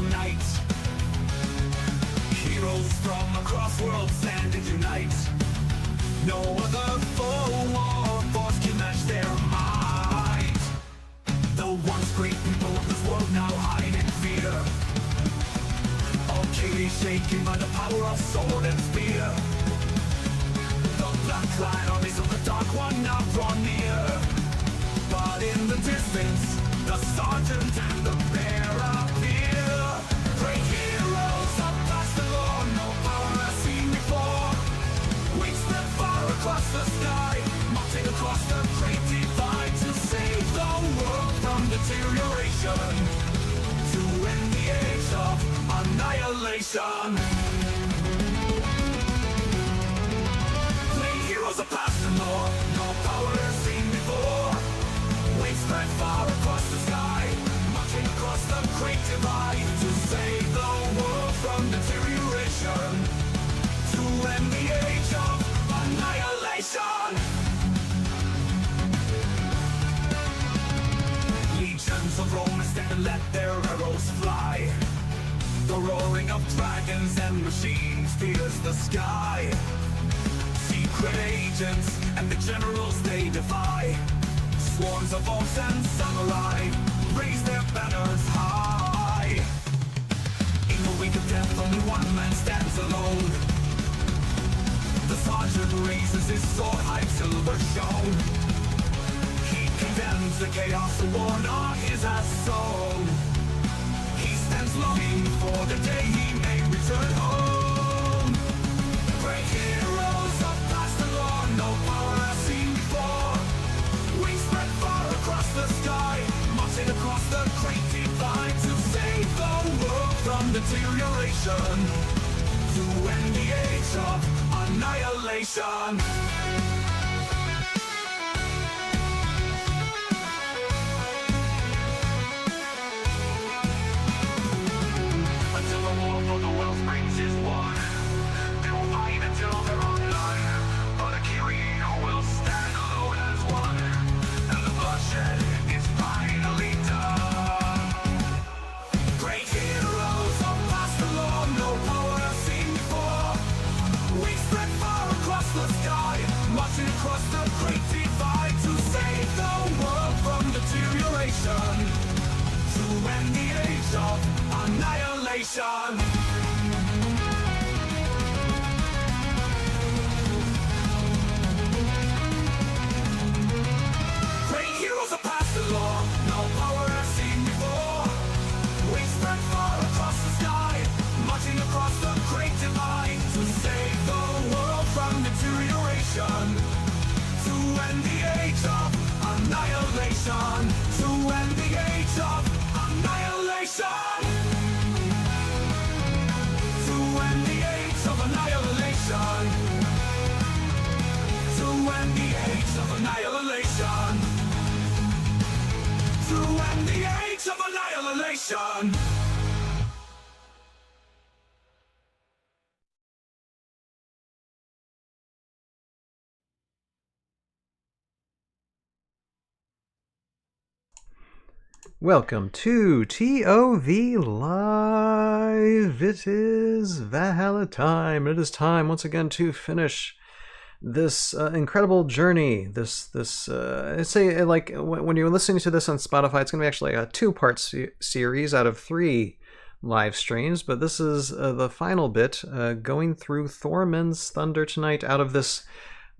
night. Heroes from across worlds stand and unite. No other foe or force can match their might. The once great people of this world now hide in fear. All chaos shaken by the power of sword and spear. The black-clad armies of the Dark One now draw near. But in the distance, the sergeant and the bear appear. Great heroes of past the law, no power has seen before. Wings spread far across the sky, marching across the great divide to save the world from deterioration, to end the age of annihilation. Great heroes of past the law, no power has seen before. Wings spread far across the sky, marching across the great divide to save the world from deterioration, to end the age of annihilation. Legions of Romans stand and let their arrows fly. The roaring of dragons and machines fills the sky. Secret agents and the generals they defy. Swarms of orcs and samurai raise their banners high. In the wake of death, only one man stands alone. The sergeant raises his sword, high silver shone. He condemns the chaos the war on his soul. He stands longing for the day he may return home. Great heroes of past and law, no power has seen before. Wings spread far across the sky, marching across the great divide to save the world from deterioration, to end the age of annihilation. Until the war for the world springs is won, they will fight until they're on none. But a hero will stand alone as one, and the bloodshed is finally done. Great heroes of past the law, no power has seen before. We spread far across the sky, marching across the great divide to save the world from deterioration, to end the age of annihilation. Great heroes of past the law, no power has seen before. We spread far across the sky, marching across the great divide to save the world from deterioration, to end the age of annihilation, to end the age of annihilation, to end the age of annihilation, to end the age of annihilation, to end the age of annihilation. Welcome to ToV Live. It is Valhalla time. It is time once again to finish this incredible journey. I'd say, like, when you're listening to this on Spotify, it's going to be actually a two-part series out of 3 live streams. But this is the final bit, going through Thormun's Thunder tonight out of this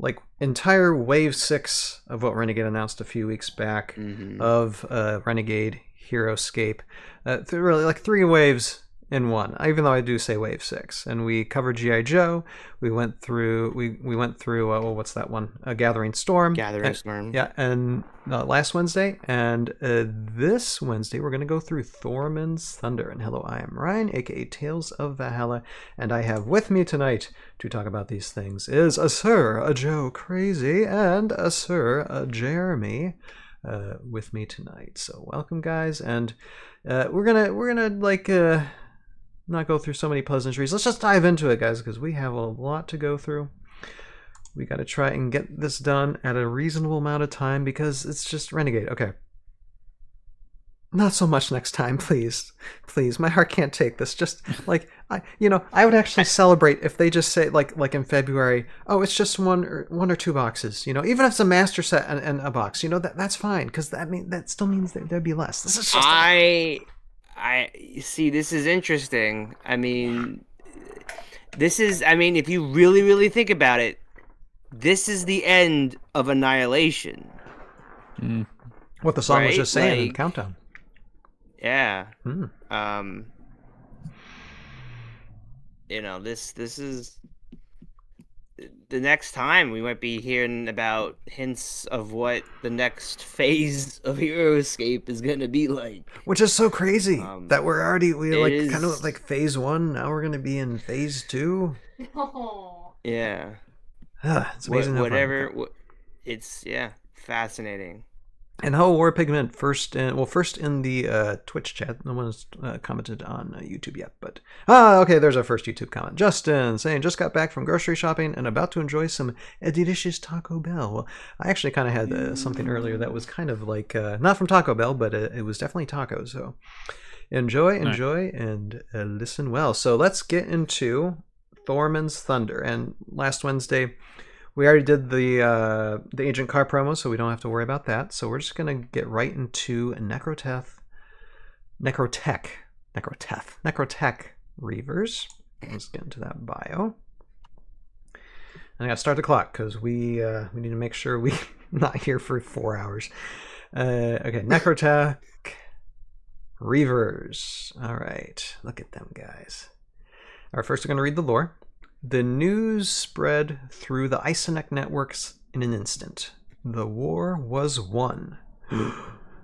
like entire wave 6 of what Renegade announced a few weeks back of Renegade Heroscape. Really like 3 waves in one, even though I do say wave 6. And we covered G.I. Joe. We went through what's that one? Gathering Storm. Storm. Yeah, and last Wednesday. And this Wednesday we're going to go through Thormun's Thunder. And hello, I am Ryan, aka Tales of Valhalla, and I have with me tonight to talk about these things is a Sir, a Joe Crazy, and a Sir, a Jeremy, with me tonight. So welcome, guys, and we're gonna like not go through so many pleasantries. Let's just dive into it, guys, because we have a lot to go through. We got to try and get this done at a reasonable amount of time because it's just Renegade. Okay. not so much next time, please. Please, my heart can't take this. Just like I would actually celebrate if they just say like in February, oh, it's just one or two boxes. Even if it's a master set and a box, that's fine because that still means there'd be less. This is just I see. This is interesting. I mean, if you really, really think about it, this is the end of Annihilation. What the song was just saying in Like, Countdown. Yeah. This is the next time we might be hearing about hints of what the next phase of Heroscape is gonna be like. Which is so crazy that we kind of like phase 1. Now we're gonna be in phase 2. Yeah. It's amazing. It's fascinating. And how War Pigment first in the Twitch chat. No one has commented on YouTube yet, but okay. There's our first YouTube comment. Justin saying, just got back from grocery shopping and about to enjoy some delicious Taco Bell. Well, I actually kind of had something earlier that was kind of like not from Taco Bell, but it was definitely tacos. So enjoy, and listen well. So let's get into Thormun's Thunder. And last Wednesday, we already did the Agent Car promo, so we don't have to worry about that. So we're just going to get right into Necrotech Reavers. Let's get into that bio. And I got to start the clock because we need to make sure we're not here for 4 hours. Okay, Necrotech Reavers. All right, look at them guys. All right, first we're going to read the lore. The news spread through the Isonek networks in an instant. The war was won.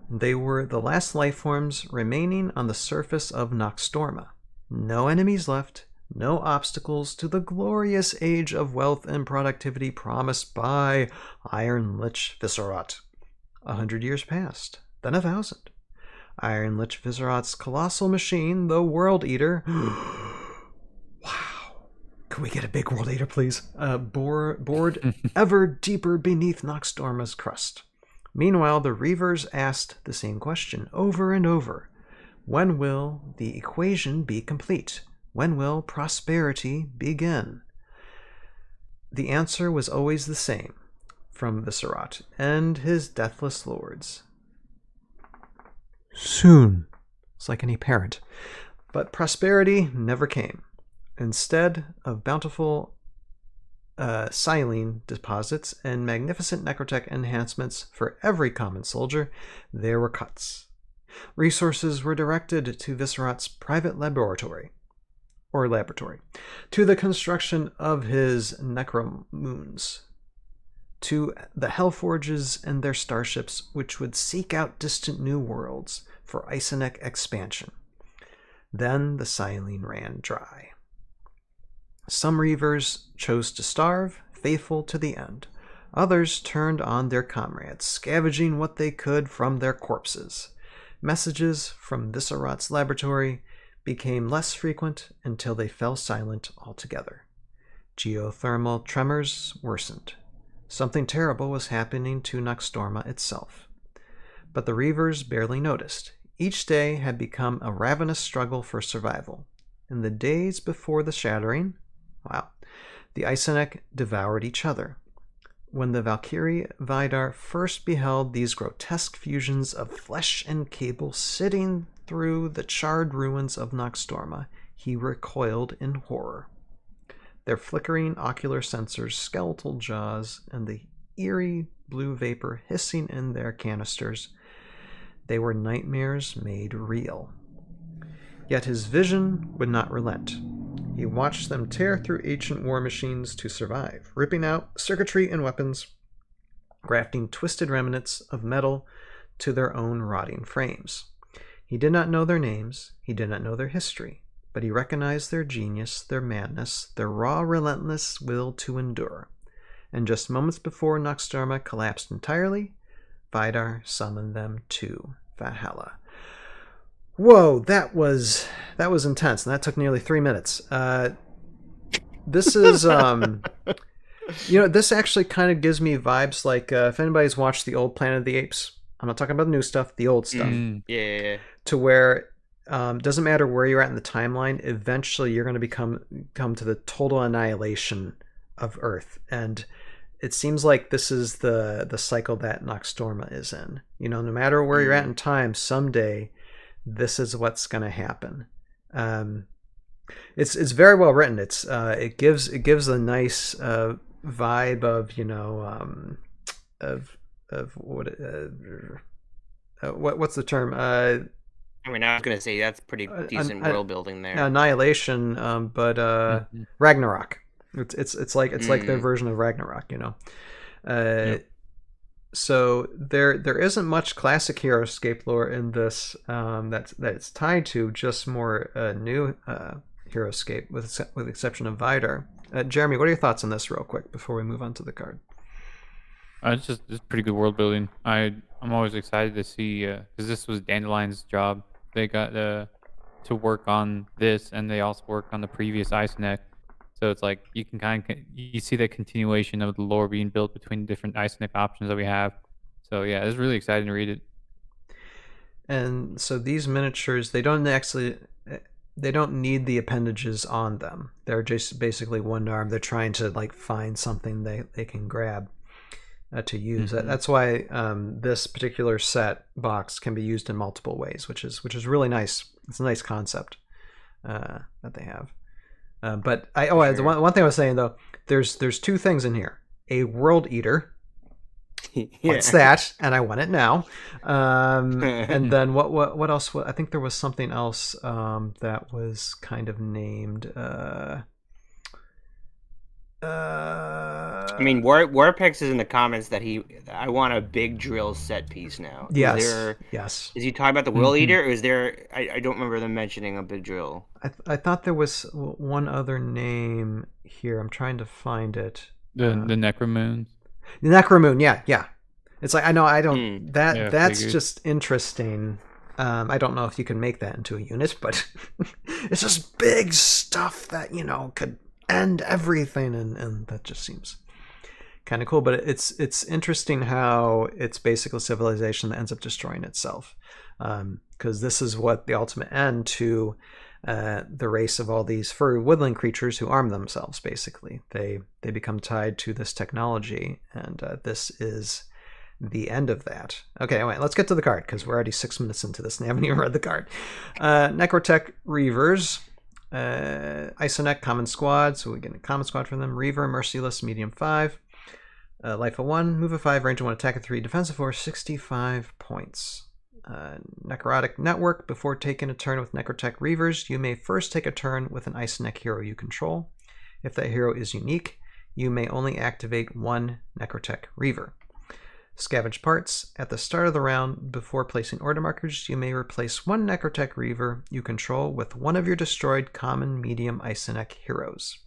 They were the last life forms remaining on the surface of Noxtorma. No enemies left, no obstacles to the glorious age of wealth and productivity promised by Iron Lich Viscerat. 100 years passed, then 1,000. Iron Lich Viscerat's colossal machine, the World Eater... Wow. Can we get a big World Eater, please? Bored ever deeper beneath Noxtorma's crust. Meanwhile, the Reavers asked the same question over and over. When will the equation be complete? When will prosperity begin? The answer was always the same from Viscerat and his deathless lords. Soon. It's like any parent. But prosperity never came. Instead of bountiful silene deposits and magnificent necrotech enhancements for every common soldier, there were cuts. Resources were directed to Viscerat's private laboratory, to the construction of his necromoons, to the Hellforges and their starships, which would seek out distant new worlds for Isonek expansion. Then the silene ran dry. Some Reavers chose to starve, faithful to the end. Others turned on their comrades, scavenging what they could from their corpses. Messages from Viscerat's laboratory became less frequent until they fell silent altogether. Geothermal tremors worsened. Something terrible was happening to Noxtorma itself. But the Reavers barely noticed. Each day had become a ravenous struggle for survival. In the days before the shattering, the Isonek devoured each other. When the Valkyrie Vidar first beheld these grotesque fusions of flesh and cable sitting through the charred ruins of Noxtorma, he recoiled in horror. Their flickering ocular sensors, skeletal jaws, and the eerie blue vapor hissing in their canisters, they were nightmares made real. Yet his vision would not relent. He watched them tear through ancient war machines to survive, ripping out circuitry and weapons, grafting twisted remnants of metal to their own rotting frames. He did not know their names, he did not know their history, but he recognized their genius, their madness, their raw, relentless will to endure. And just moments before Noxtorma collapsed entirely, Vidar summoned them to Valhalla. Whoa, that was intense, and that took nearly 3 minutes. This is, this actually kind of gives me vibes like if anybody's watched the old Planet of the Apes, I'm not talking about the new stuff, the old stuff, Yeah, yeah, yeah. to where doesn't matter where you're at in the timeline. Eventually, you're going to come to the total annihilation of Earth, and it seems like this is the cycle that Noxtorma is in. No matter where you're at in time, someday this is what's going to happen. It's very well written. It gives a nice vibe of what's the term? I mean, I was gonna say that's pretty decent world building there. Annihilation, but Ragnarok. It's like their version of Ragnarok. Yep. So there isn't much classic Heroscape lore in this that it's tied to, just more new Heroscape, with the exception of Vidar. Jeremy, what are your thoughts on this, real quick, before we move on to the card? It's pretty good world building. I'm always excited to see because this was Dandelion's job. They got to work on this, and they also worked on the previous Ice Neck. So it's like you can you see the continuation of the lore being built between different Ice Neck options that we have. So yeah, it's really exciting to read it. And so these miniatures, they don't need the appendages on them. They're just basically one arm. They're trying to find something they can grab to use. That's why this particular set box can be used in multiple ways, which is really nice. It's a nice concept that they have. But Sure. one thing I was saying, though, there's two things in here: a world eater. What's that? And I want it now. And then what else? I think there was something else that was kind of named. I mean, Warpex is in the comments that I want a big drill set piece now. Yes. Is he talking about the Will Eater, or is there? I don't remember them mentioning a big drill. I thought there was one other name here. I'm trying to find it. The Necromoons. The Necromoon, yeah. It's like, I know I don't that's figured. just interesting. I don't know if you can make that into a unit, but it's just big stuff that could end everything, and that just seems kind of cool. But it's interesting how it's basically civilization that ends up destroying itself, because this is what the ultimate end to the race of all these furry woodland creatures who arm themselves. Basically, they become tied to this technology, and this is the end of that. Okay, wait, let's get to the card, because we're already 6 minutes into this and I haven't even read the card. Necrotech Reavers. Isonek Common Squad, so we get a Common Squad from them. Reaver, Merciless, Medium 5. Life of 1, Move of 5, Range of 1, Attack of 3, Defense of 4, 65 points. Necrotic Network. Before taking a turn with Necrotech Reavers, you may first take a turn with an Isonek hero you control. If that hero is unique, you may only activate one Necrotech Reaver. Scavenge parts. At the start of the round, before placing order markers, you may replace one Necrotech Reaver you control with one of your destroyed common medium Isonek heroes.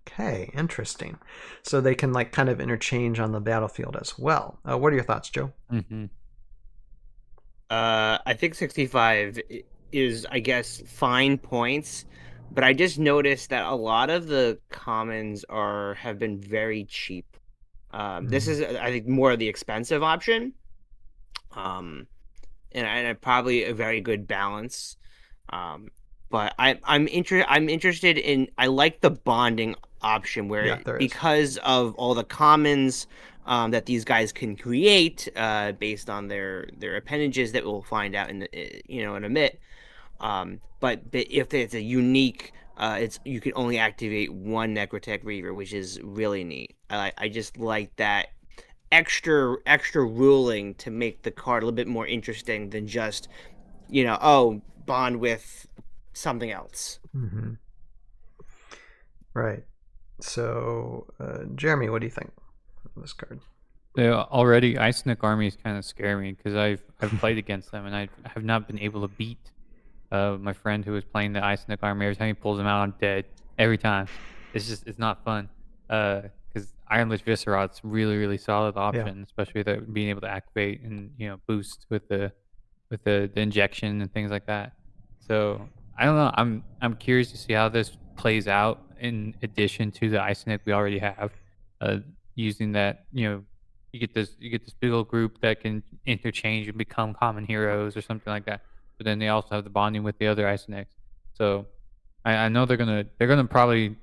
Okay, interesting. So they can kind of interchange on the battlefield as well. What are your thoughts, Joe? I think 65 is, I guess, fine points, but I just noticed that a lot of the commons have been very cheap. This is, I think, more of the expensive option, and probably a very good balance. But I'm interested in. I like the bonding option where because of all the commons that these guys can create based on their appendages that we'll find out in a bit. But if it's a unique. You can only activate one Necrotech Reaver, which is really neat. I just like that extra ruling to make the card a little bit more interesting than just, bond with something else. Mm-hmm. Right. So, Jeremy, what do you think of this card? Already, Icenik armies kind of scare me because I've played against them and I have not been able to beat my friend who was playing the Icenik army. Every time he pulls them out, I'm dead. Every time. It's not fun. Because Ironless Viscerod's really, really solid option, especially being able to activate and boost with the injection and things like that. So I don't know. I'm curious to see how this plays out in addition to the Icenik we already have. Using that you get this big old group that can interchange and become common heroes or something like that. But then they also have the bonding with the other Isonex. So I know they're gonna probably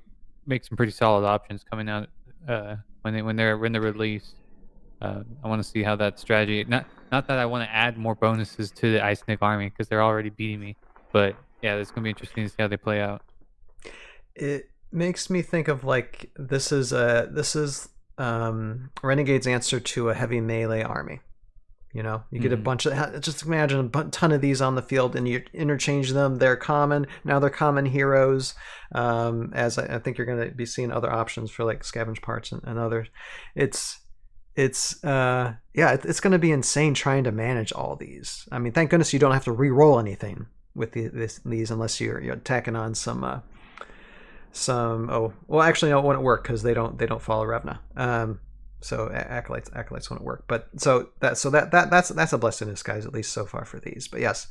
make some pretty solid options coming out when they're released. I want to see how that strategy. Not that I want to add more bonuses to the Ice army because they're already beating me. But yeah, it's gonna be interesting to see how they play out. It makes me think of like this is Renegade's answer to a heavy melee army. You know, you get a bunch of, just imagine a ton of these on the field and you interchange them. They're common. Now they're common heroes. As I think you're going to be seeing other options for like scavenge parts and others. It's going to be insane trying to manage all these. I mean, thank goodness you don't have to re-roll anything with these unless you're tacking on some, actually no, it wouldn't work because they don't follow Revna. So acolytes wouldn't work, but that's a blessing in disguise, at least so far for these. But yes,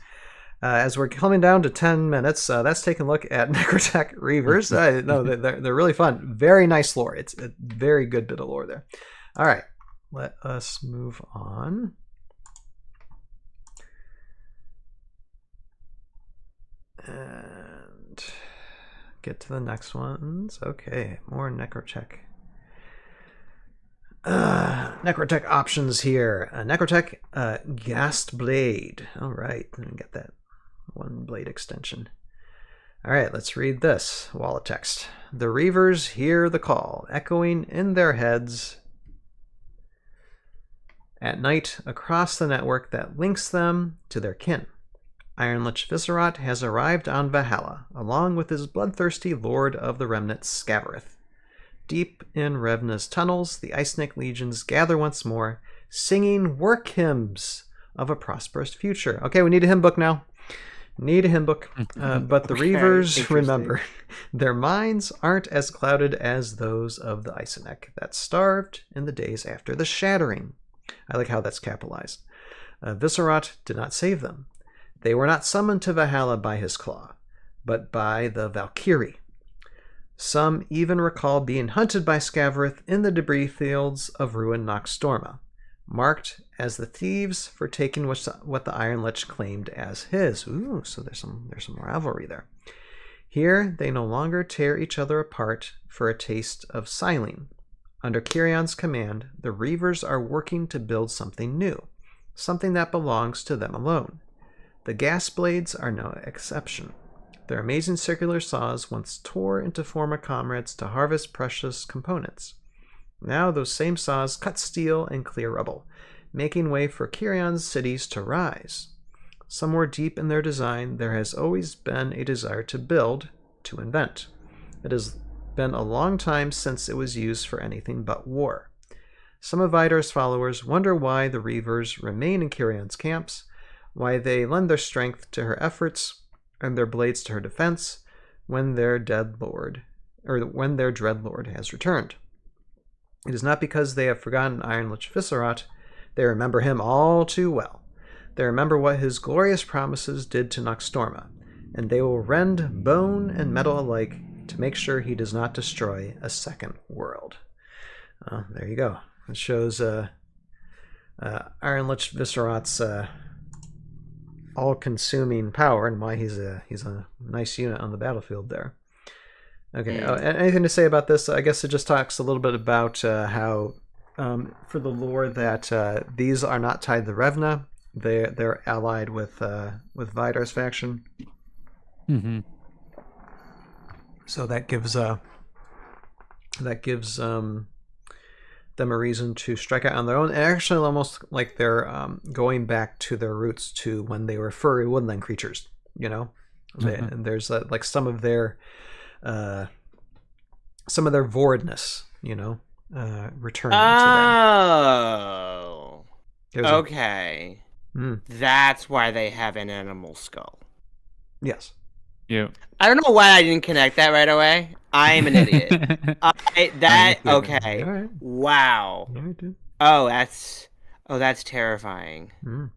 as we're coming down to 10 minutes, that's taking a look at Necrotech Reavers. No, they're really fun. Very nice lore. It's a very good bit of lore there. All right, let us move on. And get to the next ones. Okay, more Necrotech. Necrotech options here. Necrotech Ghast Blade. All right, let me get that one blade extension. All right, let's read this wall of text. The Reavers hear the call, echoing in their heads at night across the network that links them to their kin. Ironlich Viscerat has arrived on Valhalla, along with his bloodthirsty Lord of the Remnants, Scavareth. Deep in Revna's tunnels, the Icenik legions gather once more, singing work hymns of a prosperous future. Okay, we need a hymn book now. Need a hymn book. But the Reavers, remember, their minds aren't as clouded as those of the Icenik that starved in the days after the Shattering. I like how that's capitalized. Viscerat did not save them. They were not summoned to Valhalla by his claw, but by the Valkyrie. Some even recall being hunted by Scavareth in the debris fields of ruined Noxtorma, marked as the thieves for taking what the Iron Lich claimed as his. Ooh, so there's some rivalry there. Here, they no longer tear each other apart for a taste of Silene. Under Kirion's command, the Reavers are working to build something new, something that belongs to them alone. The gas blades are no exception. Their amazing circular saws once tore into former comrades to harvest precious components. Now those same saws cut steel and clear rubble, making way for Kirion's cities to rise. Somewhere deep in their design, there has always been a desire to build, to invent. It has been a long time since it was used for anything but war. Some of Vidar's followers wonder why the Reavers remain in Kirion's camps, why they lend their strength to her efforts and their blades to her defense when their dreadlord has returned. It is not because they have forgotten Ironlich Viscerat. They remember him all too well. They remember what his glorious promises did to Noxtorma, and they will rend bone and metal alike to make sure he does not destroy a second world. There you go. It shows Ironlich Viscerat's all-consuming power and why he's a nice unit on the battlefield there. Okay, anything to say about this? I guess it just talks a little bit about how, for the lore, that these are not tied to Revna. They're allied with Vidar's faction. Mm-hmm. So that gives them a reason to strike out on their own, and actually almost like they're going back to their roots to when they were furry woodland creatures, you know. And there's like some of their voidness, you know, returning to them. Okay. That's why they have an animal skull. Yes. Yeah. I don't know why I didn't connect that right away. I'm an idiot. Okay. Right. Wow. Yeah, that's terrifying. So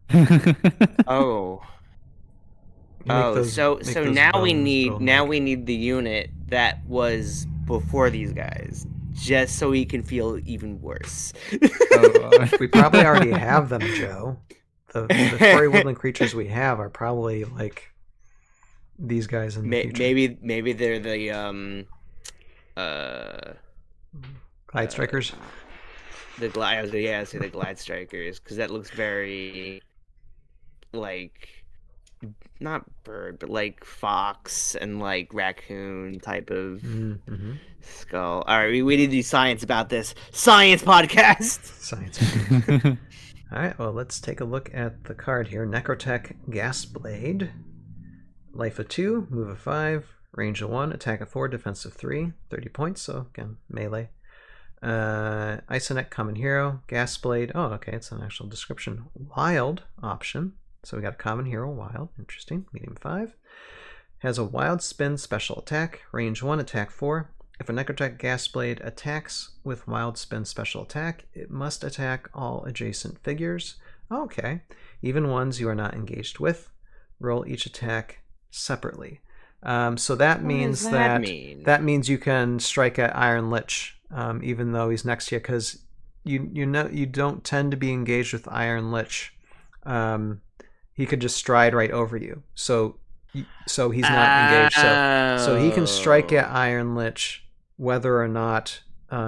now we need the unit that was before these guys. just so he can feel even worse. We probably already have them, Joe. The furry woodland creatures we have are probably like these guys in the future. Maybe they're the Glide strikers. I was gonna say the glide strikers, because that looks very like not bird, but like fox and like raccoon type of Mm-hmm. skull. All right, we need to do science about this. Science podcast. Science. All right, well, let's take a look at the card here. Necrotech Gasblade. Life of 2, move of 5, range of 1, attack of 4, defense of 3, 30 points, so again, melee. Isonet Common Hero, Gasblade. Oh, okay, it's an actual description. Wild option. So we got a Common Hero, Wild. Interesting. Medium 5. Has a Wild Spin special attack, range 1, attack 4. If a Necrotech Gasblade attacks with Wild Spin special attack, it must attack all adjacent figures. Okay. Even ones you are not engaged with. Roll each attack separately. So that means that means you can strike at Iron Lich, even though he's next to you, because you don't tend to be engaged with Iron Lich. He could just stride right over you. So he's not engaged. So he can strike at Iron Lich whether or not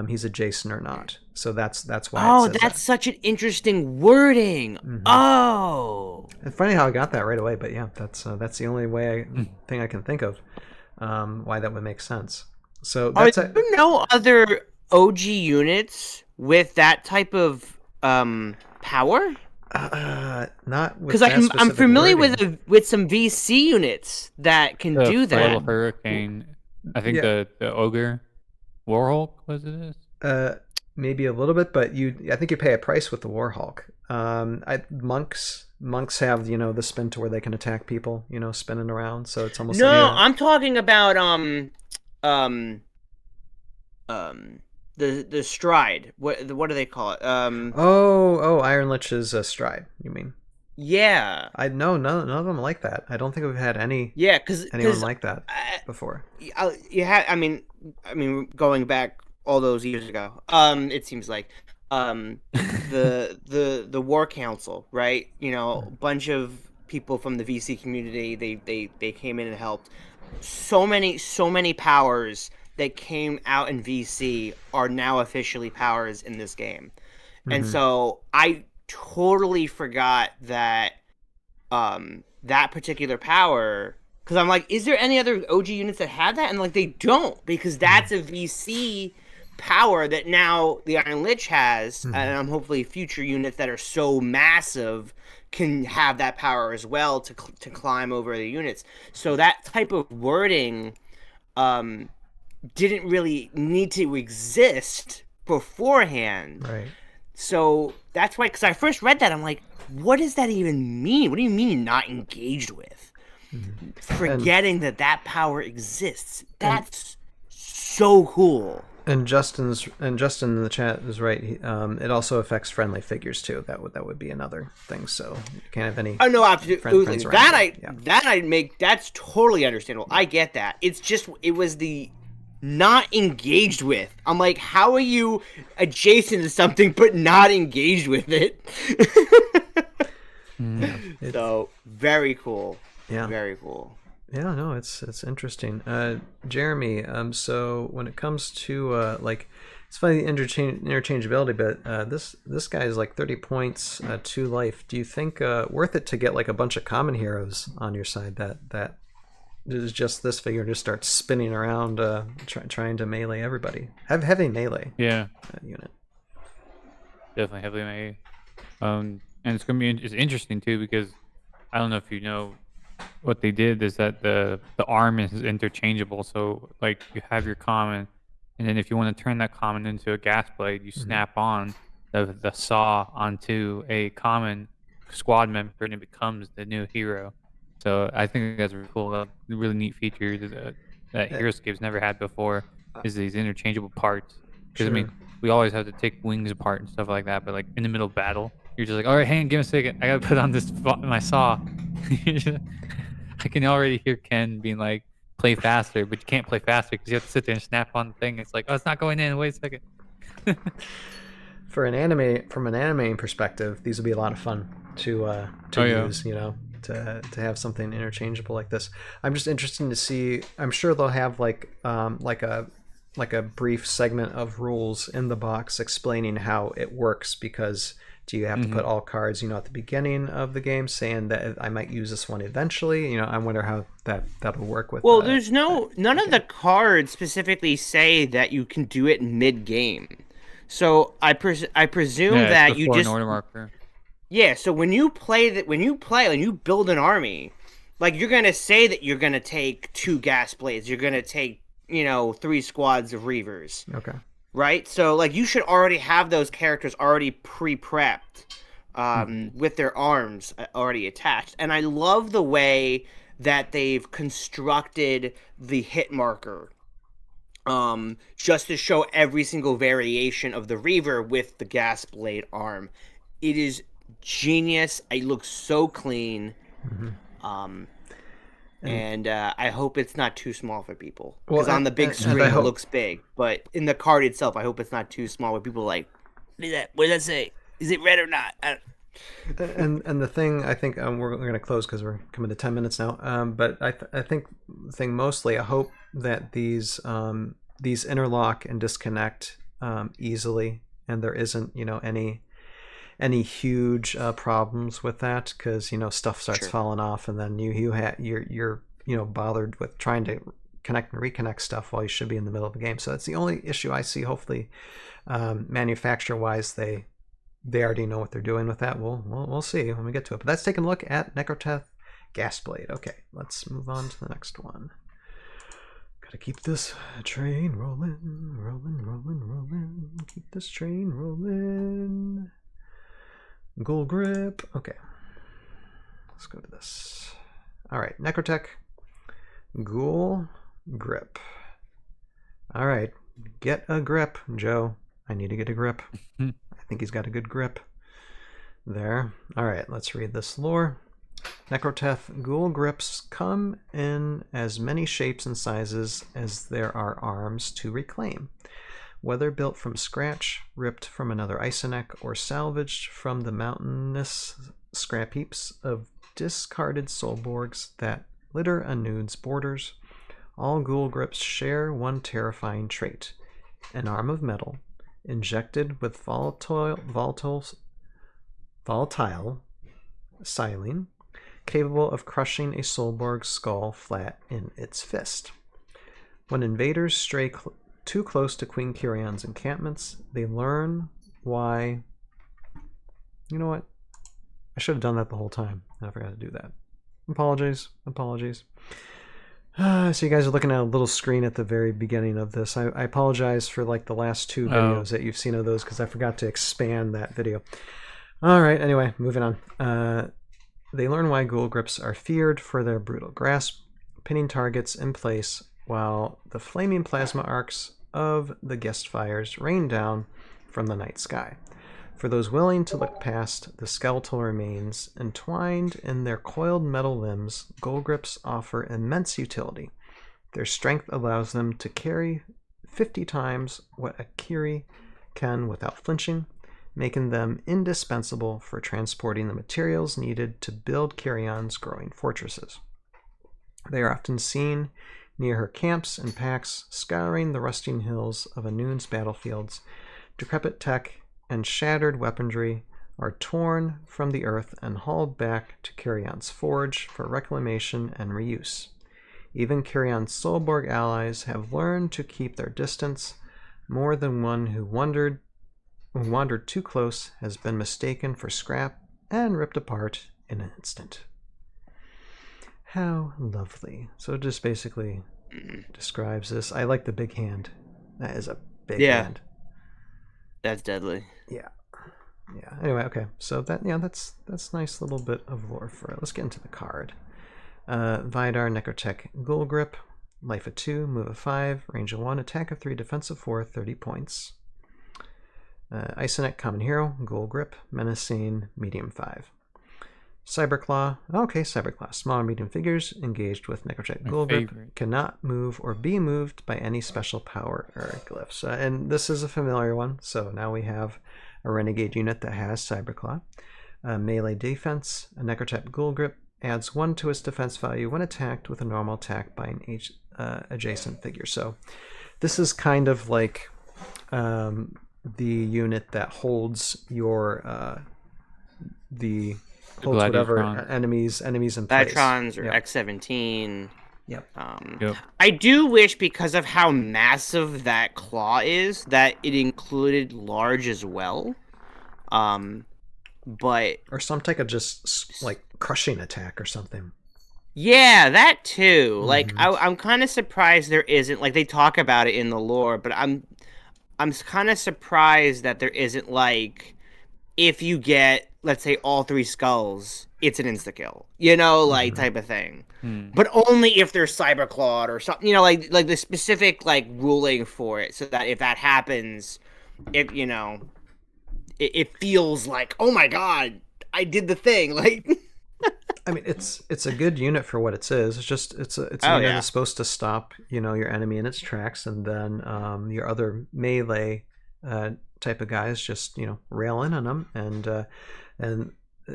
he's adjacent or not. So that's why. That's such an interesting wording. Mm-hmm. Oh, it's funny how I got that right away, but yeah, that's the only thing I can think of why that would make sense. So that's are there no other OG units with that type of power? Not because I'm familiar with some VC units that can do that. Little Hurricane, I think the Ogre Warhulk was it? Maybe a little bit, but I think you pay a price with the Warhulk. Monks have the spin to where they can attack people, spinning around. So it's almost I'm talking about the stride. What do they call it? Iron Lich's stride. You mean? Yeah. None of them like that. I don't think we've had anyone like that before. You had. I mean, going back all those years ago. It seems like the War Council, right? A bunch of people from the VC community. They came in and helped. So many powers that came out in VC are now officially powers in this game, and so I totally forgot that that particular power. Because I'm like, is there any other OG units that have that? And like, they don't, because that's a VC power that now the Iron Lich has, and hopefully future units that are so massive can have that power as well to climb over the units. So that type of wording didn't really need to exist beforehand. Right. So that's why, because I first read that, I'm like, what does that even mean? What do you mean not engaged with? Forgetting that power exists. That's so cool. And Justin in the chat is right. It also affects friendly figures too. That would be another thing. So you can't have any. Oh no, absolutely. Friends That's totally understandable. I get that. It's just it was the not engaged with. I'm like, how are you adjacent to something but not engaged with it? So very cool. Yeah. Very cool. Yeah, no, it's interesting. Jeremy, so when it comes to it's funny the interchangeability, but this guy is like 30 points, 2 life. Do you think worth it to get like a bunch of common heroes on your side that is just this figure just starts spinning around trying to melee everybody? Have heavy melee. Yeah. Unit. Definitely heavily melee. And it's interesting too, because I don't know if you know. What they did is that the arm is interchangeable, so like you have your common, and then if you want to turn that common into a gas blade, you snap on the saw onto a common squad member, and it becomes the new hero. So I think that's really cool. A really neat feature that Heroscape's never had before is these interchangeable parts. Because I mean, we always have to take wings apart and stuff like that, but like in the middle of battle, you're just like, all right, hang on, give me a second, I gotta put on my saw. I can already hear Ken being like, play faster, but you can't play faster because you have to sit there and snap on the thing. It's like, oh, it's not going in. Wait a second. From an anime perspective, these would be a lot of fun to use. You know, to have something interchangeable like this. I'm just interested to see. I'm sure they'll have like a brief segment of rules in the box explaining how it works, because do you have to put all cards, you know, at the beginning of the game saying that I might use this one eventually? You know, I wonder how that'll work with. Well, there's none of the cards specifically say that you can do it mid-game. So I presume that you just an order marker. Yeah, so when you build an army, like you're gonna say that you're gonna take 2 gas blades, you're gonna take 3 squads of reavers. Okay. Right? So like you should already have those characters already pre-prepped, with their arms already attached. And I love the way that they've constructed the hit marker. Just to show every single variation of the reaver with the gas blade arm. It is genius. It looks so clean. And I hope it's not too small for people. Because on the big screen it looks big. But in the card itself, I hope it's not too small where people are like, what does that say? Is it red or not? And the thing, I think we're going to close because we're coming to 10 minutes now. But I think the thing mostly, I hope that these interlock and disconnect easily, and there isn't any huge problems with that, because stuff starts falling off, and then you're bothered with trying to connect and reconnect stuff while you should be in the middle of the game. So that's the only issue I see. Hopefully, manufacturer wise, they already know what they're doing with that. We'll see when we get to it. But that's taking a look at Necroteth Gasblade. Okay, let's move on to the next one. Gotta keep this train rolling. Keep this train rolling. Ghoul Grip. Okay. Let's go to this. Alright, Necrotech Ghoul Grip. Alright. Get a grip, Joe. I need to get a grip. I think he's got a good grip. There. Alright, let's read this lore. Necroteth Ghoul Grips come in as many shapes and sizes as there are arms to reclaim. Whether built from scratch, ripped from another Isonek, or salvaged from the mountainous scrap heaps of discarded soulborgs that litter Anude's borders, all Ghoul Grips share one terrifying trait: an arm of metal, injected with volatile silene, capable of crushing a soulborg's skull flat in its fist. When invaders stray too close to Queen Kirion's encampments, they learn why... You know what? I should have done that the whole time. I forgot to do that. Apologies. So you guys are looking at a little screen at the very beginning of this. I apologize for like the last 2 videos that you've seen of those, because I forgot to expand that video. Alright, anyway, moving on. They learn why Ghoul Grips are feared for their brutal grasp, pinning targets in place while the flaming plasma arcs of the guest fires rain down from the night sky. For those willing to look past the skeletal remains entwined in their coiled metal limbs, Ghoul Grips offer immense utility. Their strength allows them to carry 50 times what a Kiri can without flinching, making them indispensable for transporting the materials needed to build Kirion's growing fortresses. They are often seen near her camps and packs, scouring the rusting hills of Anude's battlefields. Decrepit tech and shattered weaponry are torn from the earth and hauled back to Kirion's forge for reclamation and reuse. Even Kirion's Soulborg allies have learned to keep their distance. More than one who wandered too close has been mistaken for scrap and ripped apart in an instant. How lovely. So it just basically describes this. I like the big hand. That is a big hand. That's deadly. Yeah. Anyway, okay. So that's nice little bit of lore for it. Let's get into the card. Vidar Necrotech Ghoul Grip. Life of 2, move of 5, range of 1, attack of 3, defense of 4, 30 points. Isonek Common Hero, Ghoul Grip, Menacing, medium 5. Cyberclaw. Okay, Cyberclaw. Small and medium figures engaged with Necrocheck My Ghoul Grip favorite. cannot move or be moved by any special power or glyphs. And this is a familiar one. So now we have a Renegade unit that has Cyberclaw. Melee defense. A Necrocheck Ghoul Grip adds 1 to its defense value when attacked with a normal attack by an adjacent figure. So this is kind of like the unit that holds your holds whatever enemies in place. Glatrons or Yep. X-17. Yep. Yep. I do wish, because of how massive that claw is, that it included large as well. But Or some type of just like crushing attack or something. yeah, that too. Like I'm kind of surprised there isn't, like, they talk about it in the lore, but I'm kind of surprised that there isn't, like, if you get, let's say, all 3 skulls, it's an insta kill, you know, like type of thing. But only if they're cyberclawed or something, you know, like the specific like ruling for it, so that if that happens, if you know, it feels like, oh my god, I did the thing. Like, I mean, it's a good unit for what it is. It's just it's a unit that's supposed to stop, you know, your enemy in its tracks, and then your other melee type of guys just, you know, rail in on them, and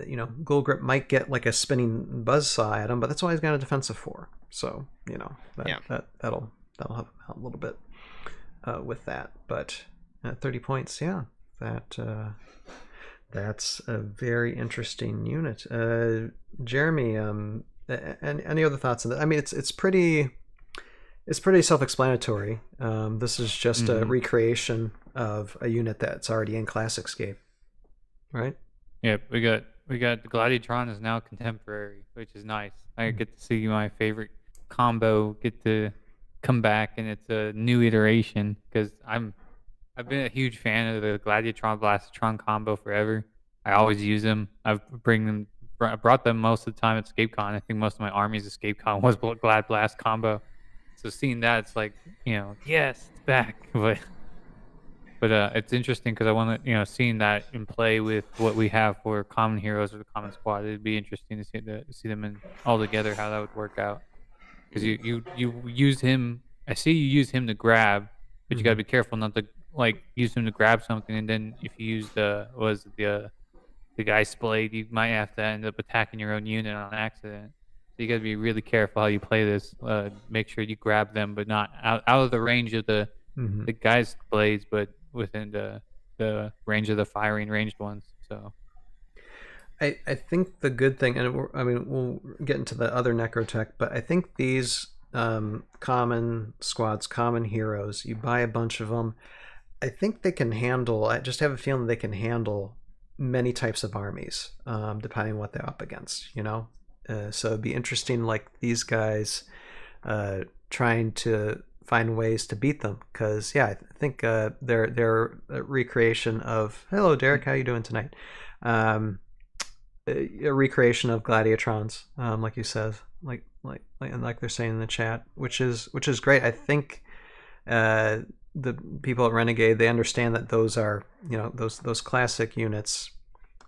you know, Ghoul Grip might get like a spinning buzzsaw at him, but that's why he's got a defensive 4. So, you know, that'll help him out a little bit with that. But 30 points, yeah, that's a very interesting unit. Jeremy, any other thoughts on that? I mean, it's pretty self-explanatory. This is just a recreation of a unit that's already in Classicscape, right? Yep, we got the Gladiatron is now contemporary, which is nice. I get to see my favorite combo get to come back, and it's a new iteration, because I've been a huge fan of the Gladiatron Blastitron combo forever. I always use them. I brought them most of the time at ScapeCon. I think most of my armies at ScapeCon was Glad Blast combo. So seeing that, it's like, you know, yes, it's back. But it's interesting, because I want to, you know, seeing that in play with what we have for common heroes or the common squad. It'd be interesting to see them in all together, how that would work out. Because you use him. I see you use him to grab, but you got to be careful not to like use him to grab something, and then if you use the guy's blade, you might have to end up attacking your own unit on accident. So you got to be really careful how you play this. Make sure you grab them, but not out of the range of the guy's blades, but within the range of the firing ranged ones. So I think the good thing, and we'll get into the other Necrotech, but I think these common squads, common heroes, you buy a bunch of them, I think they can handle, I just have a feeling they can handle many types of armies, depending on what they're up against, you know? So it'd be interesting, like, these guys trying to find ways to beat them, because yeah, I think they're a recreation of, hello Derek, how you doing tonight? A recreation of Gladiatrons, like you said, like they're saying in the chat, which is great. I think the people at Renegade, they understand that those are, you know, those classic units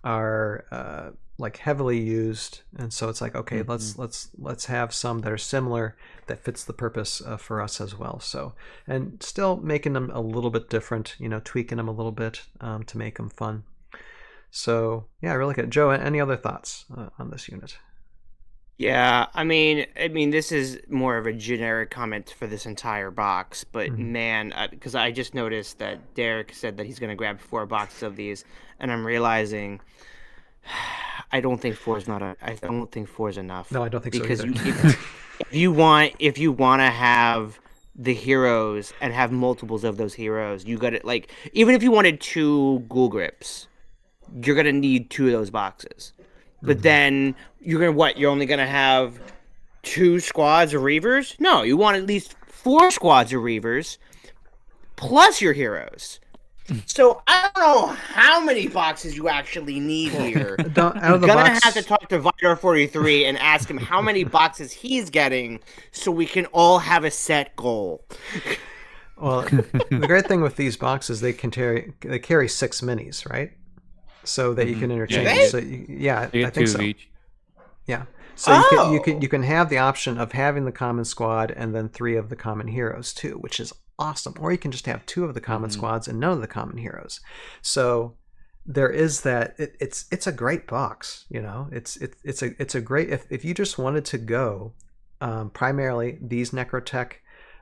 are like heavily used, and so it's like, okay, let's have some that are similar, that fits the purpose for us as well. So, and still making them a little bit different, you know, tweaking them a little bit to make them fun. So yeah, I really like it. Joe, any other thoughts on this unit? Yeah, I mean, this is more of a generic comment for this entire box, but man, because I just noticed that Derek said that he's going to grab 4 boxes of these, and I'm realizing I don't think 4 is I don't think 4 is enough. No, I don't think so because either. if you want to have the heroes and have multiples of those heroes, you got to, like, even if you wanted 2 Ghoul Grips, you're gonna need 2 of those boxes. But then you're only gonna have 2 squads of Reavers? No, you want at least 4 squads of Reavers plus your heroes. So I don't know how many boxes you actually need here. You're gonna have to talk to Vidor43 and ask him how many boxes he's getting, so we can all have a set goal. Well, the great thing with these boxes, they carry 6 minis, right? So that you can interchange. Yeah, so yeah, you I get think 2 so. of each. Yeah. So Oh, you can have the option of having the common squad and then 3 of the common heroes too, which is awesome. Or you can just have 2 of the common Hmm. squads and none of the common heroes. So there is that. It's a great box. You know, it's a great if you just wanted to go primarily these Necrotech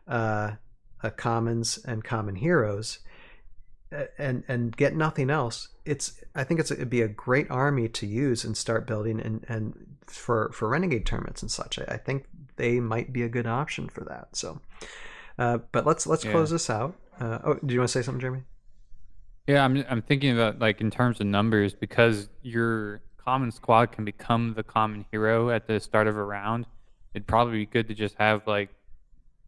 uh, commons and common heroes and get nothing else. I think it'd be a great army to use and start building and for renegade tournaments and such. I think they might be a good option for that. So, but let's Yeah. close this out. Oh, do you want to say something, Jeremy? Yeah, I'm thinking about like in terms of numbers because your common squad can become the common hero at the start of a round. It'd probably be good to just have like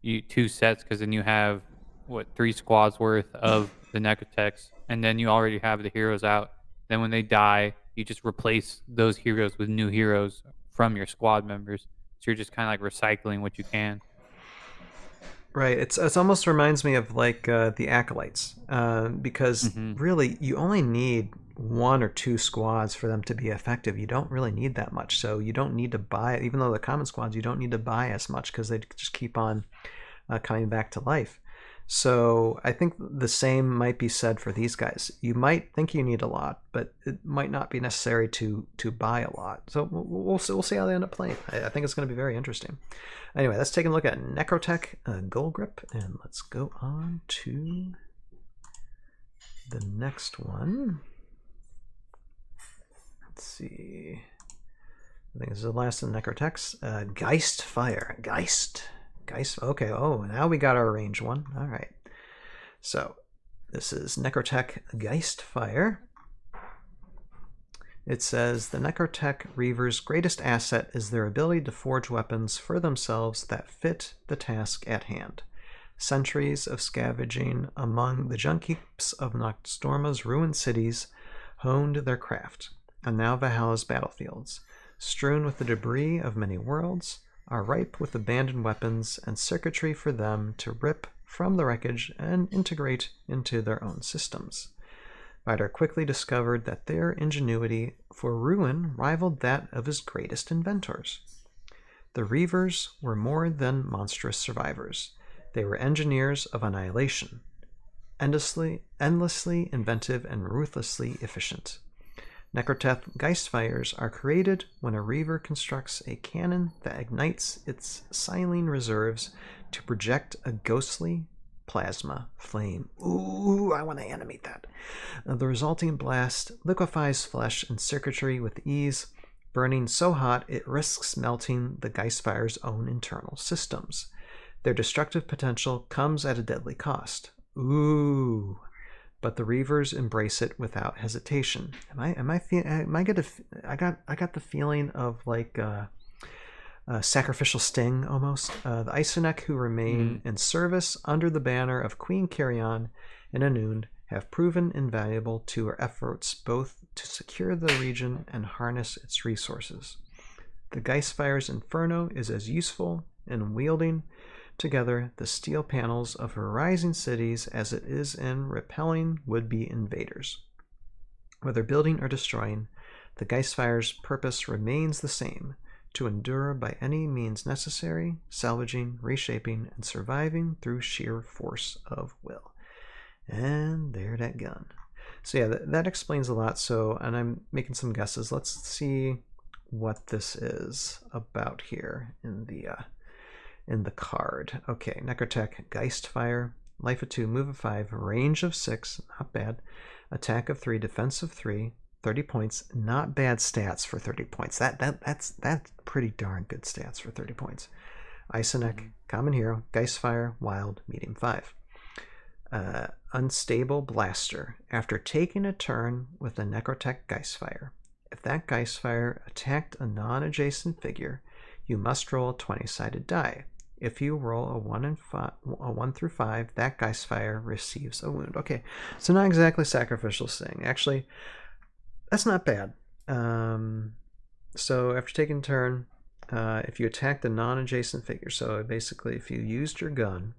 you 2 sets because then you have what 3 squads worth of the Necrotex, and then you already have the heroes out. Then when they die, you just replace those heroes with new heroes from your squad members. So you're just kind of like recycling what you can. Right. It's almost reminds me of like the acolytes, because Hmm. really you only need 1 or 2 squads for them to be effective. You don't really need that much, so you don't need to buy. Even though the common squads, you don't need to buy as much because they just keep on coming back to life. So I think the same might be said for these guys. You might think you need a lot, but it might not be necessary to buy a lot. So we'll see how they end up playing. I think it's going to be very interesting. Anyway, let's take a look at Necrotech Gold Grip, and let's go on to the next one. Let's see. I think this is the last of the Necrotechs. Geist Fire. Geist. Okay. Oh, now we got our range one. All right. So this is Necrotech Geist Fire. It says the Necrotech Reaver's greatest asset is their ability to forge weapons for themselves that fit the task at hand. Centuries of scavenging among the junk heaps of Noxtorma's ruined cities honed their craft, and now Valhalla's battlefields, strewn with the debris of many worlds, are ripe with abandoned weapons and circuitry for them to rip from the wreckage and integrate into their own systems. Ryder quickly discovered that their ingenuity for ruin rivaled that of his greatest inventors. The Reavers were more than monstrous survivors. They were engineers of annihilation, endlessly inventive and ruthlessly efficient. Necrotech Geistfires are created when a Reaver constructs a cannon that ignites its silene reserves to project a ghostly plasma flame. Ooh, I want to animate that. The resulting blast liquefies flesh and circuitry with ease, burning so hot it risks melting the Geistfire's own internal systems. Their destructive potential comes at a deadly cost. Ooh. But the Reavers embrace it without hesitation. I got the feeling of like sacrificial sting almost. The Isonek who remain Mm. in service under the banner of Queen Carrion and Anund have proven invaluable to our efforts both to secure the region and harness its resources. The Geistfire's Inferno is as useful in wielding together the steel panels of her rising cities as it is in repelling would-be invaders. Whether building or destroying, the Geistfire's purpose remains the same: to endure by any means necessary, salvaging, reshaping, and surviving through sheer force of will. And there that gun. So yeah, that explains a lot. So, and I'm making some guesses. Let's see what this is about here in the card. Okay, Necrotech Geistfire, life of 2, move of 5, range of 6, not bad. Attack of 3, defense of 3, 30 points. Not bad stats for 30 points. That's pretty darn good stats for 30 points. Isonek, common hero, Geistfire, wild, medium 5. Unstable Blaster. After taking a turn with a Necrotech Geistfire, if that Geistfire attacked a non-adjacent figure, you must roll a 20-sided die. If you roll a 1 through 5, that Geistfire receives a wound. Okay, so not exactly sacrificial sting. Actually, that's not bad. So after taking a turn, if you attack the non-adjacent figure, so basically if you used your gun,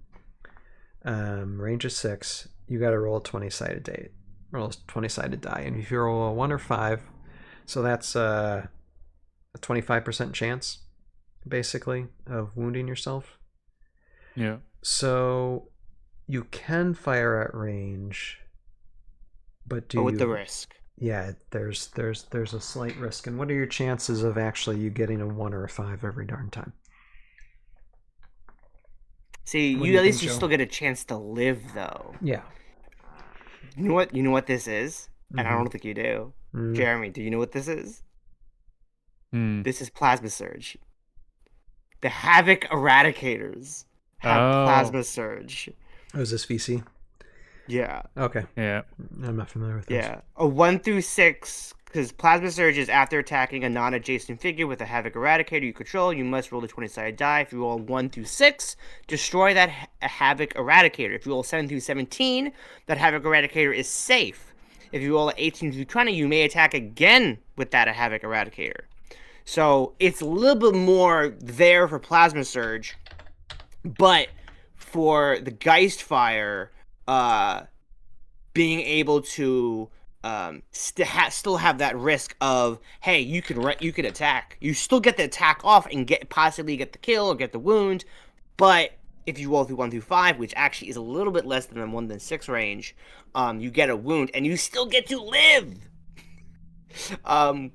range of 6, you got to roll a 20-sided die. And if you roll a 1 or 5, so that's a 25% chance, basically, of wounding yourself. Yeah. So you can fire at range, but do But with you? the risk. Yeah, there's a slight risk. And what are your chances of actually you getting a 1 or a 5 every darn time? See, What do you you at think, least you Joe? still get a chance to live, though. Yeah. You know what? You know what this is, and I Mm-hmm. don't think you do. Mm. Jeremy, do you know what this is? Hmm. This is Plasma Surge. The Havoc Eradicators have Oh. Plasma Surge. Oh, is this VC? Yeah, Okay. Yeah. I'm not familiar with those. yeah. A 1 through 6, because Plasma Surge is after attacking a non-adjacent figure with a Havoc Eradicator you control, you must roll the 20-sided die. If you roll 1 through 6, destroy that Havoc Eradicator. If you roll 7 through 17, that Havoc Eradicator is safe. If you roll 18 through 20, you may attack again with that Havoc Eradicator. So it's a little bit more there for Plasma Surge, but for the Geistfire, being able to still have that risk of, hey, you can attack. You still get the attack off and possibly get the kill or get the wound, but if you roll through 1 through 5, which actually is a little bit less than the 1 than 6 range, you get a wound and you still get to live.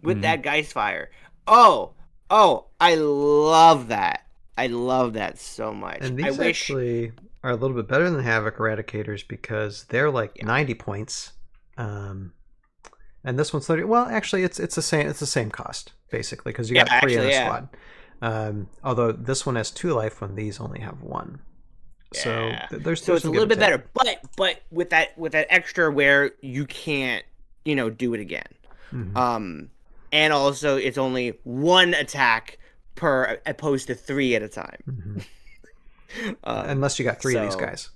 With that Geistfire. Oh, I love that. I love that so much. And I these wish. actually are a little bit better than Havoc Eradicators because they're like Yeah. 90 points. And this one's 30. Well, actually, it's the same cost basically because you got 3 in a squad. Although this one has 2 life when these only have 1. So Yeah. there's So it's a some little give bit and take. better, but with that extra where you can't do it again. Mhm. And also it's only 1 attack per opposed to 3 at a time. Mhm. Unless you got 3 of these so- guys.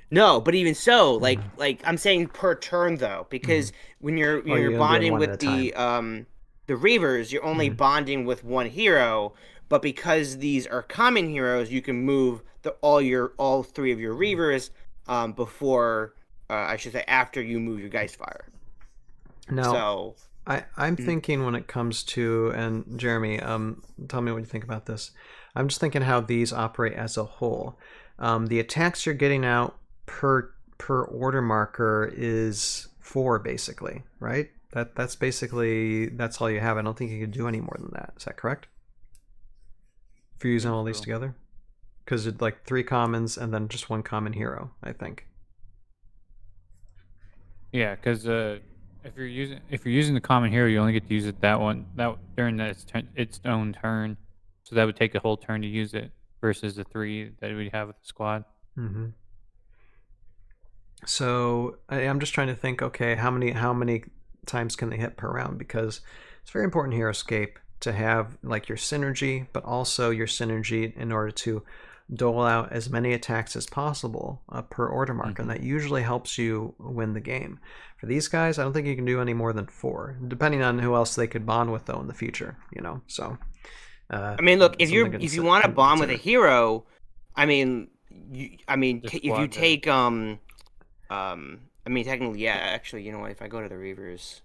No, but even so, Mhm. like I'm saying per turn though, because when you're Oh, you're you're only doing bonding 1 at with a the Reavers, you're only bonding with 1 hero, but because these are common heroes, you can move all 3 of your Reavers before I should say after you move your Geistfire. Now, So I'm thinking when it comes to, and Jeremy, tell me what you think about this. I'm just thinking how these operate as a whole. The attacks you're getting out per order marker is 4 basically, right? That's basically that's all you have. I don't think you can do any more than that. Is that correct? If you're using all these together, because it's like 3 commons and then just 1 common hero, I think. Yeah, because if you're using the common hero, you only get to use it that during its own turn. So that would take a whole turn to use it versus the 3 that we have with the squad. Mm-hmm. So I'm just trying to think. Okay, how many times can they hit per round? Because it's very important in Heroscape to have like your synergy, but also your synergy in order to dole out as many attacks as possible per order mark, and that usually helps you win the game. For these guys, I don't think you can do any more than 4, depending on who else they could bond with though in the future. So. I mean, look, if you want to bond with a hero, I mean, if you squad take I mean, technically, yeah. Actually, you know what? If I go to the Reavers,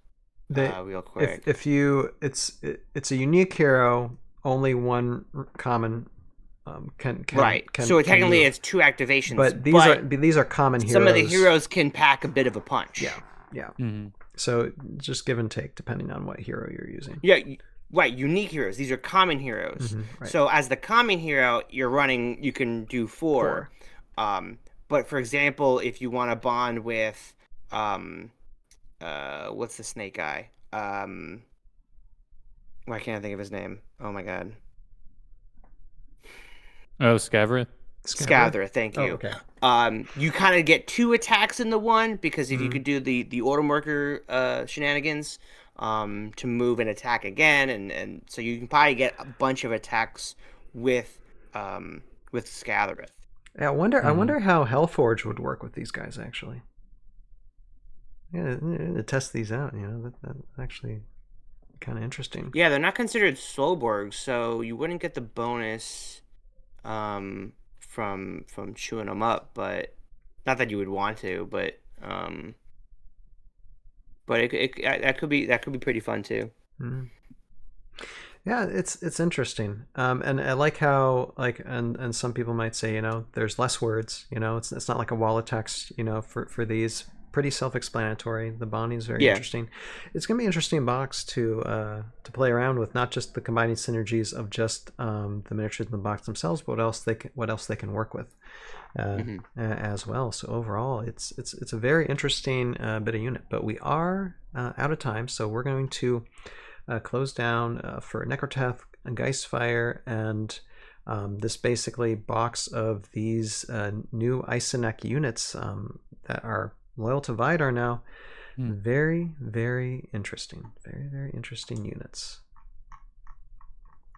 real quick, if you it's a unique hero, only 1 common can right. Can, so can technically, move. it's 2 activations. But these are common heroes. Some of the heroes can pack a bit of a punch. Yeah. Mm-hmm. So just give and take depending on what hero you're using. Yeah. Right, unique heroes. These are common heroes. Right. So as the common hero, you can do 4. But for example, if you want to bond with, what's the snake guy? Why can't I think of his name? Oh my god. Oh, Scavrith? Scather, thank you. okay. You kind of get 2 attacks in the one because if you could do the order marker shenanigans, to move and attack again, and so you can probably get a bunch of attacks with Scathereth. Yeah, I wonder how Hellforge would work with these guys actually. Yeah, to test these out, that's actually kind of interesting. Yeah, they're not considered Slowborgs, so you wouldn't get the bonus from chewing them up, but not that you would want to, but that could be pretty fun too. Yeah, it's interesting, and I like how and some people might say, there's less words. It's not like a wall of text. For these, pretty self-explanatory. The bounty is very Yeah. interesting. It's gonna be an interesting box to play around with, not just the combining synergies of just the miniatures in the box themselves, but what else they can work with as well. So overall, it's a very interesting bit of unit. But we are out of time, so we're going to close down for Necroteth, Geistfire, and this basically box of these new Isonek units that are loyal to Vidar now. Very, very interesting. Very, very interesting units.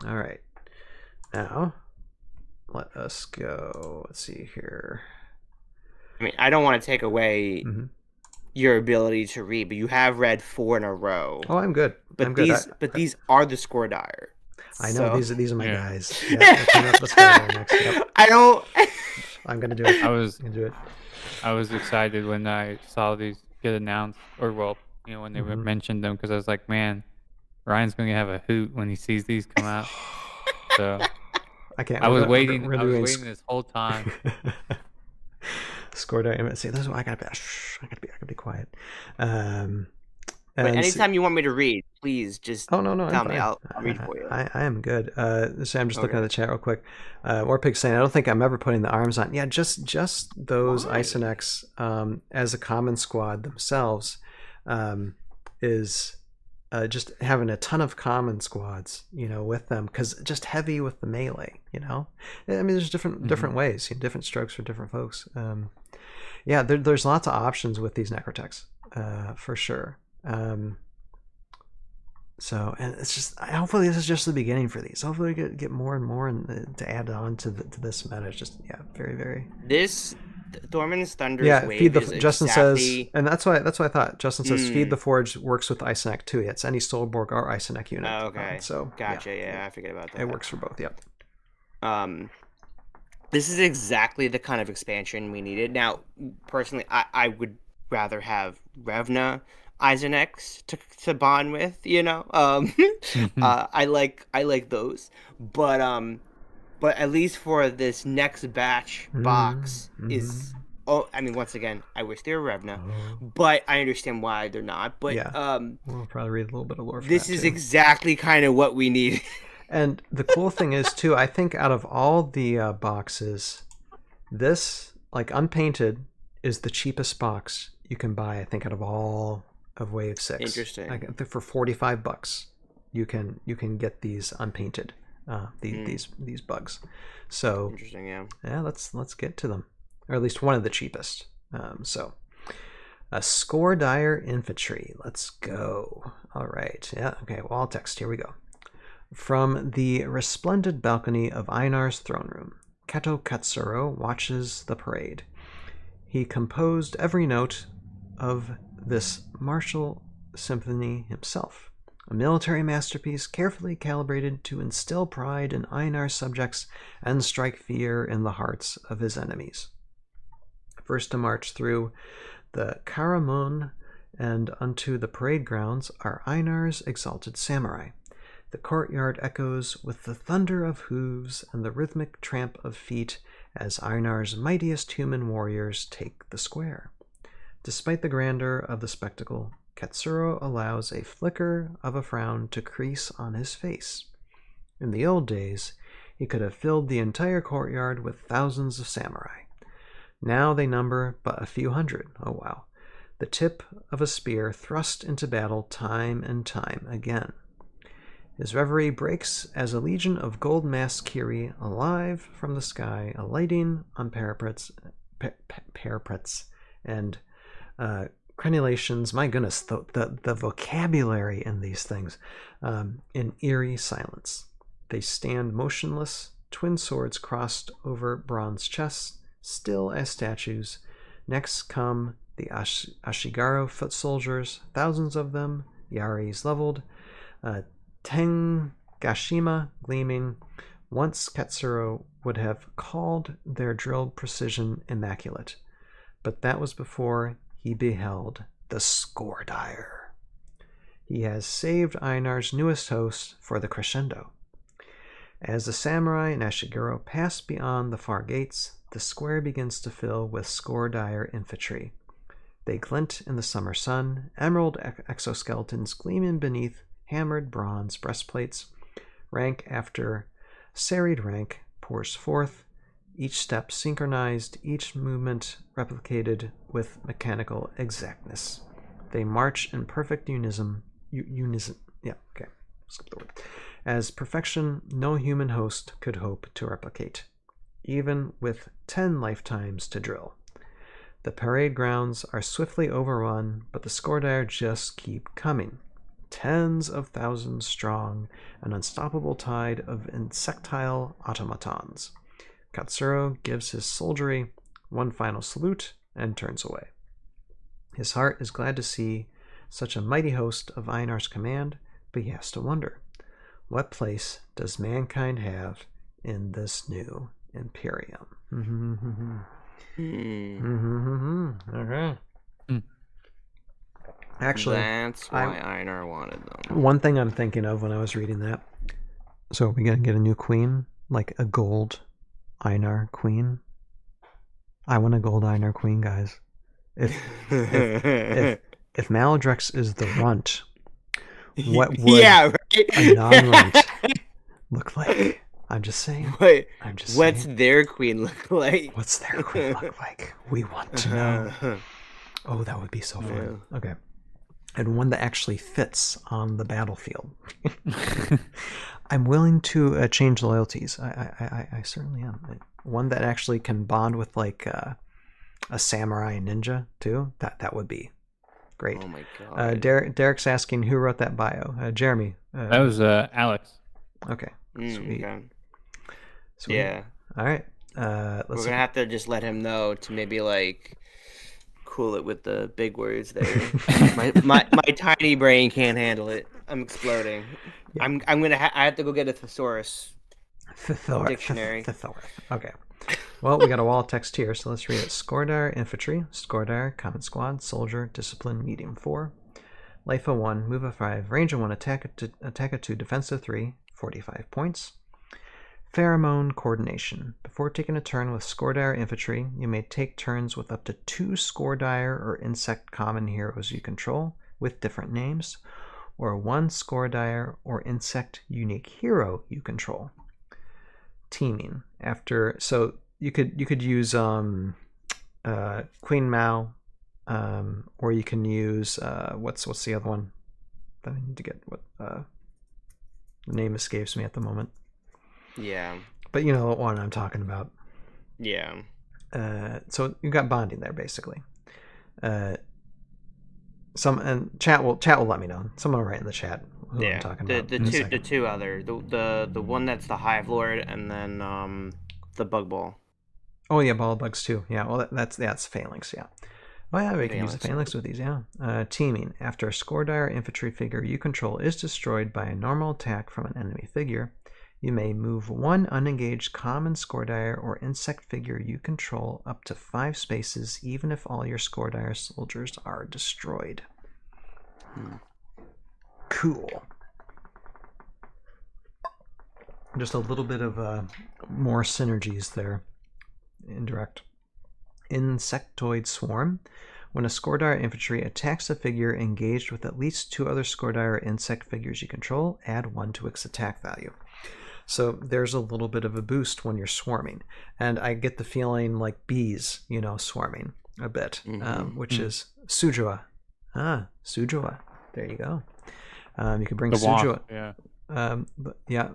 All right. Now, let us go. Let's see here. I mean, I don't want to take away your ability to read, but you have read 4 in a row. Oh, I'm good. But I'm good. these are the score dire. I know, these are my Yeah. guys. Yeah, coming up, let's go there next. Yep. I don't. I'm gonna do it. I was I'm gonna do it. I was excited when I saw these get announced, or when they mentioned them, because I was like, man, Ryan's going to have a hoot when he sees these come out. So I can't. I was we're waiting. gonna I was doing waiting this whole time. Score die. See, this is why I gotta be quiet. But And anytime you want me to read, please just Oh no, tell I'm me. fine. I'll read for you. I am good. So I'm just looking Okay. at the chat real quick. Warpig saying, I don't think I'm ever putting the arms on. Yeah, just those Why? Isoneks as a common squad themselves is just having a ton of common squads, with them, because just heavy with the melee. I mean, there's different ways, different strokes for different folks. Yeah, there's lots of options with these Necrotechs, for sure. So, and it's just, hopefully this is just the beginning for these. Hopefully we get more and more to add on to this meta. It's just, very, very. This Thormun's Thunder's wave feed the is Justin exactly... says, and that's why I thought Justin says feed the forge works with Isonek too. It's any Stolborg or Isonek unit. Oh, okay. So Gotcha. Yeah, I forget about that. it works for both. Yep. This is exactly the kind of expansion we needed. Now, personally, I would rather have Revna Isonex to bond with. I like those, but at least for this next batch box is. Oh, I mean, once again, I wish they were Revna, but I understand why they're not. But we'll probably read a little bit of lore for this that, is too. exactly kind of what we need. And the cool thing is too, I think out of all the boxes, this, like, unpainted is the cheapest box you can buy. I think out of all of Wave 6. Interesting. I think for $45, you can get these unpainted, these bugs. So Interesting, yeah. Yeah, let's get to them, or at least one of the cheapest. So a Score Dire Infantry. Let's go. All right. Yeah. Okay. Wall text. Here we go. From the resplendent balcony of Einar's throne room, Kato Katsuro watches the parade. He composed every note of this martial symphony himself, a military masterpiece carefully calibrated to instill pride in Einar's subjects and strike fear in the hearts of his enemies. First to march through the Karamun and unto the parade grounds are Einar's exalted samurai. The courtyard echoes with the thunder of hooves and the rhythmic tramp of feet as Einar's mightiest human warriors take the square. Despite the grandeur of the spectacle, Katsuro allows a flicker of a frown to crease on his face. In the old days, he could have filled the entire courtyard with thousands of samurai. Now they number but a few hundred. Oh wow. The tip of a spear thrust into battle time and time again. His reverie breaks as a legion of gold-masked Kiri, alive from the sky, alighting on parapets and crenulations. My goodness, the vocabulary in these things, in eerie silence. They stand motionless, twin swords crossed over bronze chests, still as statues. Next come the Ashigaru foot soldiers, thousands of them, yaris leveled, Tengashima gleaming. Once Katsuro would have called their drilled precision immaculate, but that was before he beheld the Score Dire. He has saved Einar's newest host for the crescendo. As the samurai and Ashiguro pass beyond the far gates, the square begins to fill with Scoredire infantry. They glint in the summer sun, emerald exoskeletons gleaming beneath hammered bronze breastplates. Rank after serried rank pours forth, each step synchronized, each movement replicated with mechanical exactness. They march in perfect unison. Skip the word. As perfection no human host could hope to replicate, even with 10 lifetimes to drill. The parade grounds are swiftly overrun, but the Scoredire just keep coming. Tens of thousands strong, an unstoppable tide of insectile automatons. Katsuro gives his soldiery one final salute and turns away. His heart is glad to see such a mighty host of Einar's command, but he has to wonder, what place does mankind have in this new Imperium? Okay. Actually, that's why Einar wanted them. One thing I'm thinking of when I was reading that, so are we going to get a new queen? Like a gold Einar queen? I want a gold Einar queen, guys. If Maladrex is the runt, what would a non-runt look like? I'm just saying. What's their queen look like? What's their queen look like? We want to know. Oh, that would be so fun. Yeah. Okay. And one that actually fits on the battlefield. I'm willing to change loyalties. I certainly am. One that actually can bond with like a samurai ninja too. That would be great. Oh my god. Derek's asking who wrote that bio. Jeremy. That was Alex. Okay. Sweet. Okay. Sweet. Yeah. All right. We're gonna have to just let him know to maybe like cool it with the big words there. my tiny brain can't handle it. I'm exploding. Yeah. I have to go get a thesaurus dictionary. Okay. Well, we got a wall of text here, so let's read it. Scoredire infantry, Scoredire common squad, soldier, discipline, medium 4, life of 1, move of 5, range of 1, attack of 2, defense of 3, 45 points. Pheromone coordination. Before taking a turn with Scoredire infantry, you may take turns with up to 2 Scoredire or insect common heroes you control with different names, or 1 Scoredire or insect unique hero you control. Teaming. So you could use Queen Mao, or you can use what's the other one that I need to get? The name escapes me at the moment. Yeah. But you know what one I'm talking about. Yeah. So you got bonding there basically. Chat will let me know. Someone will write in the chat who I'm talking about. The two other the one that's the Hive Lord and then the Bug Ball. Oh yeah, Ball of Bugs too. Yeah, well that's Phalanx, yeah. Oh yeah, we can use the Phalanx with these, yeah. Teaming. After a Scoredire infantry figure you control is destroyed by a normal attack from an enemy figure, you may move 1 unengaged common Scoredire or insect figure you control up to 5 spaces, even if all your Scoredire soldiers are destroyed. Cool. Just a little bit of more synergies there. Indirect. Insectoid Swarm. When a Scoredire infantry attacks a figure engaged with at least 2 other Scoredire or insect figures you control, add 1 to its attack value. So there's a little bit of a boost when you're swarming. And I get the feeling like bees, swarming a bit, which is Sujua. Sujua. There you go. You could bring the Sujua. Wasp, yeah.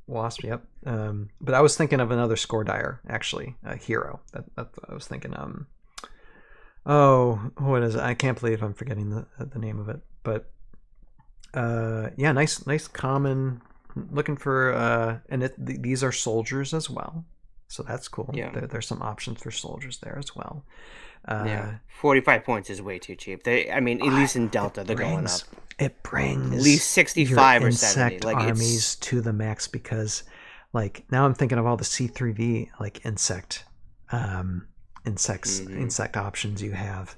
Wasp, yep. But I was thinking of another Scoredire, actually, a hero. That I was thinking. What is it? I can't believe I'm forgetting the name of it. But yeah, nice common. Looking for these are soldiers as well, so that's cool. Yeah, there's some options for soldiers there as well. 45 points is way too cheap. At least in Delta, they're going up. It brings at least 65 or 70. Like armies to the max because, like now I'm thinking of all the C3V like insect options you have.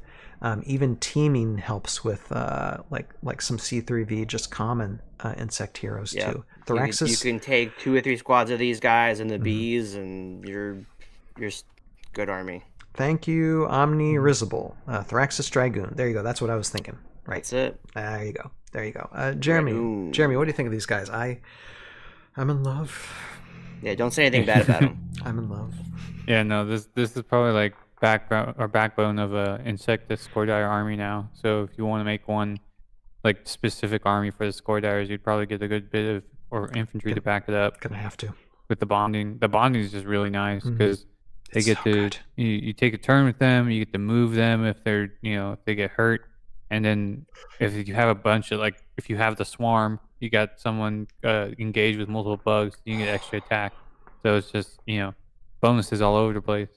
Even teaming helps with like some C3V, just common insect heroes too. Thraxus. You can take 2 or 3 squads of these guys and the bees, and you're good army. Thank you, Omni Risible. Thraxus Dragoon. There you go. That's what I was thinking. Right. That's it. There you go. There you go. Jeremy. Jeremy, what do you think of these guys? I'm in love. Yeah, don't say anything bad about them. I'm in love. Yeah, no, this is probably like backbone of a Insectus Scoredire army now. So if you want to make one like specific army for the Scoredires, you'd probably get a good bit of infantry to back it up. Gonna have to. With the bonding. The bonding is just really nice because they get to you take a turn with them, you get to move them if they're if they get hurt. And then if you have a bunch of if you have the swarm, you got someone engaged with multiple bugs, you get extra attack. So it's just bonuses all over the place.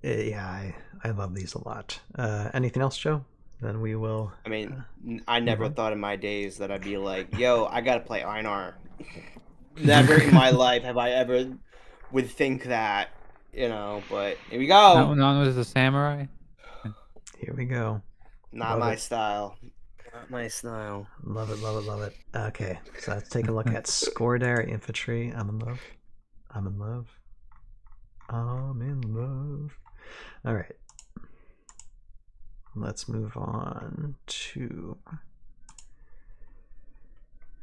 Yeah, I love these a lot. Anything else, Joe? Then we will. I mean, I never thought in my days that I'd be like, yo, I gotta play Einar. Never in my life have I ever would think that, but here we go. No, was a samurai. Here we go. Not my style. Not my style. Love it, love it, love it. Okay, so let's take a look at Scoredire Infantry. I'm in love. I'm in love. I'm in love. All right. Let's move on to...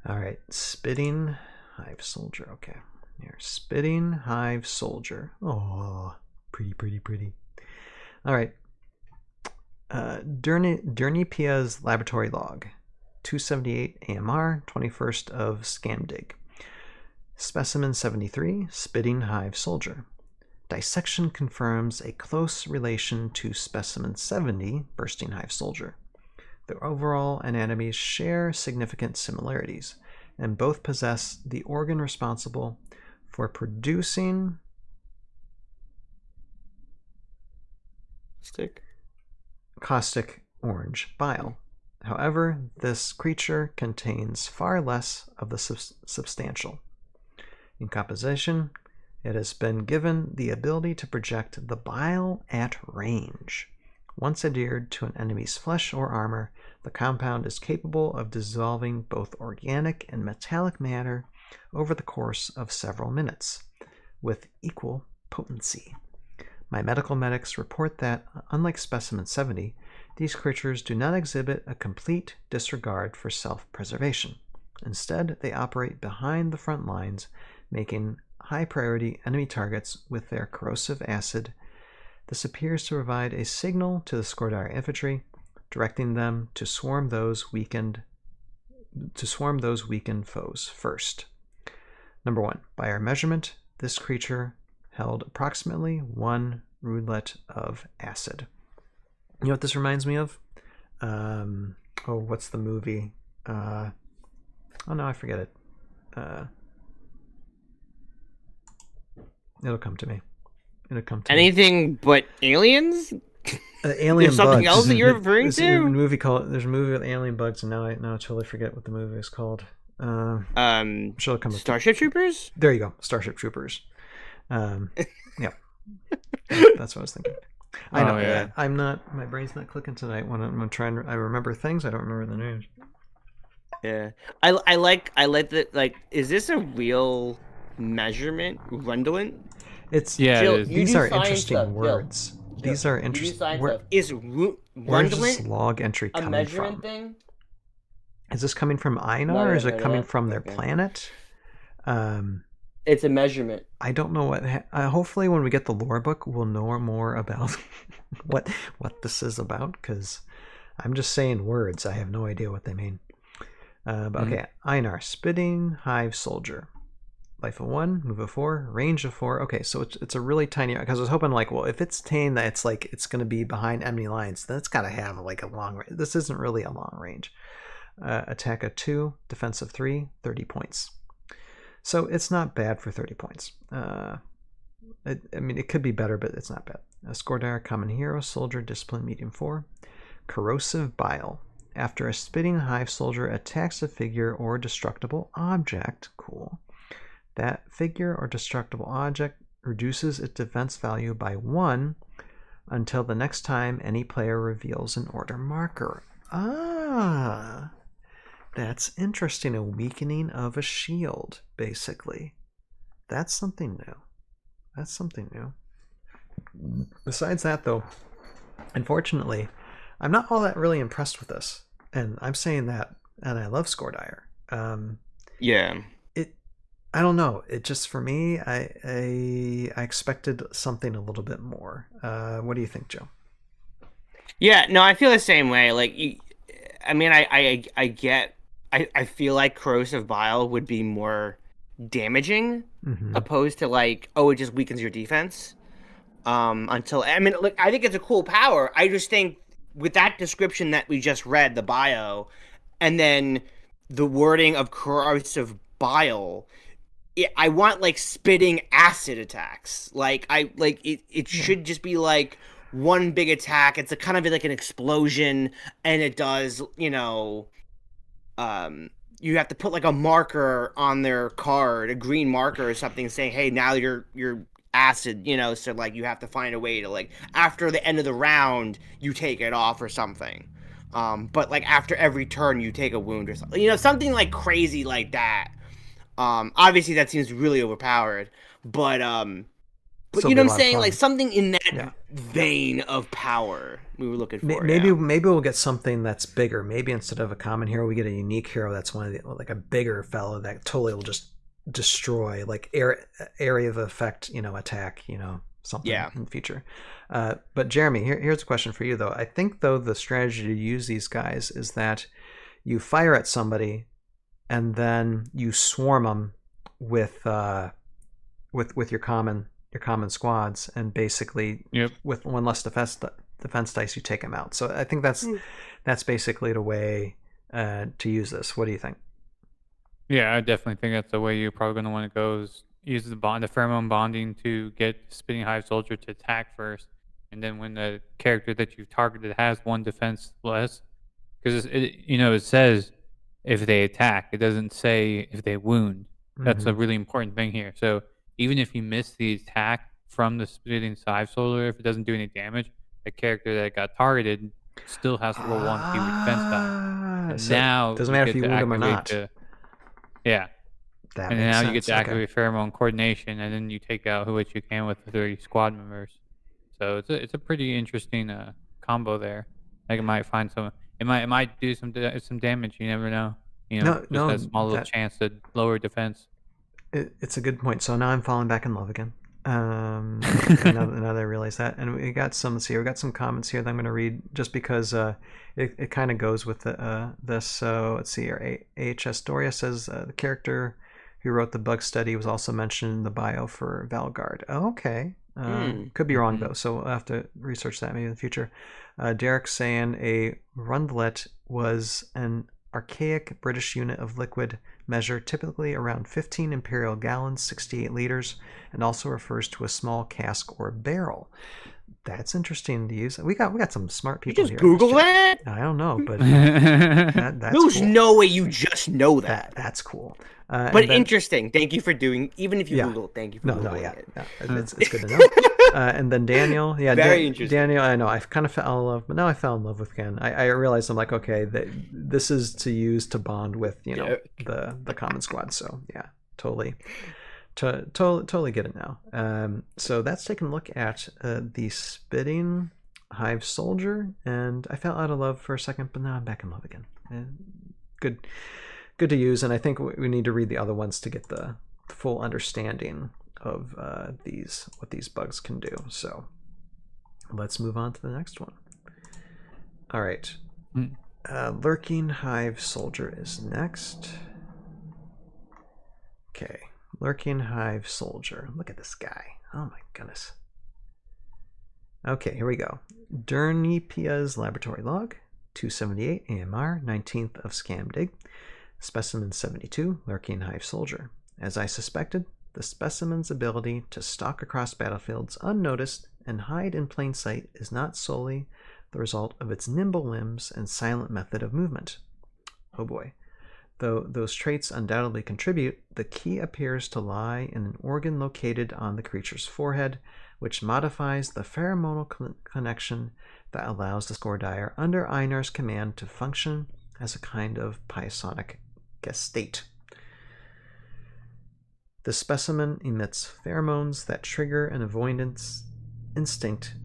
All right, Spitting Hive Soldier. Okay, here, Spitting Hive Soldier. Oh, pretty, pretty, pretty. All right. Dernipia's Laboratory Log, 278 AMR, 21st of Scandig. Specimen 73, Spitting Hive Soldier. Dissection confirms a close relation to Specimen 70, Bursting Hive Soldier. Their overall anatomies share significant similarities, and both possess the organ responsible for producing caustic orange bile. However, this creature contains far less of the substantial. In composition, it has been given the ability to project the bile at range. Once adhered to an enemy's flesh or armor, the compound is capable of dissolving both organic and metallic matter over the course of several minutes, with equal potency. My medical medics report that, unlike Specimen 70, these creatures do not exhibit a complete disregard for self-preservation. Instead, they operate behind the front lines, making high-priority enemy targets with their corrosive acid. This appears to provide a signal to the Scoredire infantry, directing them to swarm those weakened foes first. Number 1. By our measurement, this creature held approximately 1 rootlet of acid. You know what this reminds me of? What's the movie? Oh no, I forget it. It'll come to me. It'll come to anything me. But aliens? Alien There's something bugs. else that you're referring to? There's a movie with alien bugs, and now I totally forget what the movie is called. She'll come Starship Troopers? There you go, Starship Troopers. Yeah, that's what I was thinking. I know. Yeah. I'm not. My brain's not clicking tonight when I'm trying. I remember things. I don't remember the names. Yeah, I like that. Like, is this a real measurement? Redundant? It's Jill, it is. These are interesting words. Jill. These are interesting. Is where's this log entry a coming measurement from? thing? Is this coming from Einar, or is it coming from their planet? It's a measurement. I don't know what. Hopefully, when we get the lore book, we'll know more about what this is about. Because I'm just saying words. I have no idea what they mean. But okay, Einar, Spitting Hive Soldier, life of 1, move of 4, range of 4. Okay, so it's a really tiny. Because I was hoping if it's tame, that it's going to be behind enemy lines. Then it's got to have a long range. This isn't really a long range. Attack of 2, defense of 3, 30 points. So it's not bad for 30 points. It could be better, but it's not bad. Scoredire, common hero, soldier, discipline, medium 4. Corrosive bile. After a Spitting Hive Soldier attacks a figure or destructible object, cool, that figure or destructible object reduces its defense value by 1 until the next time any player reveals an order marker. Ah, that's interesting. A weakening of a shield, basically. That's something new. That's something new. Besides that, though, unfortunately, I'm not all that really impressed with this. And I'm saying that, and I love Scoredire. Yeah. I don't know. It just, for me, I expected something a little bit more. What do you think, Joe? Yeah, no, I feel the same way. Like, I mean, I feel like corrosive bile would be more damaging, opposed to like, oh, it just weakens your defense. Until, I mean, look, I think it's a cool power. I just think with that description that we just read, the bio, and then the wording of corrosive bile, I want like spitting acid attacks. Like it should just be like one big attack. It's a kind of like an explosion, and it does, you have to put like a marker on their card, a green marker or something, saying, "Hey, now you're acid," so like you have to find a way to, like, after the end of the round you take it off or something. But like after every turn you take a wound or something. Something like crazy like that. Obviously that seems really overpowered, but Still you be know a what lot I'm of saying? fun. Like something in that Yeah. vein of power we were looking for. Maybe yeah. we'll get something that's bigger. Maybe instead of a common hero, we get a unique hero that's one of the, like a bigger fellow that totally will just destroy, like area of effect, attack, something in the future. But Jeremy, here's a question for you though. I think though the strategy to use these guys is that you fire at somebody and then you swarm them with your common squads, and basically with one less defense dice you take them out. So I think that's basically the way to use this. What do you think? Yeah, I definitely think that's the way you're probably going to want to go, is use the pheromone bonding to get Spitting Hive Soldier to attack first, and then when the character that you've targeted has one defense less, because it says if they attack, it doesn't say if they wound. That's a really important thing here. So even if you miss the attack from the Spitting Hive Soldier, if it doesn't do any damage, the character that got targeted still has to roll one fewer defense die. And So now it doesn't you matter get if you to wound them or activate not. yeah. That And makes now sense. you get to activate pheromone coordination, and then you take out what you can with the 30 squad members. So it's a pretty interesting combo there. Like it might find some, it might do some damage. You never know. Just that small little chance to lower defense. It's a good point. So now I'm falling back in love again. Now that I realize that, and we got some. Let's see, we got some comments here that I'm going to read just because it kind of goes with this. So let's see here. AHS Doria says the character who wrote the bug study was also mentioned in the bio for Valgard. Oh, okay. Could be wrong though, so we'll have to research that maybe in the future. Derek's saying a rundlet was an archaic British unit of liquid measure, typically around 15 imperial gallons, 68 liters, and also refers to a small cask or barrel. That's interesting to use. We got some smart people You just here. Google that? I don't know, but that's There's cool. no way you just know that. That's cool. But interesting. Thank you for doing. Even if you Google, thank you for Googling it. It's good to know. And then Daniel, Very interesting. Daniel, I know I kind of fell in love, but now I fell in love with Ken. I realized I'm like, okay, this is to use to bond with the common squad. So yeah, totally get it now. So that's taking a look at the Spitting Hive Soldier, and I fell out of love for a second, but now I'm back in love again. Good to use, and I think we need to read the other ones to get the full understanding of what these bugs can do. So let's move on to the next one. All right. Lurking Hive Soldier is next. Okay. Lurking Hive Soldier. Look at this guy. Oh my goodness. Okay, here we go. Dernipia's Laboratory Log, 278 AMR, 19th of Scamdig. Specimen 72, Lurking Hive Soldier. As I suspected, the specimen's ability to stalk across battlefields unnoticed and hide in plain sight is not solely the result of its nimble limbs and silent method of movement. Oh boy. Though those traits undoubtedly contribute, the key appears to lie in an organ located on the creature's forehead, which modifies the pheromonal connection that allows the Scordier under Einar's command to function as a kind of pisonic gestate. The specimen emits pheromones that trigger an avoidance instinct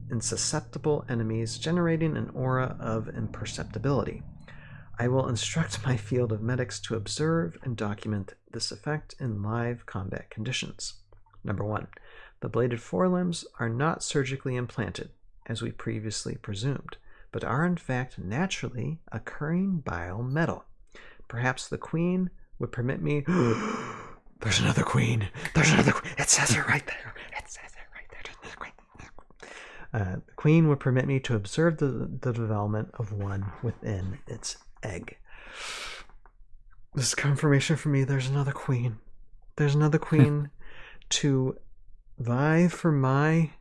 in susceptible enemies, generating an aura of imperceptibility. I will instruct my field of medics to observe and document this effect in live combat conditions. Number 1. The bladed forelimbs are not surgically implanted, as we previously presumed, but are in fact naturally occurring biometal. Perhaps the Queen would permit me... There's another Queen! There's another Queen! It says it right there! It says it right there! There's another Queen! The Queen would permit me to observe the development of one within its egg. This is confirmation for me. There's another Queen. There's another Queen to vie for my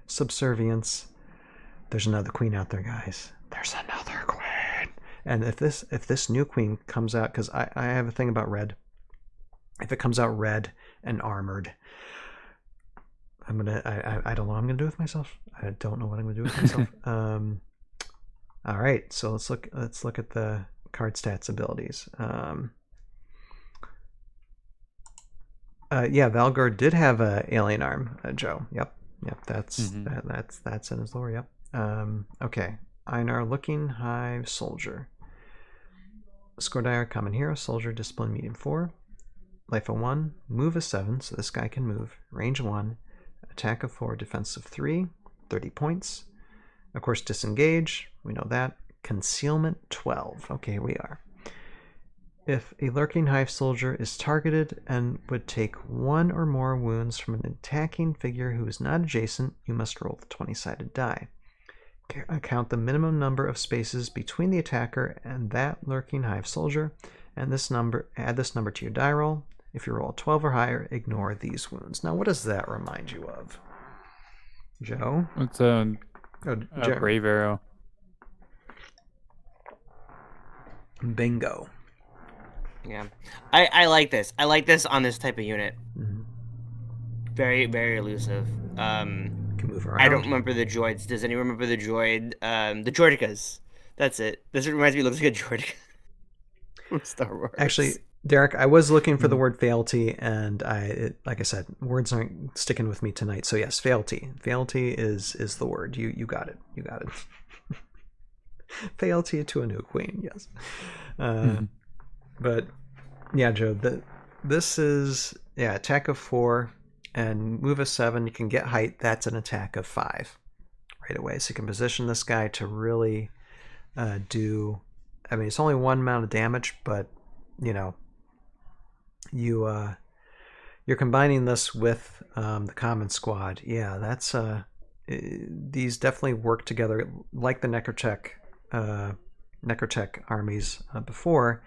subservience. There's another Queen out there, guys. There's another Queen. And if this new Queen comes out, because I have a thing about red. If it comes out red and armored, I don't know what I'm gonna do with myself. I don't know what I'm gonna do with myself. All right, so let's look at the card stats abilities. Yeah, Valgor did have a alien arm, Joe. Yep, that's in his lore. Yep. Okay, Einar, Looking Hive Soldier. Scordier, Common Hero, Soldier, Discipline, Medium 4. Life of 1, Move of 7, so this guy can move. Range 1, Attack of 4, Defense of 3, 30 points. Of course, Disengage, we know that. Concealment 12. Okay, here we are. If a Lurking Hive Soldier is targeted and would take 1 or more wounds from an attacking figure who is not adjacent, you must roll the 20-sided die. Count the minimum number of spaces between the attacker and that Lurking Hive Soldier, and add this number to your die roll. If you roll 12 or higher, ignore these wounds. Now, what does that remind you of, Joe? It's a Brave Arrow. Bingo. Yeah, I like this. I like this on this type of unit. Mm-hmm. Very, very elusive. Can move around. I don't remember the droids. Does anyone remember the droid? The Droidicas. That's it. This reminds me. It looks like a Droidica from Star Wars. Actually, Derek, I was looking for the word fealty, and like I said, words aren't sticking with me tonight. So yes, fealty. Fealty is the word. You got it. You got it. Fealty to a new queen. Yes. But yeah, Joe. This is attack of 4 and move of 7. You can get height. That's an attack of 5 right away. So you can position this guy to really do. I mean, it's only 1 amount of damage, but you know, you're combining this with the common squad. Yeah, that's these definitely work together like the Necrotech armies before.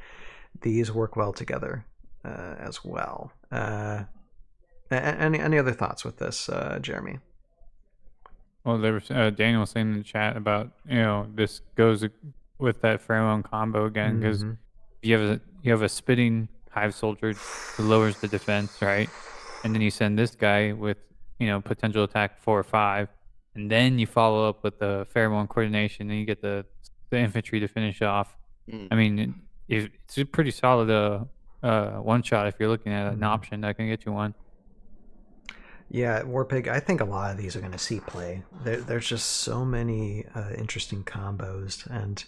These work well together as well. Any other thoughts with this, Jeremy? Well, there was Daniel was saying in the chat about this goes with that pheromone combo again, because you have a spitting hive soldier who lowers the defense, right? And then you send this guy with potential attack 4 or 5, and then you follow up with the pheromone coordination, and you get the infantry to finish off. I mean, it's a pretty solid one shot if you're looking at an option that can get you one. Yeah, Warpig, I think a lot of these are going to see play. There's just so many interesting combos, and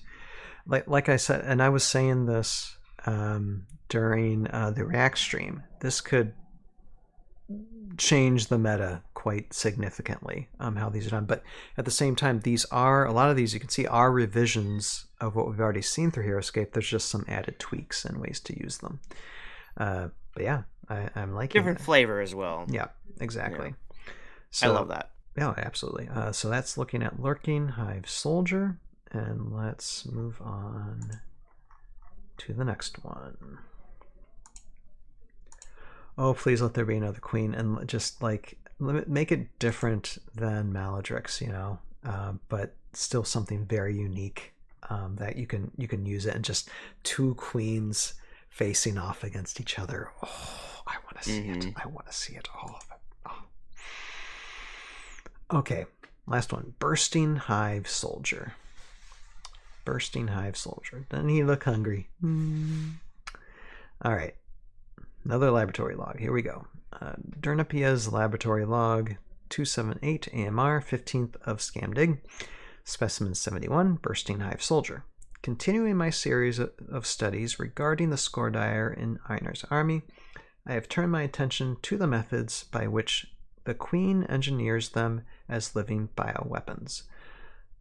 like I said, and I was saying this during the React stream, this could change the meta quite significantly, how these are done. But at the same time, a lot of these you can see are revisions of what we've already seen through Heroscape. There's just some added tweaks and ways to use them. But yeah, I'm liking different flavor as well. Yeah, exactly. Yeah. So, I love that. Yeah, absolutely. So that's looking at Lurking Hive Soldier, and let's move on to the next one. Oh, please let there be another queen, and just make it different than Maladrix, but still something very unique that you can use it, and just 2 queens facing off against each other. Oh, I want want to see it. I want to see it, all of it. Oh. Okay, last one. Bursting Hive Soldier. Bursting Hive Soldier. Doesn't he look hungry? All right. Another laboratory log. Here we go. Dernapia's laboratory log 278 AMR, 15th of Scamdig. Specimen 71, Bursting Hive Soldier. Continuing my series of studies regarding the Skordire in Einar's army, I have turned my attention to the methods by which the Queen engineers them as living bioweapons,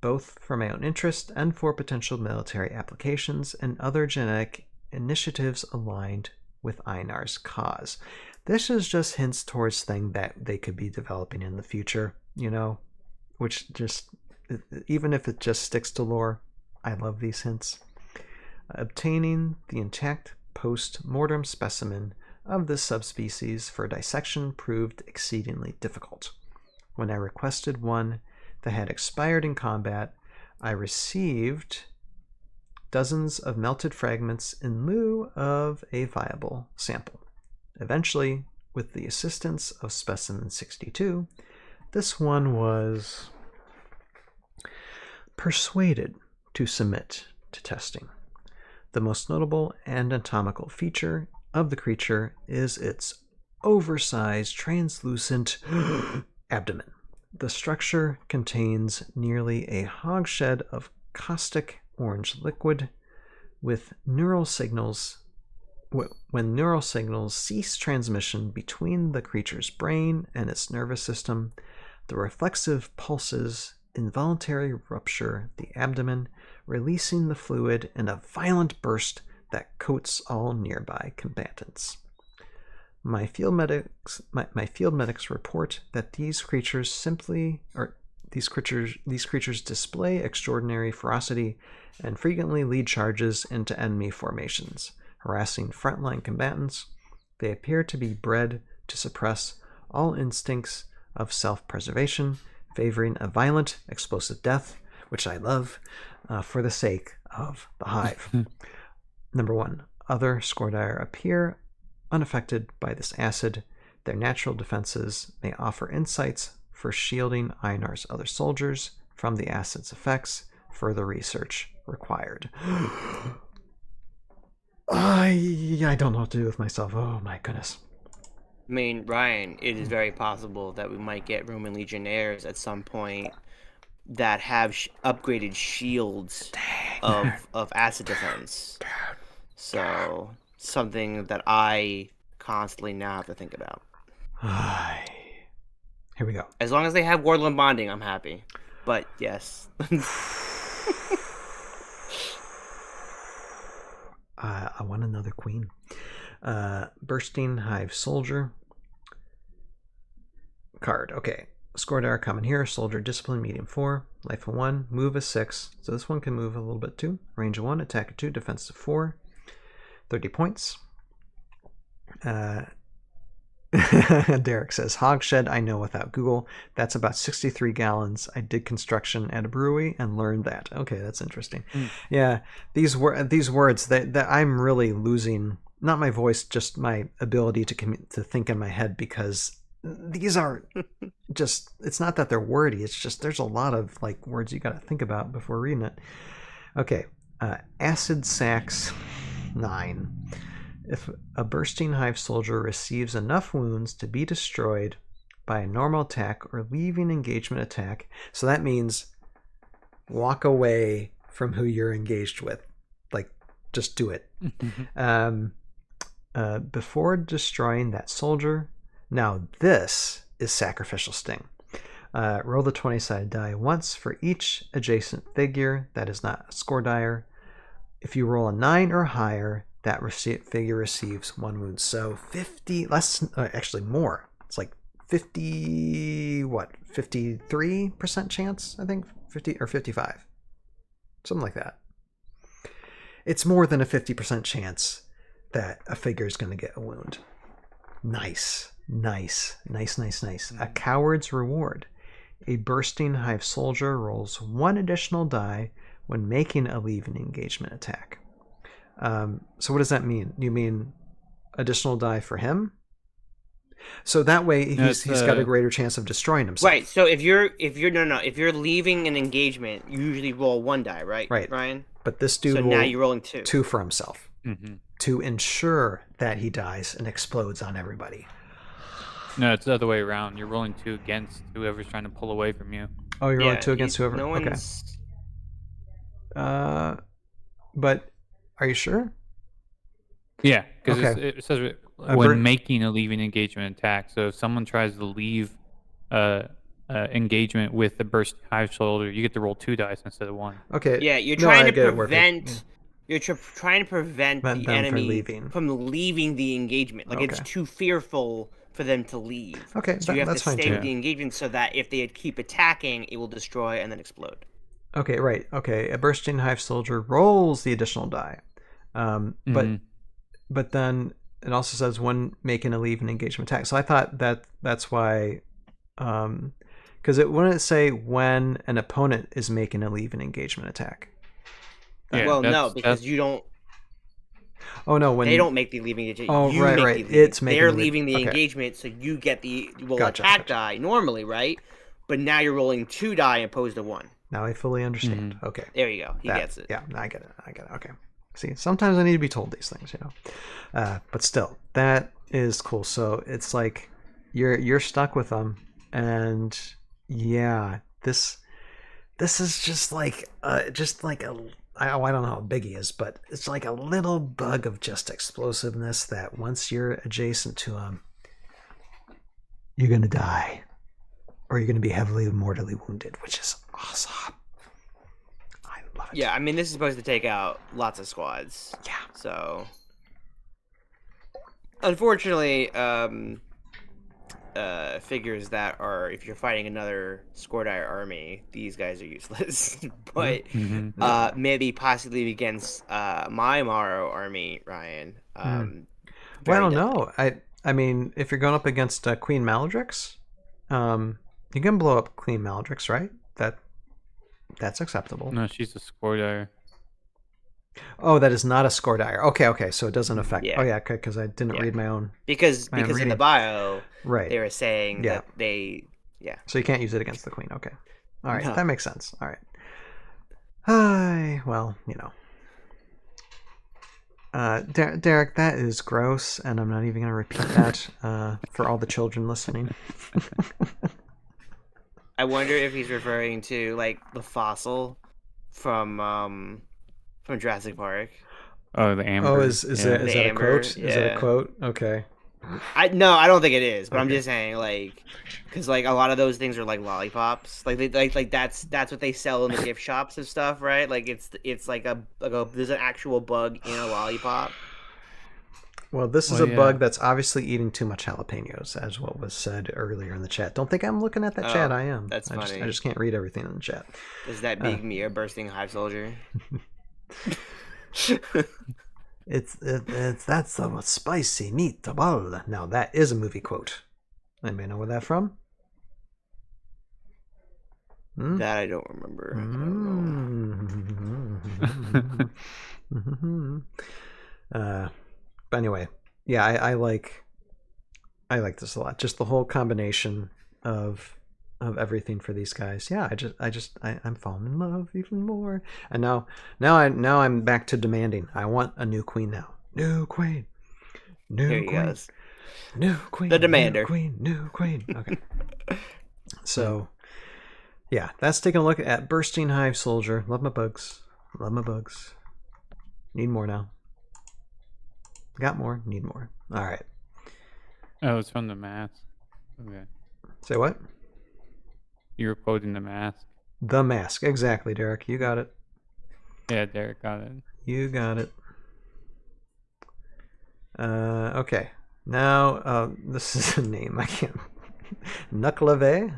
both for my own interest and for potential military applications and other genetic initiatives aligned with Einar's cause. This is just hints towards things that they could be developing in the future, you know, which just, even if it just sticks to lore, I love these hints. Obtaining the intact post-mortem specimen of this subspecies for dissection proved exceedingly difficult. When I requested one that had expired in combat, I received dozens of melted fragments in lieu of a viable sample. Eventually, with the assistance of specimen 62, this one was persuaded to submit to testing. The most notable anatomical feature of the creature is its oversized, translucent abdomen. The structure contains nearly a hogshead of caustic orange liquid with neural signals. When neural signals cease transmission between the creature's brain and its nervous system, the reflexive pulses involuntarily rupture the abdomen, releasing the fluid in a violent burst that coats all nearby combatants. My field medics report that these creatures display extraordinary ferocity and frequently lead charges into enemy formations, harassing frontline combatants. They appear to be bred to suppress all instincts of self-preservation, favoring a violent, explosive death, which I love, for the sake of the hive. Number 1. Other Skordire appear unaffected by this acid. Their natural defenses may offer insights for shielding Einar's other soldiers from the acid's effects. Further research required. I don't know what to do with myself. Oh my goodness. I mean, Ryan, it is very possible that we might get Roman Legionnaires at some point that have upgraded shields of acid defense. So, something that I constantly now have to think about. Here we go. As long as they have Warlord bonding, I'm happy. But, yes. I want another queen. Bursting Hive Soldier. Card. Okay. Skordire common here. Soldier discipline medium 4. Life of 1. Move a 6. So this one can move a little bit too. Range of 1. Attack of 2. Defense of 4. 30 points. Derek says, Hogshed, I know without Google. That's about 63 gallons. I did construction at a brewery and learned that. Okay, that's interesting. Yeah, these words that I'm really losing, not my voice, just my ability to think in my head, because these are just, it's not that they're wordy, it's just there's a lot of like words you got to think about before reading it. Okay, Acid Sacs 9. If a Bursting Hive Soldier receives enough wounds to be destroyed by a normal attack or leaving engagement attack, so that means walk away from who you're engaged with. Like, just do it. Before destroying that soldier, now this is Sacrificial Sting. Roll the 20-sided die once for each adjacent figure that is not a Skordire. If you roll a 9 or higher, that figure receives 1 wound. So 50, less, actually more. It's like 53% chance, I think? 50 or 55. Something like that. It's more than a 50% chance that a figure is going to get a wound. Nice. A Coward's Reward. A Bursting Hive Soldier rolls 1 additional die when making a leaving engagement attack. So what does that mean? You mean additional die for him? So that way No, he's got a greater chance of destroying himself. Right. So if you're if you're leaving an engagement, you usually roll 1 die, right? Right. Ryan. But this dude So will now you're rolling 2. 2 for himself Mm-hmm. to ensure that he dies and explodes on everybody. No, it's the other way around. You're rolling 2 against whoever's trying to pull away from you. Oh, you're rolling 2 against whoever. No Okay. one's. But are you sure? Yeah, because Okay. it says when making a leaving engagement attack. So if someone tries to leave engagement with the bursting hive soldier, you get to roll 2 dice instead of 1. Okay. Yeah, you're No, trying I to get it working. prevent. You're trying to prevent Them the from enemy leaving. from leaving the engagement. Like it's Okay. too fearful for them to leave. Okay, So you have that's to fine stay too. with the engagement so that if they keep attacking, it will destroy and then explode. Okay, right. Okay, a bursting hive soldier rolls the additional die. But then it also says when making a leave an engagement attack. So I thought that's why, because it wouldn't say when an opponent is making a leave an engagement attack. Yeah, Well, no, because you don't. Oh no, when They don't make the leaving engagement. Oh, you right, make right. The leaving. It's making They're the leave- leaving the okay. engagement, so you get the Gotcha, attack gotcha. die normally, right? But now you're rolling 2 die opposed to 1. Now I fully understand. Okay. There you go. He That- gets it. Yeah, I get it. Okay. See, sometimes I need to be told these things, but still, that is cool. So it's like you're stuck with them, and yeah, this is just like a I don't know how big he is, but it's like a little bug of just explosiveness that once you're adjacent to him, you're gonna die, or you're gonna be heavily mortally wounded, which is awesome. I love it. Yeah, I mean, this is supposed to take out lots of squads. Yeah. So, unfortunately, figures that are, if you're fighting another Skordire army, these guys are useless. But maybe possibly against my Morrow army, Ryan. Well, I don't know. I mean, if you're going up against Queen Maladrix, you can blow up Queen Maladrix, right? That's acceptable. No, she's a Skordire. Oh, that is not a Skordire. Okay, so it doesn't affect. Yeah. Oh yeah, because I didn't read my own. Because in reading. the bio, Right. they were saying Yeah. that they, yeah. So you can't use it against the Queen. Okay. All right, No. that makes sense. All right. Hi. Well, Derek, that is gross, and I'm not even going to repeat that for all the children listening. I wonder if he's referring to like the fossil from Jurassic Park. Oh, the amber. Oh, is that The a amber, quote? Is that a yeah. quote? Okay. No, I don't think it is. But I'm Okay. just saying, like, because like a lot of those things are like lollipops. Like they like that's what they sell in the gift shops and stuff, right? Like it's like a there's an actual bug in a lollipop. Well, this is Well, a yeah. bug that's obviously eating too much jalapenos, as what was said earlier in the chat. Don't think I'm looking at that Oh, chat. I am. that's I funny. just can't read everything in the chat. Is that big me a bursting hive soldier? That's the spicy meatball. Now that is a movie quote. Anybody know where that from? Hmm? That I don't remember. But anyway, yeah, I like this a lot. Just the whole combination of everything for these guys. Yeah, I'm falling in love even more. And now I'm back to demanding. I want a new queen now. New queen. New There he queen. goes. New queen. The demander. New queen. New queen. Okay. So, yeah, that's taking a look at Bursting Hive Soldier. Love my bugs. Love my bugs. Need more now. Got more. Need more. All right. Oh, it's from the mask. Okay. Say what? You were quoting the mask. The Mask. Exactly, Derek. You got it. Yeah, Derek got it. You got it. Okay. Now, this is a name. I can't. Nuklave?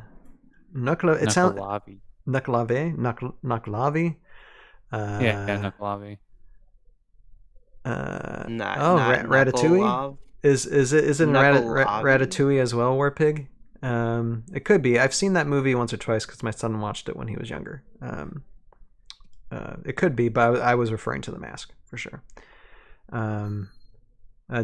It sounds. Nukkalavi. Nuklave? Nuklavi? Yeah, Nukkalavi. Not Ratatouille? Knuckle Is it in Nukkalavi? Ratatouille as well, Warpig? It could be. I've seen that movie once or twice because my son watched it when he was younger. It could be, but I was referring to The Mask for sure.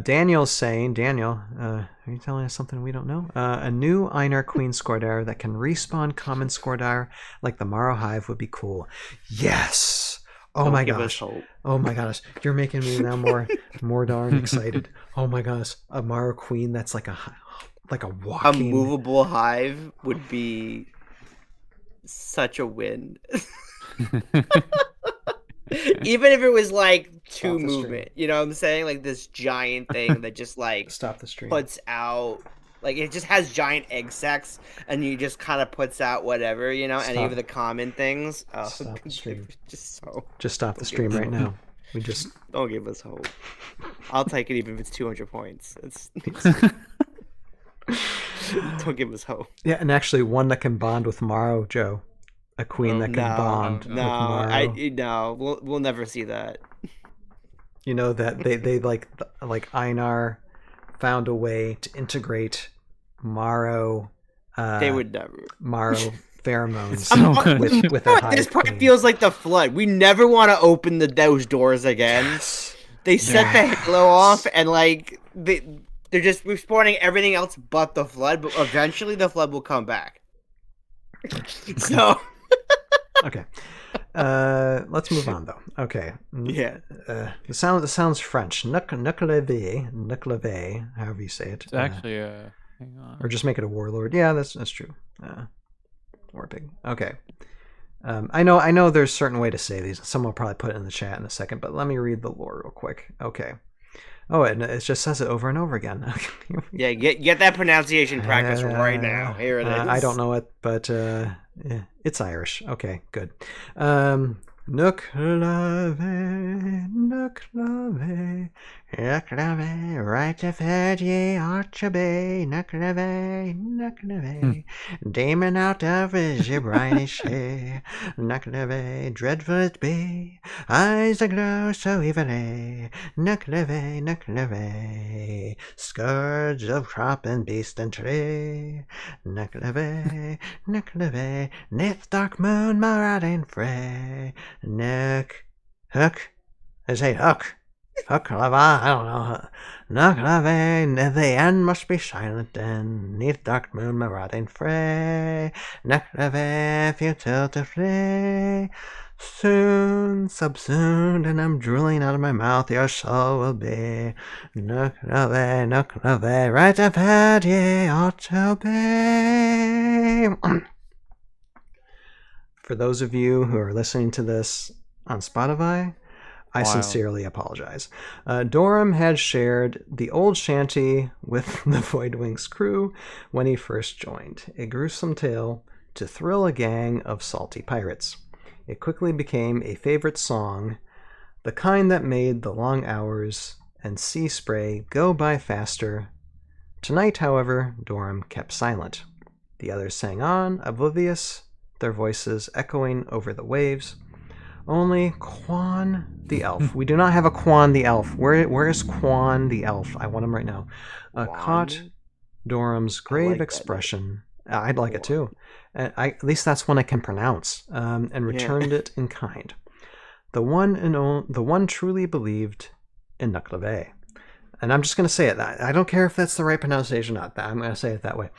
Daniel's saying, Daniel, are you telling us something we don't know? A new Einar Queen Skordar that can respawn common Skordar like the Morrow Hive would be cool. Yes. Oh Don't my give us gosh. hope. Oh my gosh. You're making me now more darn excited. Oh my gosh. A Morrow Queen that's like a A walking. movable hive would be such a win. Even if it was like two the movement, you know what I'm saying? Like this giant thing that just like Stop the stream. puts out, like it just has giant egg sacs, and you just kind of puts out whatever, you know, any Stop. of the common things. Oh, Stop the stream. Just stop the stream right now. We just don't give us hope. I'll take it even if it's 200 points. It's don't give us hope. yeah, and actually one that can bond with Morrow, Joe. A queen that can bond with Morrow. We'll never see that. You know that they like Einar found a way to integrate Morrow. They would never. Morrow pheromones So with a This hive part queen. feels like the flood. We never want to open those doors again. Yes. They set the halo off, and like they're just respawning everything else but the flood. But eventually, the flood will come back. So Okay. Let's move on though. Okay. yeah, The sounds French. Nucleve, however you say it. It's actually hang on. Or just make it a warlord. Yeah, that's true. Warpig. Okay. I know there's a certain way to say these. Someone will probably put it in the chat in a second, but let me read the lore real quick. Okay. Oh, and it just says it over and over again. yeah. Get that pronunciation practice right now. Here it is. I don't know it, but it's Irish. Okay, good. Nuclave, right of head ye ought to be, Nuclave, demon out of his brinish hair, Nuclave, dreadful it be, eyes aglow so evilly, Nuclave, scourge of crop and beast and tree, Nuclave, neath dark moon marauding fray, Hook, I say Hook, I don't know, Nuclave, the end must be silent then, neath dark moon marauding fray, Nuclave, futile to flee, soon, subsumed, and I'm drooling out of my mouth, your soul will be, Nuclave, right of head ye ought to be. For those of you who are listening to this on Spotify, I sincerely apologize. Dorum had shared the old shanty with the Voidwings crew when he first joined, a gruesome tale to thrill a gang of salty pirates. It quickly became a favorite song, the kind that made the long hours and sea spray go by faster. Tonight, however, Dorum kept silent. The others sang on, oblivious, their voices echoing over the waves. Only Quan the elf. We do not have a Quan the elf. Where is Quan the elf? I want him right now. Caught Dorum's grave expression. I'd like it too. At least that's one I can pronounce. And returned it in kind. The one truly believed in Nuclave. And I'm just going to say it. I don't care if that's the right pronunciation or not. I'm going to say it that way.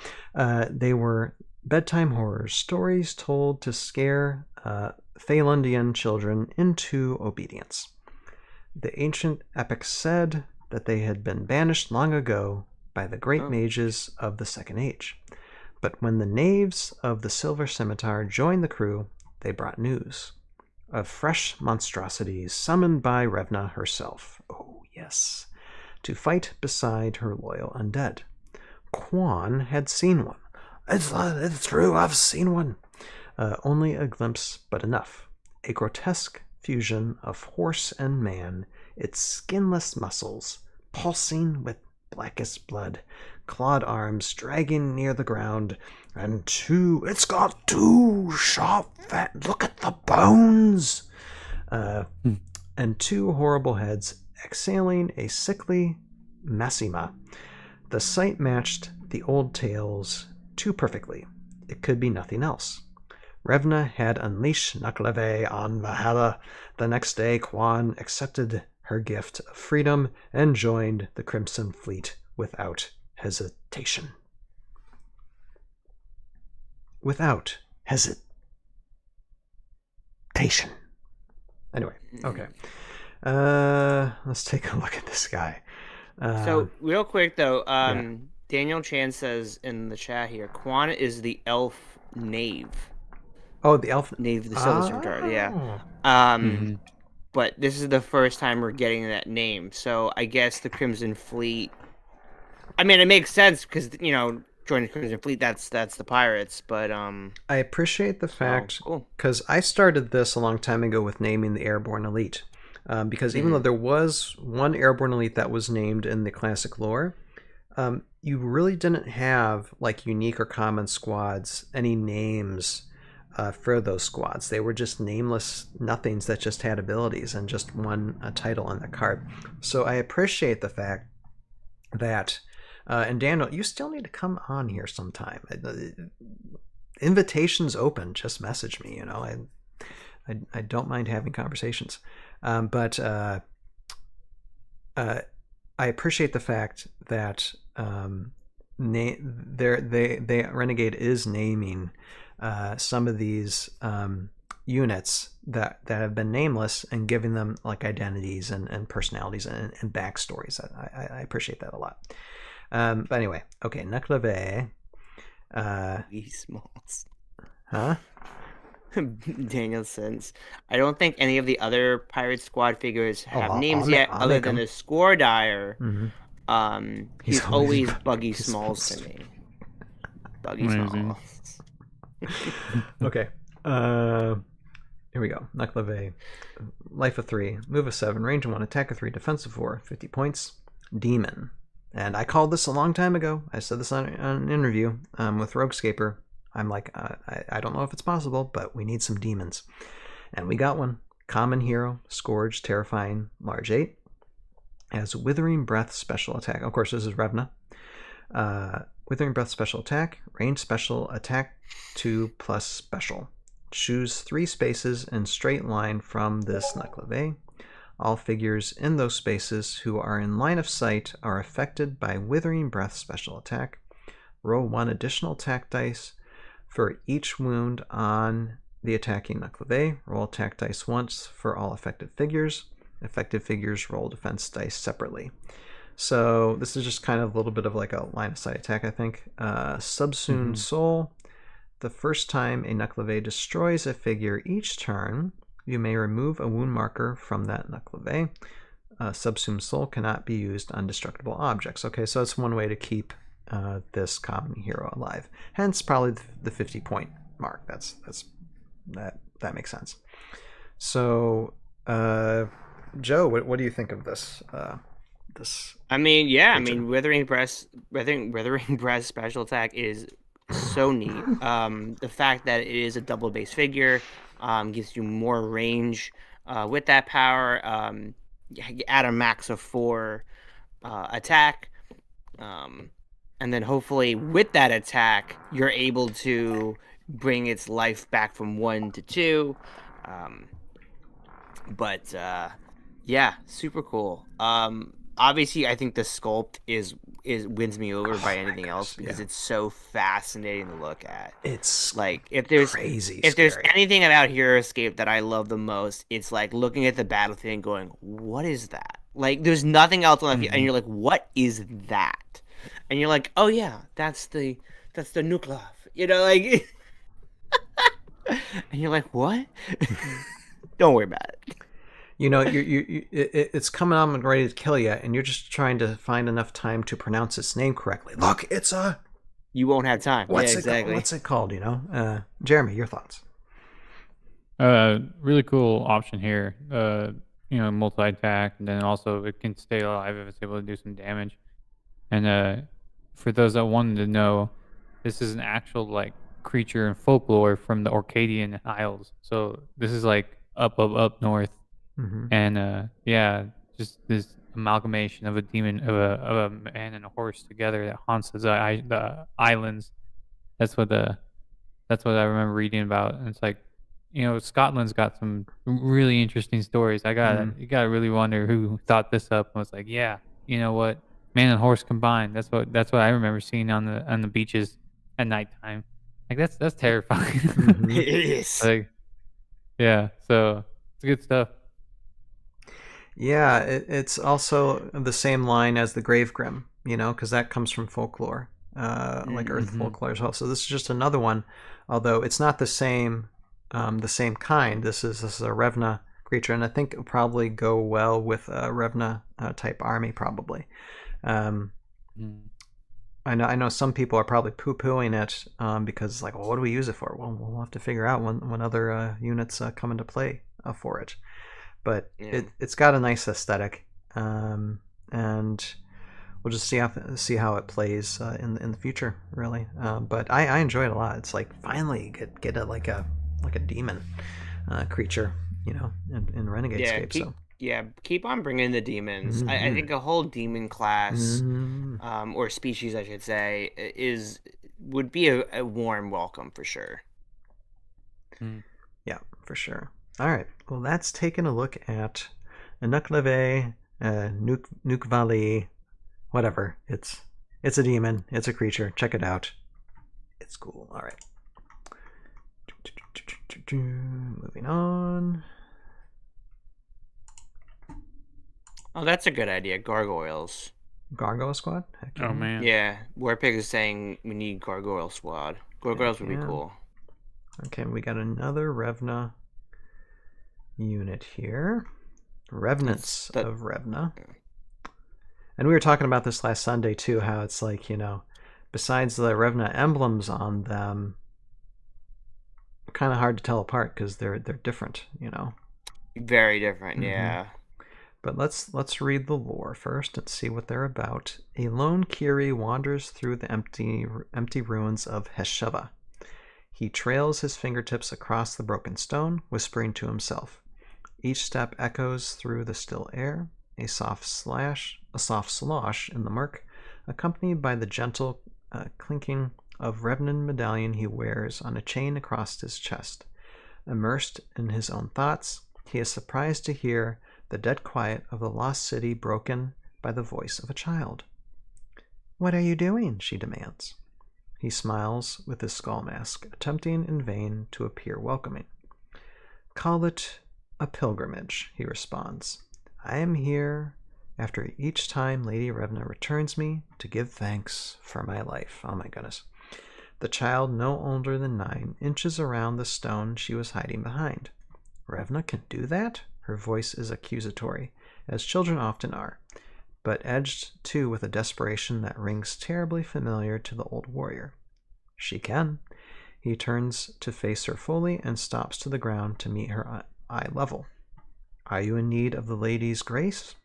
They were bedtime horrors, stories told to scare Phalundian children into obedience. The ancient epics said that they had been banished long ago by the great mages of the Second Age. But when the knaves of the Silver Scimitar joined the crew, they brought news of fresh monstrosities summoned by Revna herself. Oh, yes. To fight beside her loyal undead. Quan had seen one. It's true, I've seen one. Only a glimpse, but enough. A grotesque fusion of horse and man, its skinless muscles pulsing with blackest blood, clawed arms dragging near the ground, and it's got two sharp fat, look at the bones! And two horrible heads exhaling a sickly macima. The sight matched the old tales too perfectly. It could be nothing else. Revna had unleashed Nuclave on Valhalla. The next day, Quan accepted her gift of freedom and joined the Crimson Fleet without hesitation. Without hesitation. Anyway, okay. Let's take a look at this guy. So real quick though, Daniel Chan says in the chat here, Quan is the elf knave. Oh, the elf knave, the Silver Scimitar, yeah. But this is the first time we're getting that name, so I guess the Crimson Fleet. I mean, it makes sense because joining the Crimson Fleet, that's the pirates. But I appreciate the fact cool. because I started this a long time ago with naming the Airborne Elite. Because even though there was one Airborne Elite that was named in the classic lore, you really didn't have like unique or common squads, any names for those squads. They were just nameless nothings that just had abilities and just one title on the card. So I appreciate the fact that, and Daniel, you still need to come on here sometime. Invitation's open. Just message me. I don't mind having conversations. But I appreciate the fact that Renegade is naming some of these units that have been nameless and giving them like identities and personalities and backstories. I appreciate that a lot. But anyway, okay, Nucleve. Smalls. Huh? Daniel says, I don't think any of the other Pirate Squad figures have names yet, I'll other make than them. the Score Dyer. He's always Buggy Smalls Smalls to to me. Buggy Amazing. Smalls. Okay. Here we go. Nucleve. Life of 3. Move of 7. Range of 1. Attack of 3. Defense of 4. 50 points. Demon. And I called this a long time ago. I said this on an interview with Roguescaper. I'm like, I don't know if it's possible, but we need some demons. And we got one. Common hero, Scourge, Terrifying, large 8. Has Withering Breath special attack. Of course, this is Revna. Withering Breath special attack. Range special attack 2 plus special. Choose 3 spaces in straight line from this Nucleve. All figures in those spaces who are in line of sight are affected by Withering Breath special attack. Roll 1 additional attack dice for each wound on the attacking Nucleve. Roll attack dice once for all affected figures. Affected figures roll defense dice separately. So this is just kind of a little bit of like a line of sight attack, I think. Subsumed Soul. The first time a Nucleve destroys a figure each turn, you may remove a wound marker from that Nucleve. Subsumed Soul cannot be used on destructible objects. Okay, so that's one way to keep this common hero alive. Hence, probably the 50-point mark. That makes sense. So, Joe, what do you think of this? I mean, yeah. I mean, Withering Breath special attack is so neat. The fact that it is a double base figure gives you more range with that power. Add a max of 4 attack. And then hopefully with that attack, you're able to bring its life back from 1 to 2. But yeah, super cool. Obviously, I think the sculpt wins me over by anything else because it's so fascinating to look at. It's like if there's crazy. If there's anything about Heroscape that I love the most, it's like looking at the battlefield and going, "What is that?" Like there's nothing else on the field, and you're like, "What is that?" And you're like, "Oh yeah, that's the Nucleve," like. And you're like, "What?" Don't worry about it. It's coming on and ready to kill you, and you're just trying to find enough time to pronounce its name correctly. Look, it's a. You won't have time. What's it called? Jeremy, your thoughts? Really cool option here. Multi-attack, and then also it can stay alive if it's able to do some damage. And for those that wanted to know, this is an actual like creature in folklore from the Orcadian Isles. So this is like up north. And just this amalgamation of a demon, of a man and a horse together that haunts the islands. That's what I remember reading about. And it's like, Scotland's got some really interesting stories. You gotta really wonder who thought this up and was like, yeah, you know what, man and horse combined. That's what I remember seeing on the beaches at nighttime. Like that's terrifying. Mhm. It is. Like, yeah, so it's good stuff. Yeah, it's also the same line as the Grave Grim, because that comes from folklore, like Earth Mm-hmm. folklore as well. So this is just another one, although it's not the same kind. This is a Revna creature, and I think it will probably go well with a Revna type army, probably. Um, Mm. I know some people are probably poo-pooing it because it's like, well, what do we use it for? Well, we'll have to figure out when other units come into play for it. But Yeah. it's got a nice aesthetic, and we'll just see how it plays in the future, really. But I enjoy it a lot. It's like finally get like a demon creature, in Renegade Yeah, Scape. So keep on bringing the demons. I Mhm. think a whole demon class, Mhm. or species, I should say, would be a warm welcome for sure. Mm. Yeah, for sure. All right. Well, that's taking a look at Anuklave, Nuke Valley, whatever. It's a demon. It's a creature. Check it out. It's cool. All right. Moving on. Oh, that's a good idea. Gargoyles. Gargoyle Squad. Heck Oh man. Yeah, Warpig is saying we need Gargoyle Squad. Gargoyles would be Yeah. cool. Okay, we got another Revna unit here. Revenants of Revna. And we were talking about this last Sunday too, how it's like, besides the Revna emblems on them, kind of hard to tell apart because they're different, Very different, Mhm. yeah. But let's read the lore first and see what they're about. A lone Kiri wanders through the empty ruins of Hesheva. He trails his fingertips across the broken stone, whispering to himself. Each step echoes through the still air, a soft slosh in the murk, accompanied by the gentle clinking of Revenant medallion he wears on a chain across his chest. Immersed in his own thoughts, he is surprised to hear the dead quiet of the lost city broken by the voice of a child. "What are you doing?" she demands. He smiles with his skull mask, attempting in vain to appear welcoming. "Call it a pilgrimage," he responds. "I am here after each time Lady Revna returns me to give thanks for my life." Oh my goodness. The child, no older than 9, inches around the stone she was hiding behind. "Revna can do that?" Her voice is accusatory, as children often are, but edged too with a desperation that rings terribly familiar to the old warrior. "She can." He turns to face her fully and stops to the ground to meet her eye level. "Are you in need of the lady's grace?"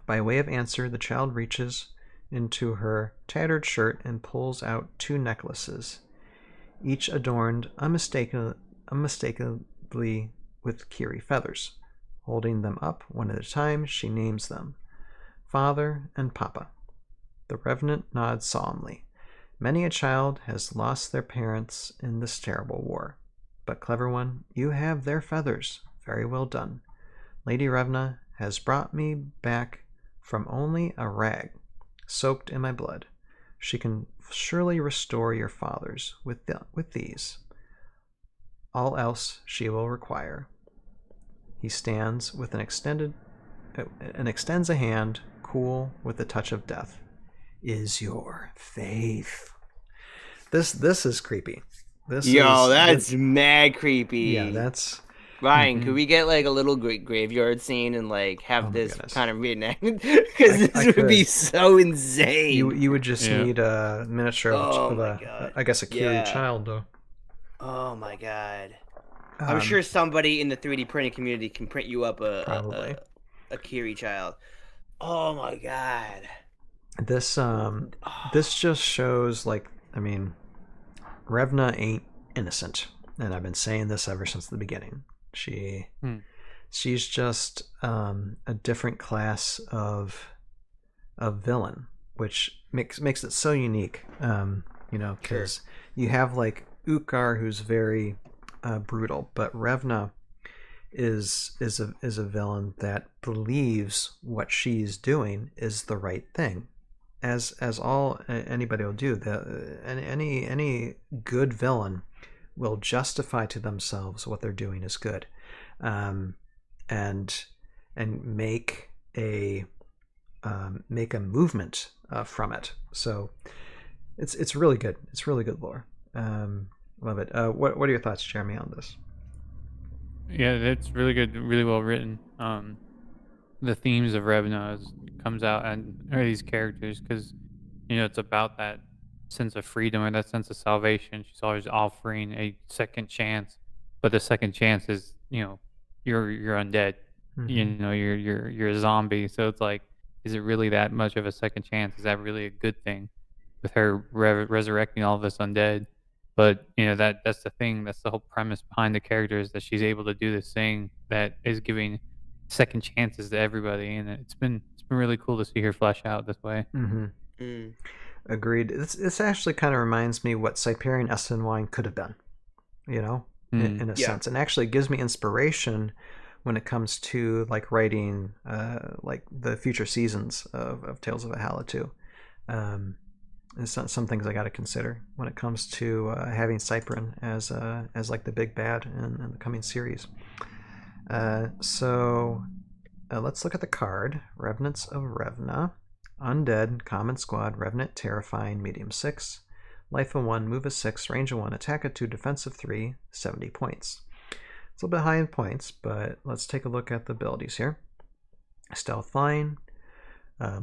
By way of answer, the child reaches into her tattered shirt and pulls out 2 necklaces, each adorned unmistakably with Kiri feathers. Holding them up one at a time, she names them Father and Papa. The Revenant nods solemnly. Many a child has lost their parents in this terrible war. But, clever one, you have their feathers. Very well done. Lady Revna has brought me back from only a rag, soaked in my blood. She can surely restore your fathers with these. All else she will require. He stands with extends a hand, cool with the touch of death. "Is your faith?" This is creepy. That's mad creepy. Yeah, that's Ryan, could we get like a little graveyard scene and like Oh have my this goodness. kind of reenactment? Because I this would be could. so insane. you would just Yeah. need a miniature Oh of my a God. I guess a Kiri Yeah. child though. Oh my god. I'm Um, sure somebody in the 3D printing community can print you up Probably. a Kiri child. Oh my god. this just shows, like, I mean, Revna ain't innocent, and I've been saying this ever since the beginning. She's just a different class of villain, which makes it so unique. Because you have like Ukar, who's very brutal, but Revna is a villain that believes what she's doing is the right thing, as all anybody will do. Any good villain will justify to themselves what they're doing is good, and make a movement from it. So it's really good. It's really good lore. Love it. What are your thoughts, Jeremy, on this? Yeah, that's really good, really well written. The themes of Revna comes out and are these characters because it's about that sense of freedom or that sense of salvation. She's always offering a second chance, but the second chance is you're undead. Mm-hmm. You're a zombie. So it's like, is it really that much of a second chance? Is that really a good thing? With her resurrecting all of us undead. But that's the thing. That's the whole premise behind the character is that she's able to do this thing that is giving second chances to everybody, and it's been really cool to see her flesh out this way. Mm-hmm. Mm. Agreed. This actually kind of reminds me what Cyperian Essen wine could have been, in a Yeah. sense, and actually gives me inspiration when it comes to like writing like the future seasons of Tales of Valhalla too. There's some things I got to consider when it comes to having Cypern as like the big bad in the coming series. So let's look at the card. Revenants of Revna. Undead, Common Squad, Revenant, Terrifying, Medium 6. Life of 1, Move of 6, Range of 1, Attack of 2, Defense of 3, 70 points. It's a little bit high in points, but let's take a look at the abilities here. Stealth Line,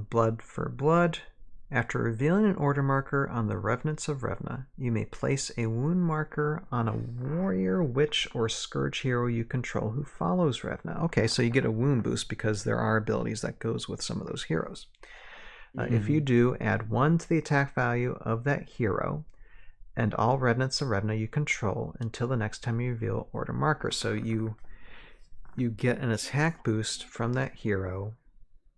Blood for Blood. After revealing an order marker on the Revenants of Revna, you may place a wound marker on a warrior, witch, or scourge hero you control who follows Revna. Okay, so you get a wound boost because there are abilities that goes with some of those heroes. If you do, add 1 to the attack value of that hero and all Revenants of Revna you control until the next time you reveal order marker. So you get an attack boost from that hero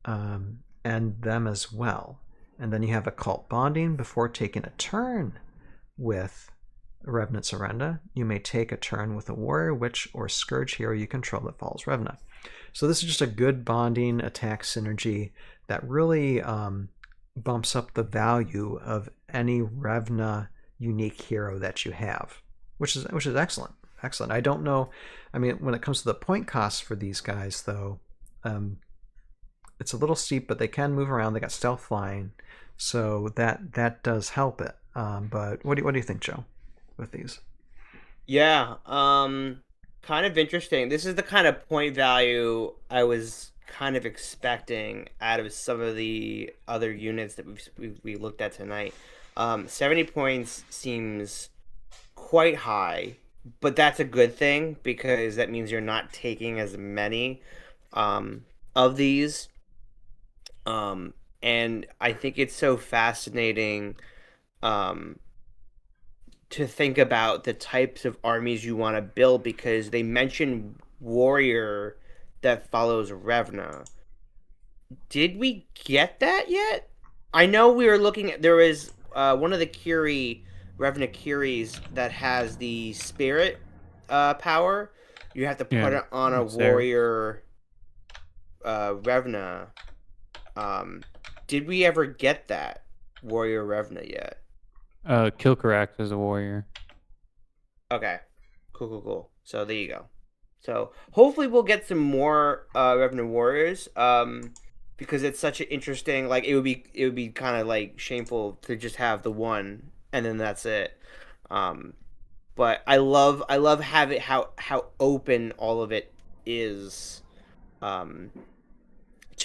and them as well. And then you have occult bonding. Before taking a turn with Revenants of Revna, you may take a turn with a warrior, witch, or scourge hero you control that follows Revna. So this is just a good bonding attack synergy that really bumps up the value of any Revna unique hero that you have, which is excellent. Excellent. I don't know. I mean, when it comes to the point costs for these guys, though, it's a little steep, but they can move around. They got stealth flying, so that does help it. But what do you think, Joe, with these? Yeah. Kind of interesting. This is the kind of point value I was kind of expecting out of some of the other units that we looked at tonight. 70 points seems quite high, but that's a good thing because that means you're not taking as many of these. And I think it's so fascinating to think about the types of armies you want to build because they mention warrior that follows Revna. Did we get that yet? I know we were looking at there is one of the Revna Curies that has the spirit power. You have to put it on a warrior Revna. Did we ever get that warrior Revna yet? Kilkarax is a warrior. Okay. Cool. So there you go. So hopefully we'll get some more Revna warriors. Because it's such an interesting like it would be kind of like shameful to just have the one and then that's it. But I love having how open all of it is to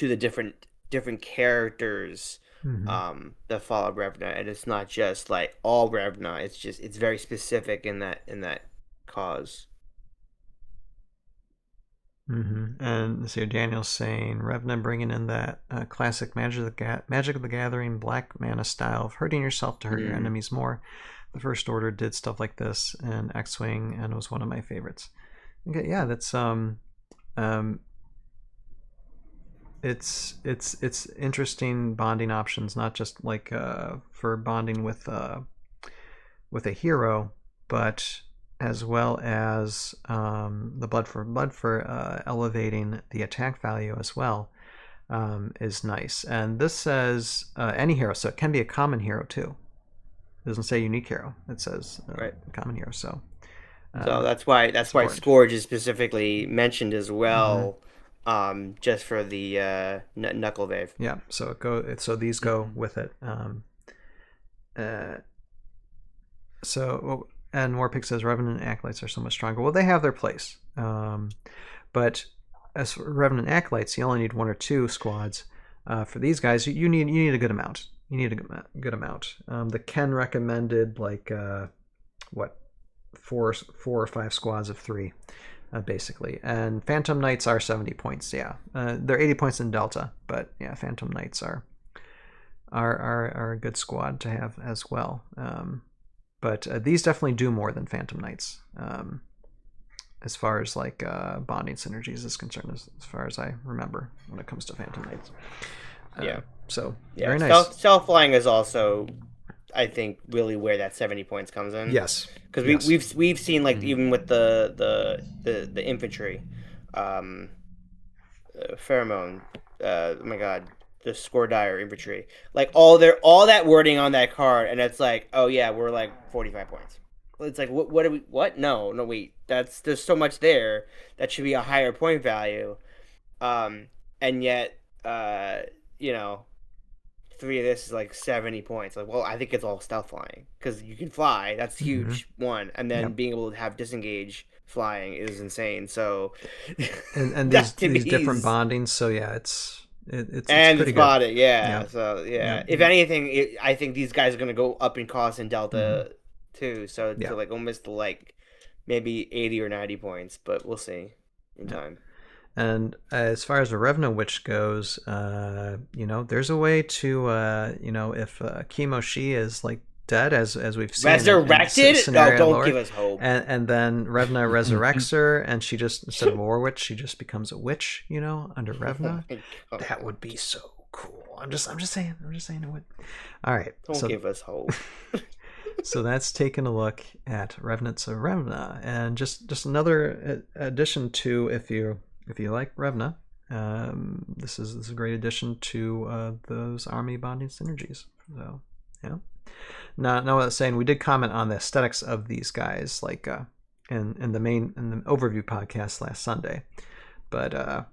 the different characters that follow Revna, and it's not just like all Revna. It's very specific in that cause. And so Daniel's saying Revna bringing in that classic Magic of the Gathering black mana style of hurting yourself to hurt your enemies more. The First Order did stuff like this in X-Wing, and it was one of my favorites. Okay, yeah, that's it's interesting bonding options, not just like for bonding with a hero, but as well as the blood for elevating the attack value as well, is nice. And this says any hero, so it can be a common hero too. It doesn't say unique hero. It says Right. common hero. So that's why important. Scourge is specifically mentioned as well, just for the knuckle wave. Yeah. So So these go with it. And Warpick says Revenant and Acolytes are so much stronger. Well, they have their place. But as for Revenant and Acolytes, you only need 1 or 2 squads. For these guys, you need a good amount. You need a good amount. The Ken recommended like 4 or 5 squads of 3, basically. And Phantom Knights are 70 points. Yeah, they're 80 points in Delta, but yeah, Phantom Knights are a good squad to have as well. But these definitely do more than Phantom Knights, as far as like bonding synergies is concerned, as far as I remember when it comes to Phantom Knights. So very nice. Stealth flying is also, I think, really where that 70 points comes in. Yes, because we've seen like even with the infantry, pheromone. Oh my god. The score dire infantry, like all that wording on that card, and it's like, oh yeah, we're like 45 points. It's like, what are we? What? No, wait. There's so much there that should be a higher point value, and yet, 3 of this is like 70 points. Like, well, I think it's all stealth flying because you can fly. That's huge. One, and then being able to have disengage flying is insane. So, and these different bondings. So yeah, it's pretty spot good. It, yeah. So yeah, if anything, I think these guys are gonna go up in cost in Delta too. So to like almost like maybe 80 or 90 points, but we'll see in time. And as far as the Revna Witch goes, there's a way to if Kimoshi is like dead, as we've seen resurrected. No, don't lore, give us hope. And then Revna resurrects her, and she just, instead of War Witch, she just becomes a witch. Under Revna. That would be so cool. I'm just saying it would. All right. Don't give us hope. So that's taking a look at Revenants of Revna, and just another addition to if you like Revna. This is a great addition to those army bonding synergies. So yeah. Now what I was saying, we did comment on the aesthetics of these guys, like in the overview podcast last Sunday, but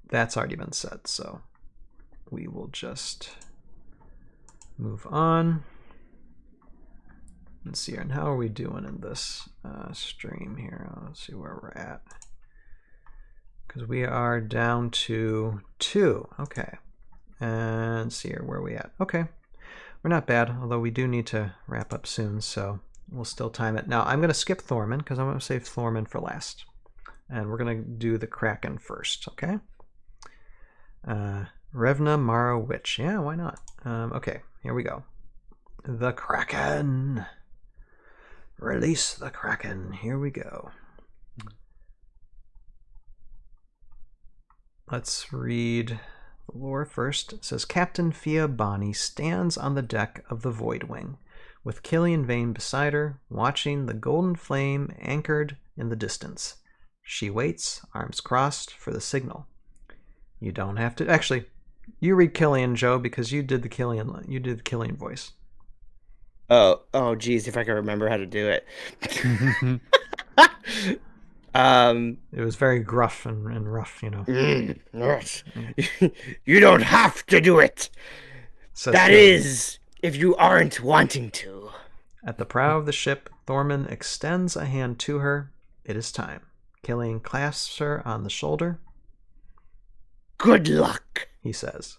that's already been said, so we will just move on. Let's see here, and how are we doing in this stream here? Let's see where we're at, because we are down to 2. Okay, and see here, where are we at? Okay. We're not bad, although we do need to wrap up soon, so we'll still time it. Now, I'm going to skip Thormun, because I'm going to save Thormun for last. And we're going to do the Kraken first, okay? Revna Mara Witch. Yeah, why not? Okay, here we go. The Kraken. Release the Kraken. Here we go. Let's read the lore first. It says, Captain Fia Bani stands on the deck of the Voidwing, with Killian Vane beside her, watching the golden flame anchored in the distance. She waits, arms crossed, for the signal. You don't have to... Actually, you read Killian, Joe, because you did the Killian voice. Oh, geez, if I can remember how to do it. It was very gruff and rough, Yes. You don't have to do it. That is, if you aren't wanting to. At the prow of the ship, Thormun extends a hand to her. It is time. Killian clasps her on the shoulder. Good luck, he says.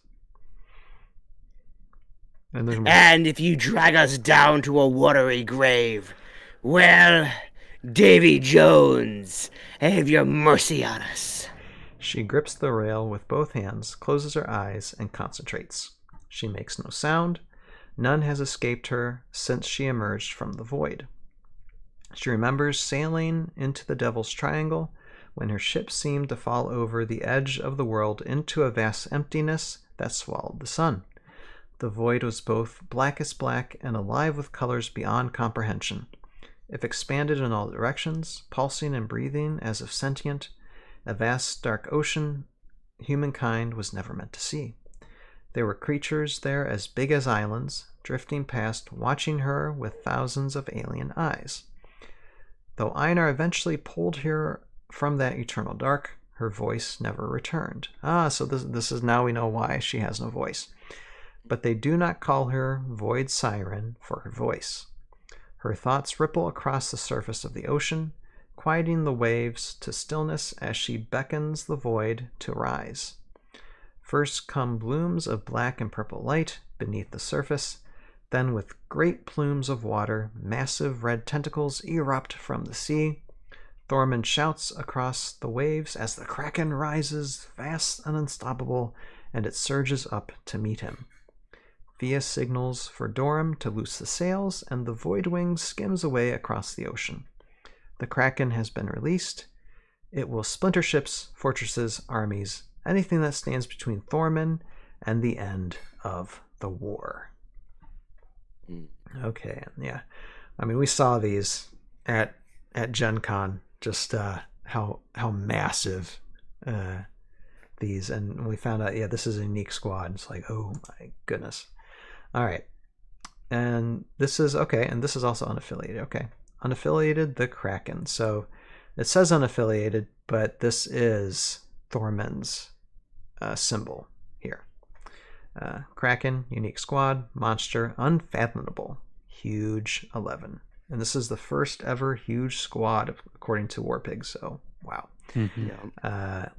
And if you drag us down to a watery grave, well, Davy Jones, have your mercy on us. She grips the rail with both hands, closes her eyes, and concentrates. She makes no sound. None has escaped her since she emerged from the void. She remembers sailing into the Devil's Triangle when her ship seemed to fall over the edge of the world into a vast emptiness that swallowed the sun. The void was both blackest black and alive with colors beyond comprehension. If expanded in all directions, pulsing and breathing as if sentient, a vast dark ocean humankind was never meant to see. There were creatures there as big as islands, drifting past, watching her with thousands of alien eyes. Though Einar eventually pulled her from that eternal dark, her voice never returned. So this is now we know why she has no voice. But they do not call her Void Siren for her voice. Her thoughts ripple across the surface of the ocean, quieting the waves to stillness as she beckons the void to rise. First come blooms of black and purple light beneath the surface, then with great plumes of water, massive red tentacles erupt from the sea. Thormun shouts across the waves as the Kraken rises, vast and unstoppable, and it surges up to meet him. Via signals for Dorum to loose the sails, and the Voidwing skims away across the ocean. The Kraken has been released. It will splinter ships, fortresses, armies, anything that stands between Thormun and the end of the war. Okay, yeah. I mean, we saw these at Gen Con, just how massive these, and we found out, this is a unique squad. It's like, oh my goodness. All right. And this is, okay, and this is also unaffiliated. Okay. Unaffiliated, the Kraken. So it says unaffiliated, but this is Thormun's symbol here. Kraken, unique squad, monster, unfathomable, huge 11. And this is the first ever huge squad, according to Warpig, so wow.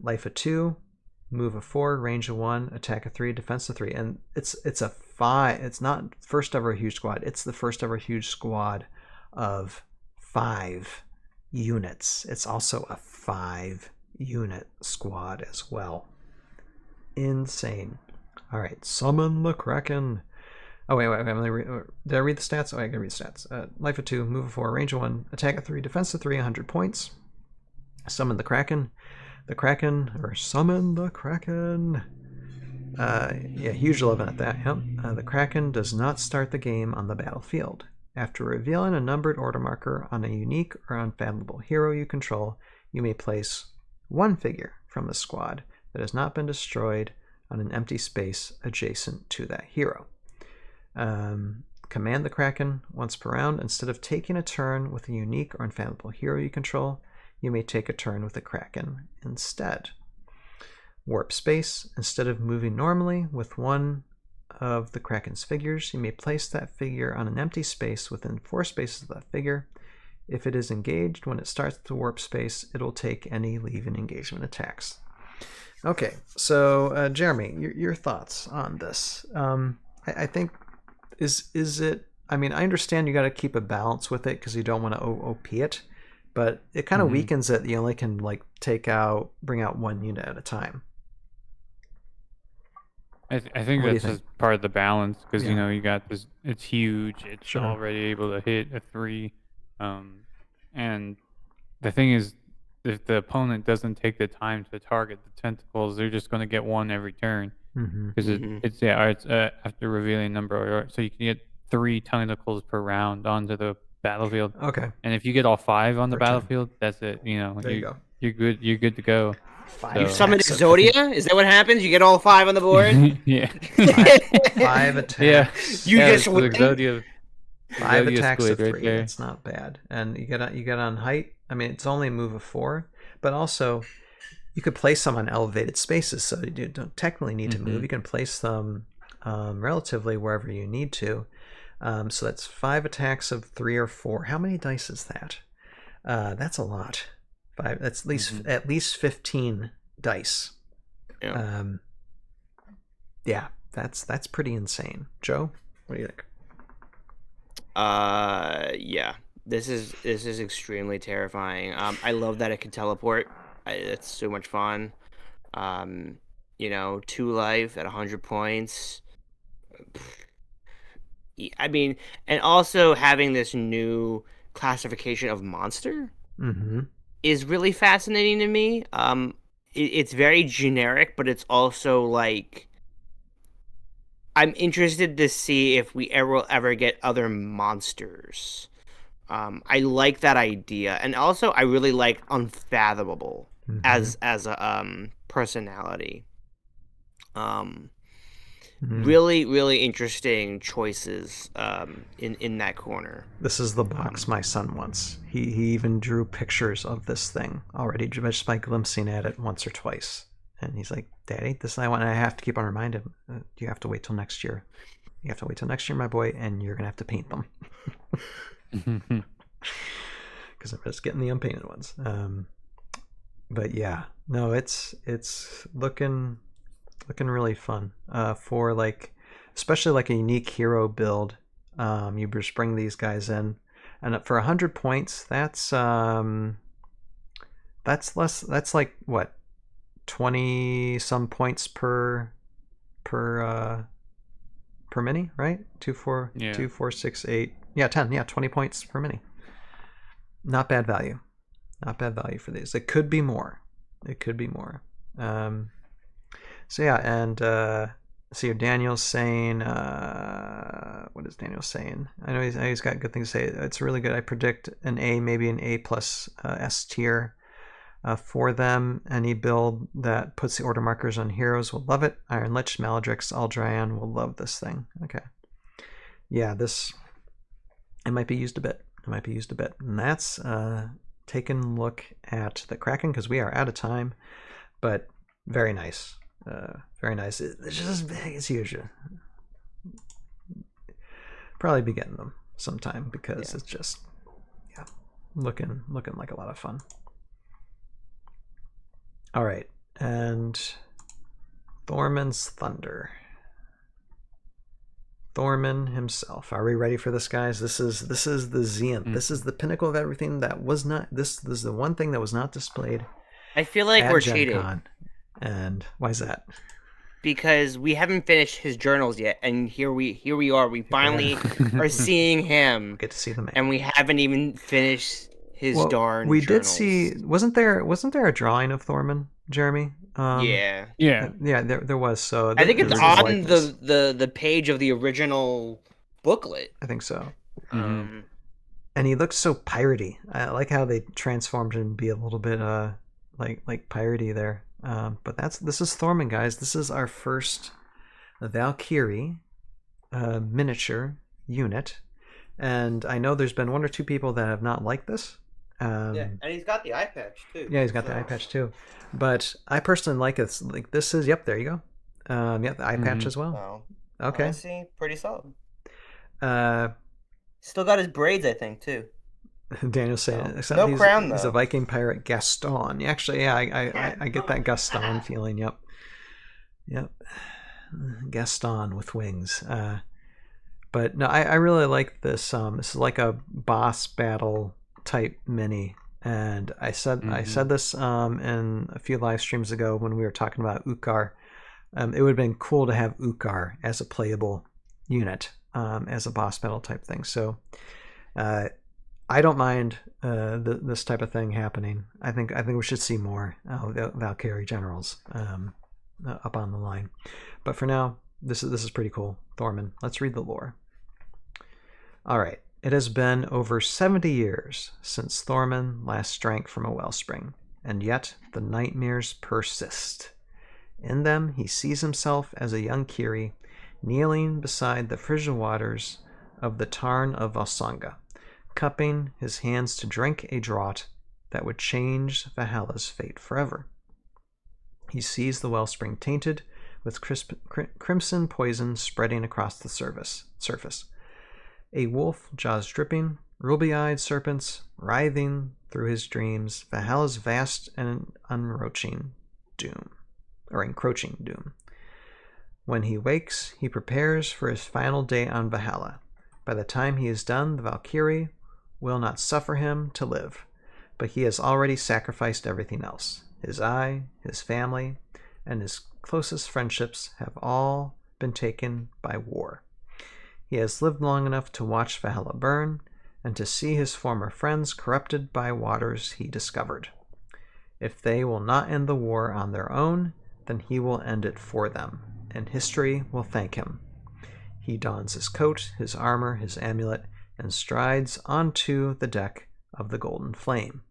Life of 2, move of 4, range of 1, attack of 3, defense of 3. And it's a 5. It's not first ever huge squad. It's the first ever huge squad of 5 units. It's also a 5-unit squad as well. Insane. All right, summon the Kraken. Oh, wait. Did I read the stats? Oh, I can read the stats. Life of 2, move of 4, range of 1, attack of 3, defense of 3, 100 points. Summon the Kraken. Summon the Kraken. Huge 11 at that. Yep. The Kraken does not start the game on the battlefield. After revealing a numbered order marker on a unique or unfathomable hero you control, you may place one figure from the squad that has not been destroyed on an empty space adjacent to that hero. Command the Kraken once per round. Instead of taking a turn with a unique or unfathomable hero you control, you may take a turn with the Kraken instead. Warp space. Instead of moving normally with one of the Kraken's figures, you may place that figure on an empty space within 4 spaces of that figure. If it is engaged when it starts the warp space, it will take any leave-in engagement attacks. Okay, so Jeremy, your thoughts on this? I think is it? I mean, I understand you got to keep a balance with it because you don't want to OP it, but it kind of weakens it. You only can bring out one unit at a time. I think that's just part of the balance because you got this. It's huge. It's already able to hit a 3, and the thing is, if the opponent doesn't take the time to target the tentacles, they're just going to get one every turn. Because it's after revealing a number, so you can get 3 tentacles per round onto the battlefield. Okay. And if you get all 5 on the battlefield, that's it. There you go. You're good. You're good to go. You summon Exodia? Is that what happens? You get all 5 on the board? Yeah. 5 attacks. Yeah. You just win. Exodia. 5 attacks to 3. Right there. That's not bad. And you get on height. I mean, it's only a move of 4, but also you could place them on elevated spaces, so you don't technically need to move. You can place them relatively wherever you need to. So that's 5 attacks of 3 or 4. How many dice is that? That's a lot. 5. That's at least 15 dice. Yeah. That's pretty insane. Joe, what do you think? Yeah. This is extremely terrifying. I love that it can teleport. It's so much fun. 2 life at 100 points. I mean, and also having this new classification of monster is really fascinating to me. It's very generic, but it's also like I'm interested to see if we ever get other monsters. I like that idea, and also I really like Unfathomable as a personality. Um, really, really interesting choices in that corner. This is the box my son wants. He even drew pictures of this thing already just by glimpsing at it once or twice. And he's like, Daddy, this is I want. And I have to keep on reminding him, you have to wait till next year. You have to wait till next year, my boy, and you're going to have to paint them. Because I'm just getting the unpainted ones. But yeah, no, it's looking really fun. For like, especially like a unique hero build. You just bring these guys in, and for 100 points, that's less. That's like what, 20 some points per mini, right? 2, 4, Yeah. 2, 4, 6, 8. Yeah, 10. Yeah, 20 points per mini. Not bad value. Not bad value for these. It could be more. It could be more. So yeah, and see, Daniel's saying, what is Daniel saying? I know he's got good things to say. It's really good. I predict an A, maybe an A plus S tier for them. Any build that puts the order markers on heroes will love it. Iron Lich, Maladrix, Aldrian will love this thing. Okay. Yeah, it might be used a bit. And that's taking a look at the Kraken, because we are out of time, but very nice. Very nice. It's just as big as usual. Probably be getting them sometime, because it's just, yeah, looking like a lot of fun. All right, and Thormun's Thunder. Thormun himself. Are we ready for this, guys? This is the zenith. This is the pinnacle of everything that was not. This is the one thing that was not displayed. I feel like at we're Gen cheating. Con. And why is that? Because we haven't finished his journals yet, and here we are. We finally are seeing him, Get to see the man. and we haven't even finished his darn. We journals. did see. Wasn't there a drawing of Thormun, Jeremy? Yeah. There was. So I think it's there was on likeness. the page of the original booklet. I think so. Um, And he looks so piratey. I like how they transformed him to be a little bit like piratey there. But this is Thormun, guys. This is our first Valkyrie miniature unit, and I know there's been 1 or 2 people that have not liked this. and he's got the eye patch too. Yeah, he's got the eye patch too. But I personally like it. Like, this is, yep, there you go. The eye patch as well. Wow. Okay. I see, pretty solid. Uh, Still got his braids, I think, too. Daniel's saying, except No he's, crown, he's a though. Viking pirate Gaston. Actually, yeah, I get that Gaston feeling. Yep. Gaston with wings. But no, I really like this. This is like a boss battle type mini, and I said this in a few live streams ago when we were talking about Ukar. It would have been cool to have Ukar as a playable unit, as a boss battle type thing. So I don't mind this type of thing happening. I think we should see more Valkyrie generals up on the line. But for now, this is pretty cool. Thormun. Let's read the lore. All right. It has been over 70 years since Thormun last drank from a wellspring, and yet the nightmares persist. In them, he sees himself as a young Kiri, kneeling beside the frigid waters of the Tarn of Valsanga, cupping his hands to drink a draught that would change Valhalla's fate forever. He sees the wellspring tainted with crimson poison spreading across the surface. A wolf, jaws dripping, ruby-eyed serpents writhing through his dreams, Valhalla's vast and encroaching doom. When he wakes, he prepares for his final day on Valhalla. By the time he is done, the Valkyrie will not suffer him to live, but he has already sacrificed everything else. His eye, his family, and his closest friendships have all been taken by war. He has lived long enough to watch Valhalla burn and to see his former friends corrupted by waters he discovered. If they will not end the war on their own, then he will end it for them, and history will thank him. He dons his coat, his armor, his amulet, and strides onto the deck of the Golden Flame.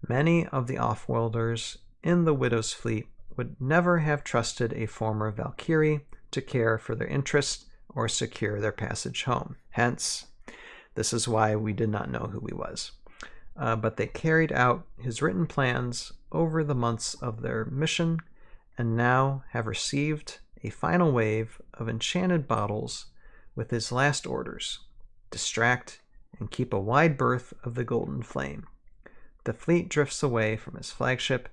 Many of the offworlders in the Widow's fleet would never have trusted a former Valkyrie to care for their interests or secure their passage home. Hence, this is why we did not know who he was. But they carried out his written plans over the months of their mission and now have received a final wave of enchanted bottles with his last orders: distract and keep a wide berth of the Golden Flame. The fleet drifts away from his flagship,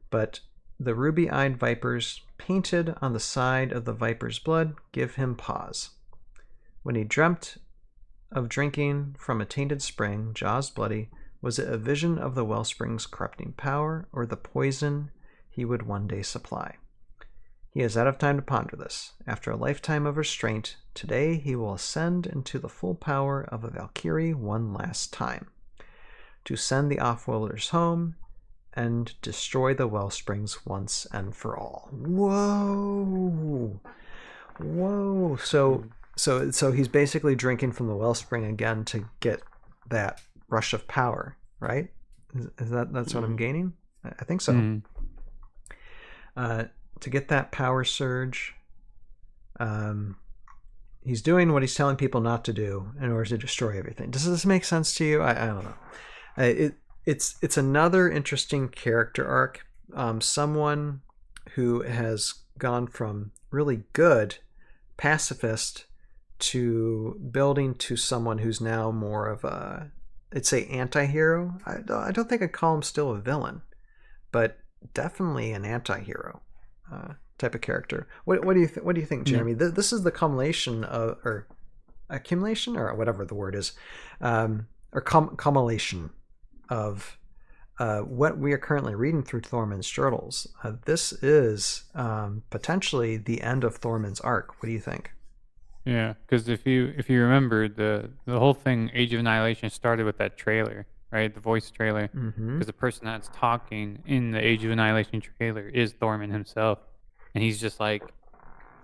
but the ruby-eyed vipers painted on the side of the viper's blood give him pause. When he dreamt of drinking from a tainted spring, jaws bloody, was it a vision of the wellspring's corrupting power, or the poison he would one day supply? He is out of time to ponder this. After a lifetime of restraint, today he will ascend into the full power of a Valkyrie one last time, to send the offworlders home and destroy the wellsprings once and for all. Whoa! Whoa! So he's basically drinking from the wellspring again to get that rush of power, right? Is that's what I'm gaining? I think so. To get that power surge, he's doing what he's telling people not to do in order to destroy everything. Does this make sense to you? I don't know. It's another interesting character arc. Someone who has gone from really good pacifist to building to someone who's now more of a, I'd say, anti-hero. I don't think I'd call him still a villain, but definitely an anti-hero type of character. What do you what do you think, Jeremy? This is the culmination of, or accumulation, or whatever the word is, or culmination of what we are currently reading through Thormun's journals. This is potentially the end of Thormun's arc. What do you think? Yeah, because if you remember, the whole thing, Age of Annihilation, started with that trailer, right? The voice trailer. Because the person that's talking in the Age of Annihilation trailer is Thormun himself, and he's just like,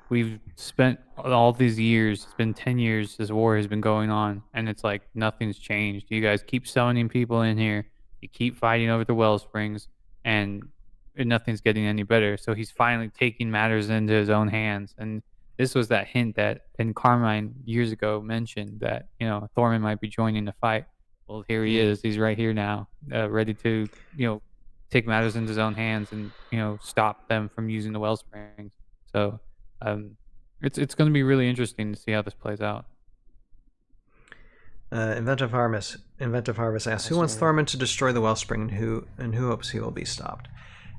we've spent all these years, it's been 10 years, this war has been going on, and it's like nothing's changed. You guys keep summoning people in here, you keep fighting over the wellsprings, and nothing's getting any better. So he's finally taking matters into his own hands. And this was that hint that in Carmine years ago mentioned that, Thormun might be joining the fight. Well, here he is. He's right here now, ready to, take matters into his own hands and, stop them from using the wellsprings. So it's going to be really interesting to see how this plays out. Inventive Harvest asks, who wants Thormun to destroy the wellspring, and who hopes he will be stopped?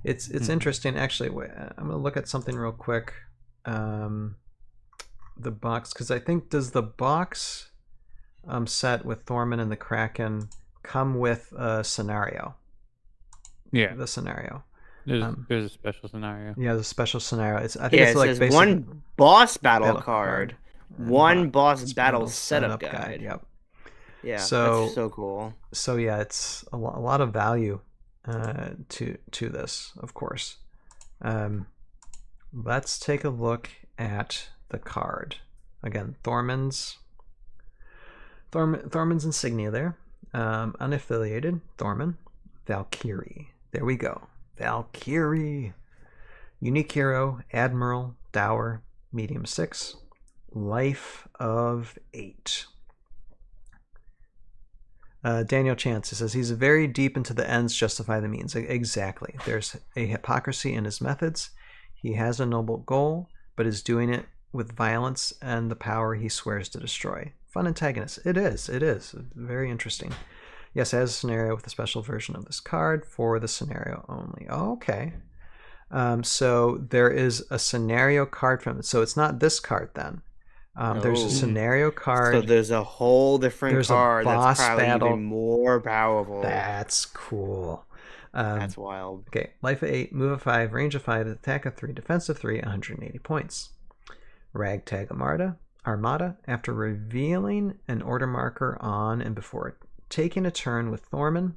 It's interesting. Actually, wait, I'm going to look at something real quick. The box, because I think, does the box set with Thormun and the Kraken come with a scenario? Yeah, the scenario. There's a special scenario. Yeah, there's a special scenario. I think it's like basically one boss battle card, one boss battle setup guide. Yep. Yeah, so that's so cool. So yeah, it's a lot of value to this, of course. Let's take a look at the card again. Thormun's insignia there, unaffiliated Thormun, Valkyrie. There we go, Valkyrie. Unique hero, Admiral, Dower, medium 6, life of 8. Daniel Chance says he's very deep into the ends justify the means. Exactly. There's a hypocrisy in his methods. He has a noble goal, but is doing it with violence and the power he swears to destroy. Fun antagonist. It is. Very interesting. Yes, as a scenario with a special version of this card for the scenario only. Oh, okay. So there is a scenario card from it. So it's not this card then. There's a scenario card. So there's a whole different card that's probably battle. even more powerful. That's cool. That's wild. Okay, life of 8, move of 5, range of 5, attack of 3, defense of 3, 180 points. Ragtag Armada, after revealing an order marker on and before taking a turn with Thormun.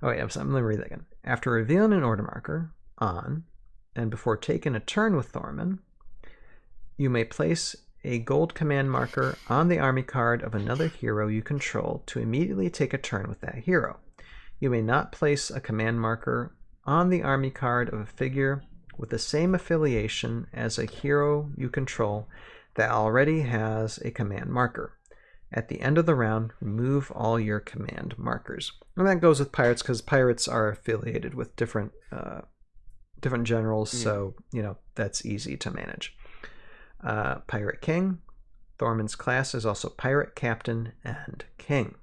Oh wait, I'm going to read that again. After revealing an order marker on and before taking a turn with Thormun, you may place a gold command marker on the army card of another hero you control to immediately take a turn with that hero. You may not place a command marker on the army card of a figure with the same affiliation as a hero you control that already has a command marker. At the end of the round, remove all your command markers. And that goes with pirates because pirates are affiliated with different generals, so that's easy to manage. Pirate King. Thormun's class is also Pirate, Captain, and King.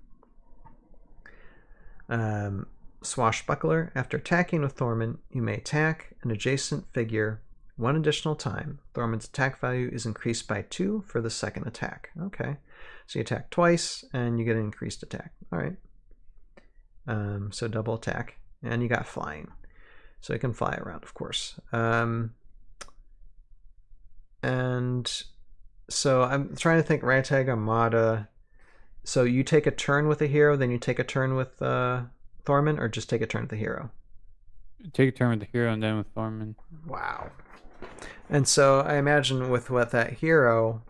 Swashbuckler. After attacking with Thormun, you may attack an adjacent figure one additional time. Thormun's attack value is increased by 2 for the second attack. Okay, so you attack twice and you get an increased attack. All right. So double attack, and you got flying, so you can fly around, of course. And so I'm trying to think. Ragtag Armada. So you take a turn with a hero, then you take a turn with Thormun, or just take a turn with the hero? Take a turn with the hero and then with Thormun. Wow. And so I imagine with that hero,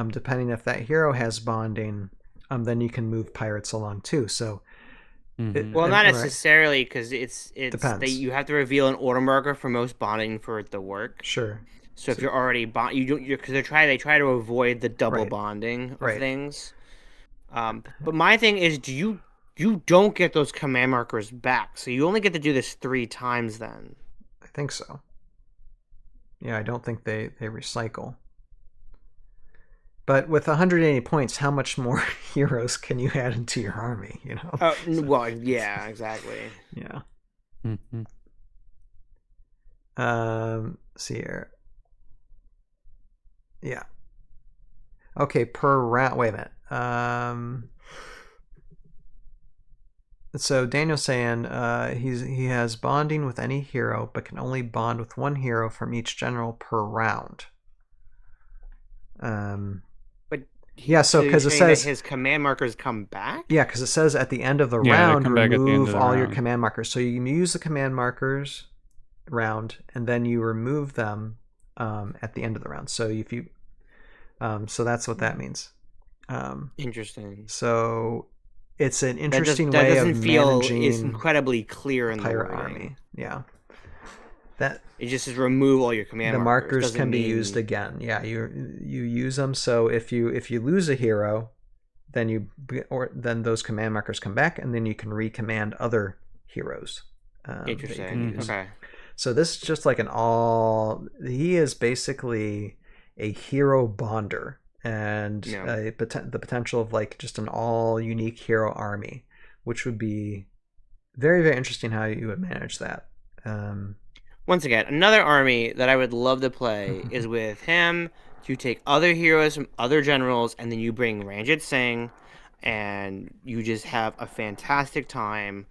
depending if that hero has bonding, then you can move pirates along too. So, well, not necessarily, because it's depends. You have to reveal an order marker for most bonding for it to work. Sure. So if you're already because they try to avoid the double bonding of things. But my thing is, you don't get those command markers back, so you only get to do this 3 times then. I think so. Yeah, I don't think they recycle. But with 180 points, how much more heroes can you add into your army? Well, yeah, exactly. Yeah. Mm-hmm. See here. Yeah. Okay, per round. Wait a minute. So Daniel's saying he has bonding with any hero, but can only bond with one hero from each general per round. But yeah, so because it says his command markers come back. Yeah, because it says at the end of the round, remove all your command markers. So you can use the command markers round, and then you remove them at the end of the round. So if you, so that's what that means. Interesting. So it's an interesting way of managing. It's incredibly clear in the pirate wording. army. Yeah. It just says remove all your command markers. The markers can be used again. Yeah, you use them. So if you lose a hero, then then those command markers come back, and then you can recommand other heroes. Interesting. Okay. So this is just like he is basically a hero bonder, and the potential of like just an all unique hero army, which would be very, very interesting how you would manage that. Once again, another army that I would love to play is with him. You take other heroes from other generals, and then you bring Ranjit Singh, and you just have a fantastic time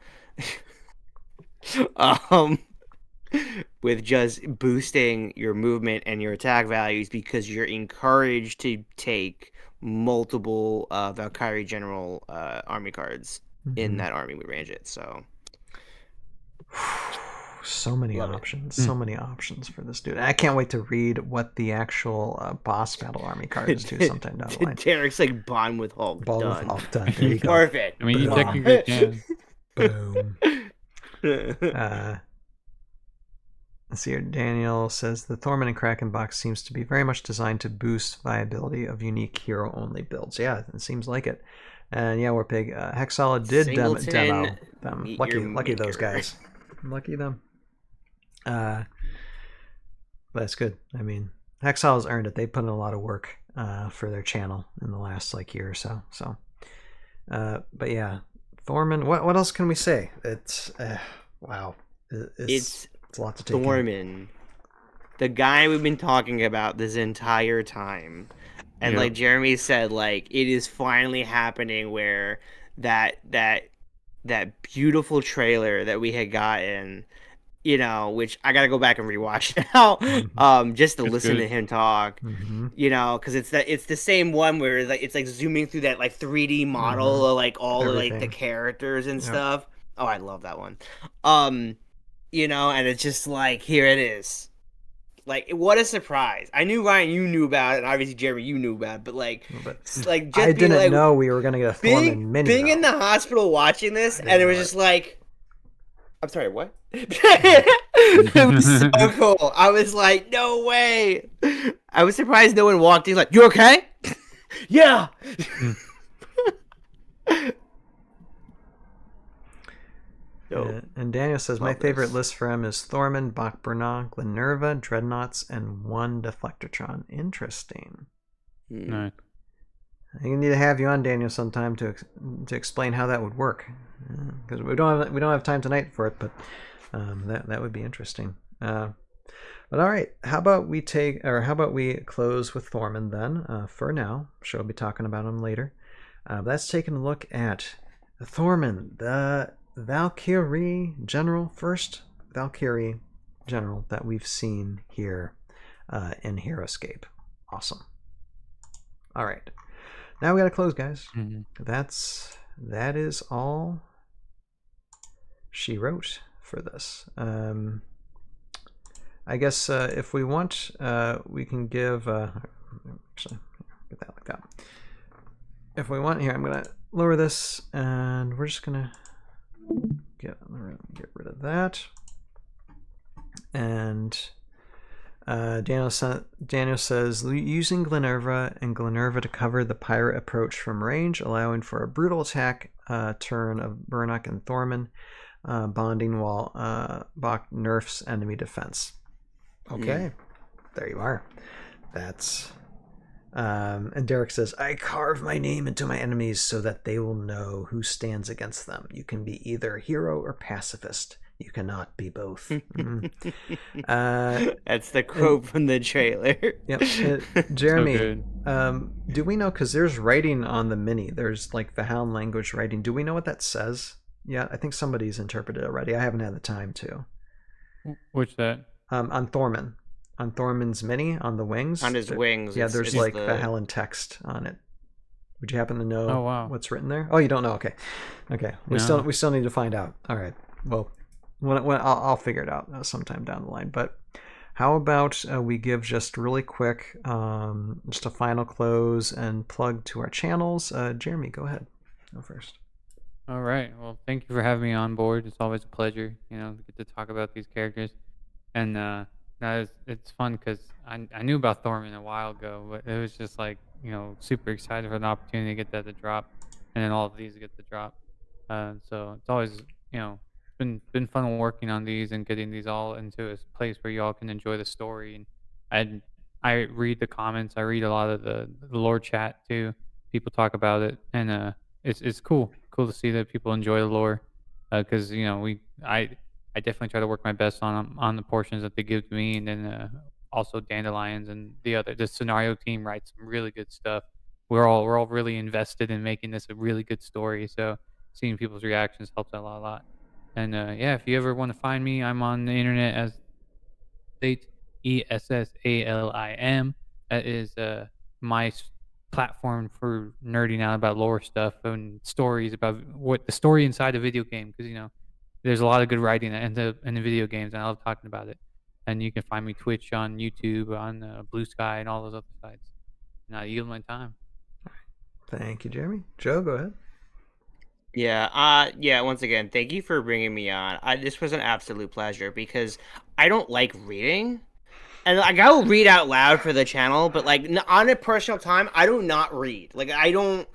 with just boosting your movement and your attack values, because you're encouraged to take multiple Valkyrie general army cards in that army with Ranjit. So so many options. So many options for this dude. I can't wait to read what the actual boss battle army cards do sometime down the line. Derek's like bond with Hulk. Bond with Hulk done. There you go. Perfect. I mean, you technically can. Boom. Let's see here. Daniel says the Thormun and Kraken box seems to be very much designed to boost viability of unique hero-only builds. Yeah, it seems like it. And yeah, we're big. Hexala did demo them. Lucky those guys. Lucky them. But it's good. I mean, Hexala's earned it. They put in a lot of work for their channel in the last year or so. So, but yeah, Thormun. What else can we say? It's wow. It's a lot to take. Thormun, the guy we've been talking about this entire time, and like Jeremy said, like it is finally happening where that beautiful trailer that we had gotten, which I gotta go back and rewatch now, just to listen to him talk, because it's the same one where it's like zooming through that like 3D model of like all of like the characters and stuff. Oh, I love that one. And it's just like, here it is. Like, what a surprise! I knew Ryan, you knew about it, and obviously Jeremy, you knew about it. But like, But just being I didn't like, know we were gonna get a Thormun mini. being though. in the hospital watching this, didn't and it was know just like, I'm sorry, what? It was so cool. I was like, no way. I was surprised no one walked in. Like, you okay? Yeah. And Daniel says, my Love favorite this. list for him is Thormun, Bachburna, Glenerva, Dreadnoughts, and one Deflectortron. Interesting. Nice. I need to have you on, Daniel, sometime to explain how that would work, because we don't have time tonight for it, but that would be interesting. But all right, how about we close with Thormun then? For now, she'll be talking about him later. Let's take a look at Thormun, the Valkyrie general, first Valkyrie general that we've seen here in Heroscape. Awesome. All right. Now we gotta close, guys. That is all she wrote for this. I guess if we want, we can give. Actually, get that like that. If we want, here I'm gonna lower this, and we're just gonna get rid of that. And Daniel says, using Glenerva and Glenerva to cover the pirate approach from range, allowing for a brutal attack turn of Burnock and Thormun, bonding while Bach nerfs enemy defense. Okay, there you are. That's... and Derek says, I carve my name into my enemies so that they will know who stands against them. You can be either hero or pacifist. You cannot be both. That's the quote from the trailer. Yep. Jeremy, So do we know, because there's writing on the mini, there's like the Hound language writing. Do we know what that says? Yeah, I think somebody's interpreted it already. I haven't had the time to. Which that? On Thormun. On Thormun's mini, on the wings. On his wings. Yeah, there's like the Valhallan text on it. Would you happen to know Oh, wow. what's written there? Oh, you don't know? Okay. We No. still need to find out. All right. Well, when I'll figure it out sometime down the line. But how about we give just really quick, just a final close and plug to our channels. Jeremy, go ahead. Go first. All right. Well, thank you for having me on board. It's always a pleasure, to get to talk about these characters. And now it's fun because I knew about Thormun a while ago, but it was just like, super excited for the opportunity to get that to drop, and then all of these get to drop. So it's always, been fun working on these and getting these all into a place where you all can enjoy the story. And I read the comments. I read a lot of the lore chat too. People talk about it, and it's cool to see that people enjoy the lore, because I definitely try to work my best on the portions that they give to me, and then also Dandelions and the scenario team writes some really good stuff. We're all really invested in making this a really good story, so seeing people's reactions helps out a lot. And if you ever want to find me, I'm on the internet as ESSALIM. That is my platform for nerding out about lore stuff and stories about what the story inside a video game, because there's a lot of good writing in the video games, and I love talking about it. And you can find me Twitch, on YouTube, on Blue Sky, and all those other sites. And I yield my time. Thank you, Jeremy. Joe, go ahead. Yeah. Once again, thank you for bringing me on. This was an absolute pleasure because I don't like reading, and like I will read out loud for the channel, but like on a personal time, I do not read. Like I don't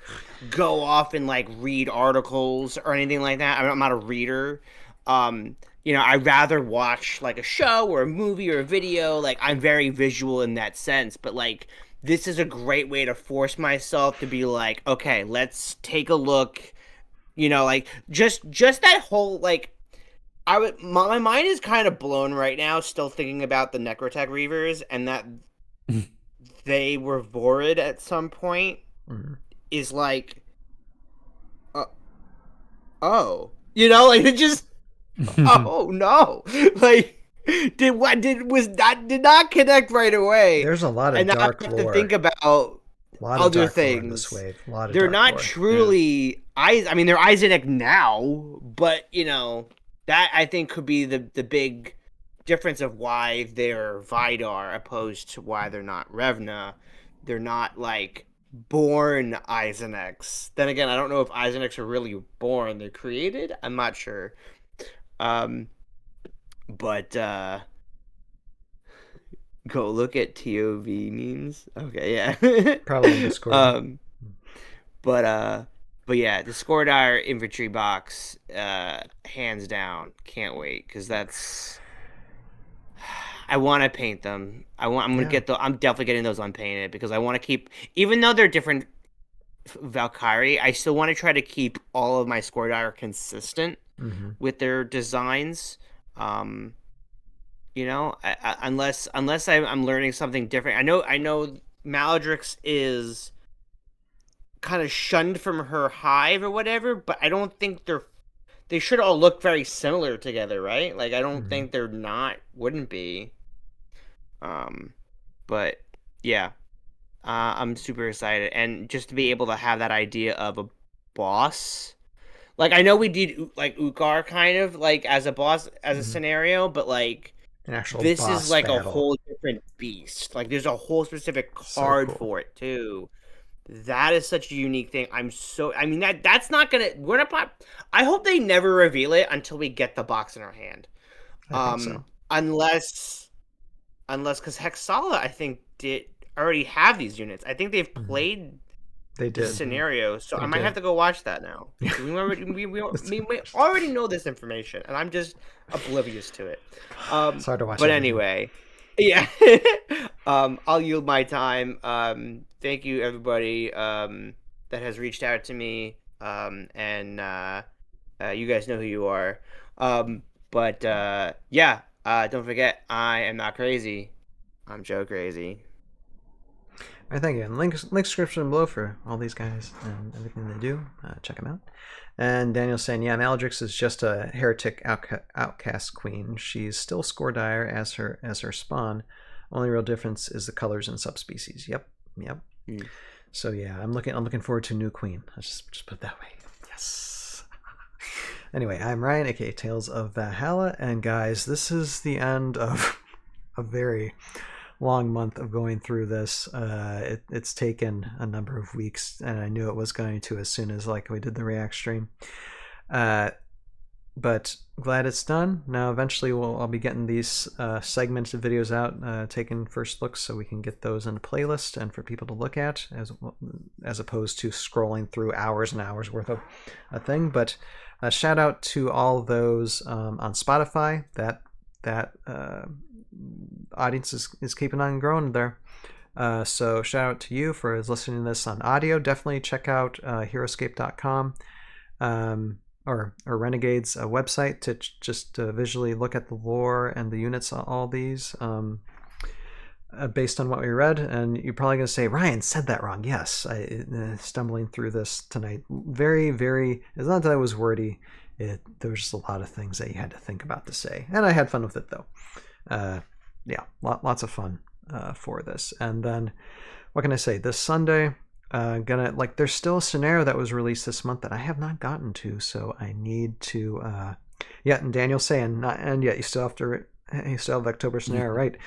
go off and like read articles or anything like that. I'm not a reader. I'd rather watch like a show or a movie or a video. Like I'm very visual in that sense, but like this is a great way to force myself to be like, okay, let's take a look. Like just that whole like my mind is kind of blown right now, still thinking about the Necrotech Reavers and that they were Vorid at some point. Is like, like it just, oh no, like did not connect right away. There's a lot of and dark I have lore. to think about other lore in things. this wave. A lot of They're dark not lore. truly eyes. I mean, they're Isaac now, but that I think could be the big difference of why they're Vidar opposed to why they're not Revna. They're not like born Eiseneks. Then again, I don't know if Eiseneks are really born. They're created. I'm not sure. But go look at ToV memes. Okay, yeah. Probably in Discord. But yeah, the Skordire infantry box, hands down, can't wait because that's. I want to paint them. I'm gonna get the. I'm definitely getting those unpainted because I want to keep, even though they're different Valkyrie, I still want to try to keep all of my Skordire consistent with their designs. You know, unless I'm learning something different. I know Maladrix is kind of shunned from her hive or whatever, but I don't think they should all look very similar together, right? Like I don't think they're not wouldn't be. But yeah, I'm super excited, and just to be able to have that idea of a boss. Like I know we did like Ukar kind of like as a boss as a scenario, but like An actual this boss is like battle. a whole different beast. Like there's a whole specific card for it too. That is such a unique thing. I mean that's not gonna. We're not. I hope they never reveal it until we get the box in our hand. I think so. Unless because Hexala I think did already have these units. I think they've played. They did. Scenario, so They I might did. have to go watch that now. We already know this information, and I'm just oblivious to it. It's hard to watch. But everything. anyway, yeah. I'll yield my time. Thank you everybody that has reached out to me. And you guys know who you are. But yeah. Don't forget, I am not crazy. I'm Joe Crazy. All right, thank you. And link description below for all these guys and everything they do. Check them out. And Daniel's saying, yeah, Maladrix is just a heretic outcast queen. She's still Skordire as her spawn. Only real difference is the colors and subspecies. Yep. So yeah, I'm looking forward to new queen. Let's just put it that way. Yes. Anyway, I'm Ryan, aka Tales of Valhalla, and guys, this is the end of a very long month of going through this. It's taken a number of weeks, and I knew it was going to as soon as we did the react stream. But glad it's done. Now eventually I'll be getting these segmented videos out, taking first looks, so we can get those in a playlist and for people to look at, as opposed to scrolling through hours and hours worth of a thing. But shout out to all those on Spotify. That audience is keeping on growing there. So shout out to you for listening to this on audio. Definitely check out Heroscape.com or Renegade's website to just visually look at the lore and the units, all these based on what we read. And you're probably going to say, Ryan said that wrong. Yes, stumbling through this tonight. Very, very, it's not that I was wordy. There was just a lot of things that you had to think about to say. And I had fun with it, though. Yeah, lots of fun for this. And then, what can I say? This Sunday, there's still a scenario that was released this month that I have not gotten to, so I need to. Yeah, and Daniel's saying not end yet. You still have the October scenario, right?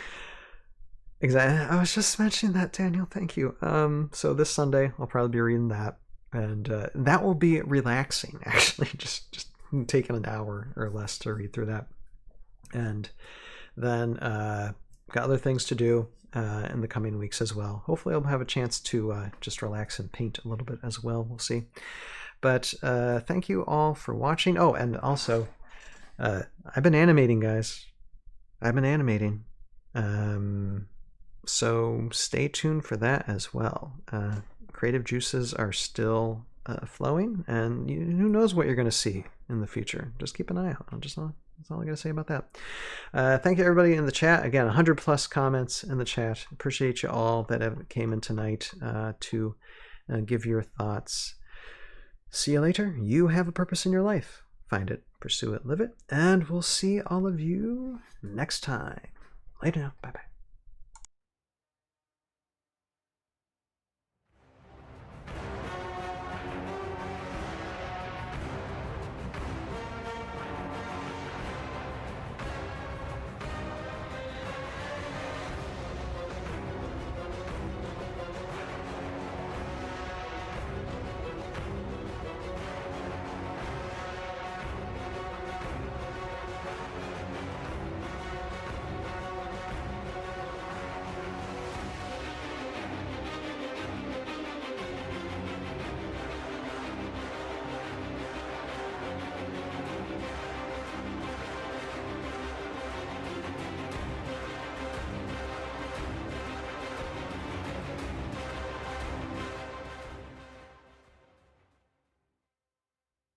Exactly. I was just mentioning that, Daniel. Thank you. So this Sunday, I'll probably be reading that, and that will be relaxing. Actually, just taking an hour or less to read through that, and then got other things to do in the coming weeks as well. Hopefully I'll have a chance to just relax and paint a little bit as well. We'll see. But thank you all for watching. Oh, and also I've been animating, guys. I've been animating. So stay tuned for that as well. Creative juices are still flowing, and who knows what you're going to see in the future. Just keep an eye out. That's all I got to say about that. Thank you, everybody in the chat. Again, 100 plus comments in the chat. Appreciate you all that came in tonight to give your thoughts. See you later. You have a purpose in your life. Find it, pursue it, live it, and we'll see all of you next time. Later now. Bye-bye.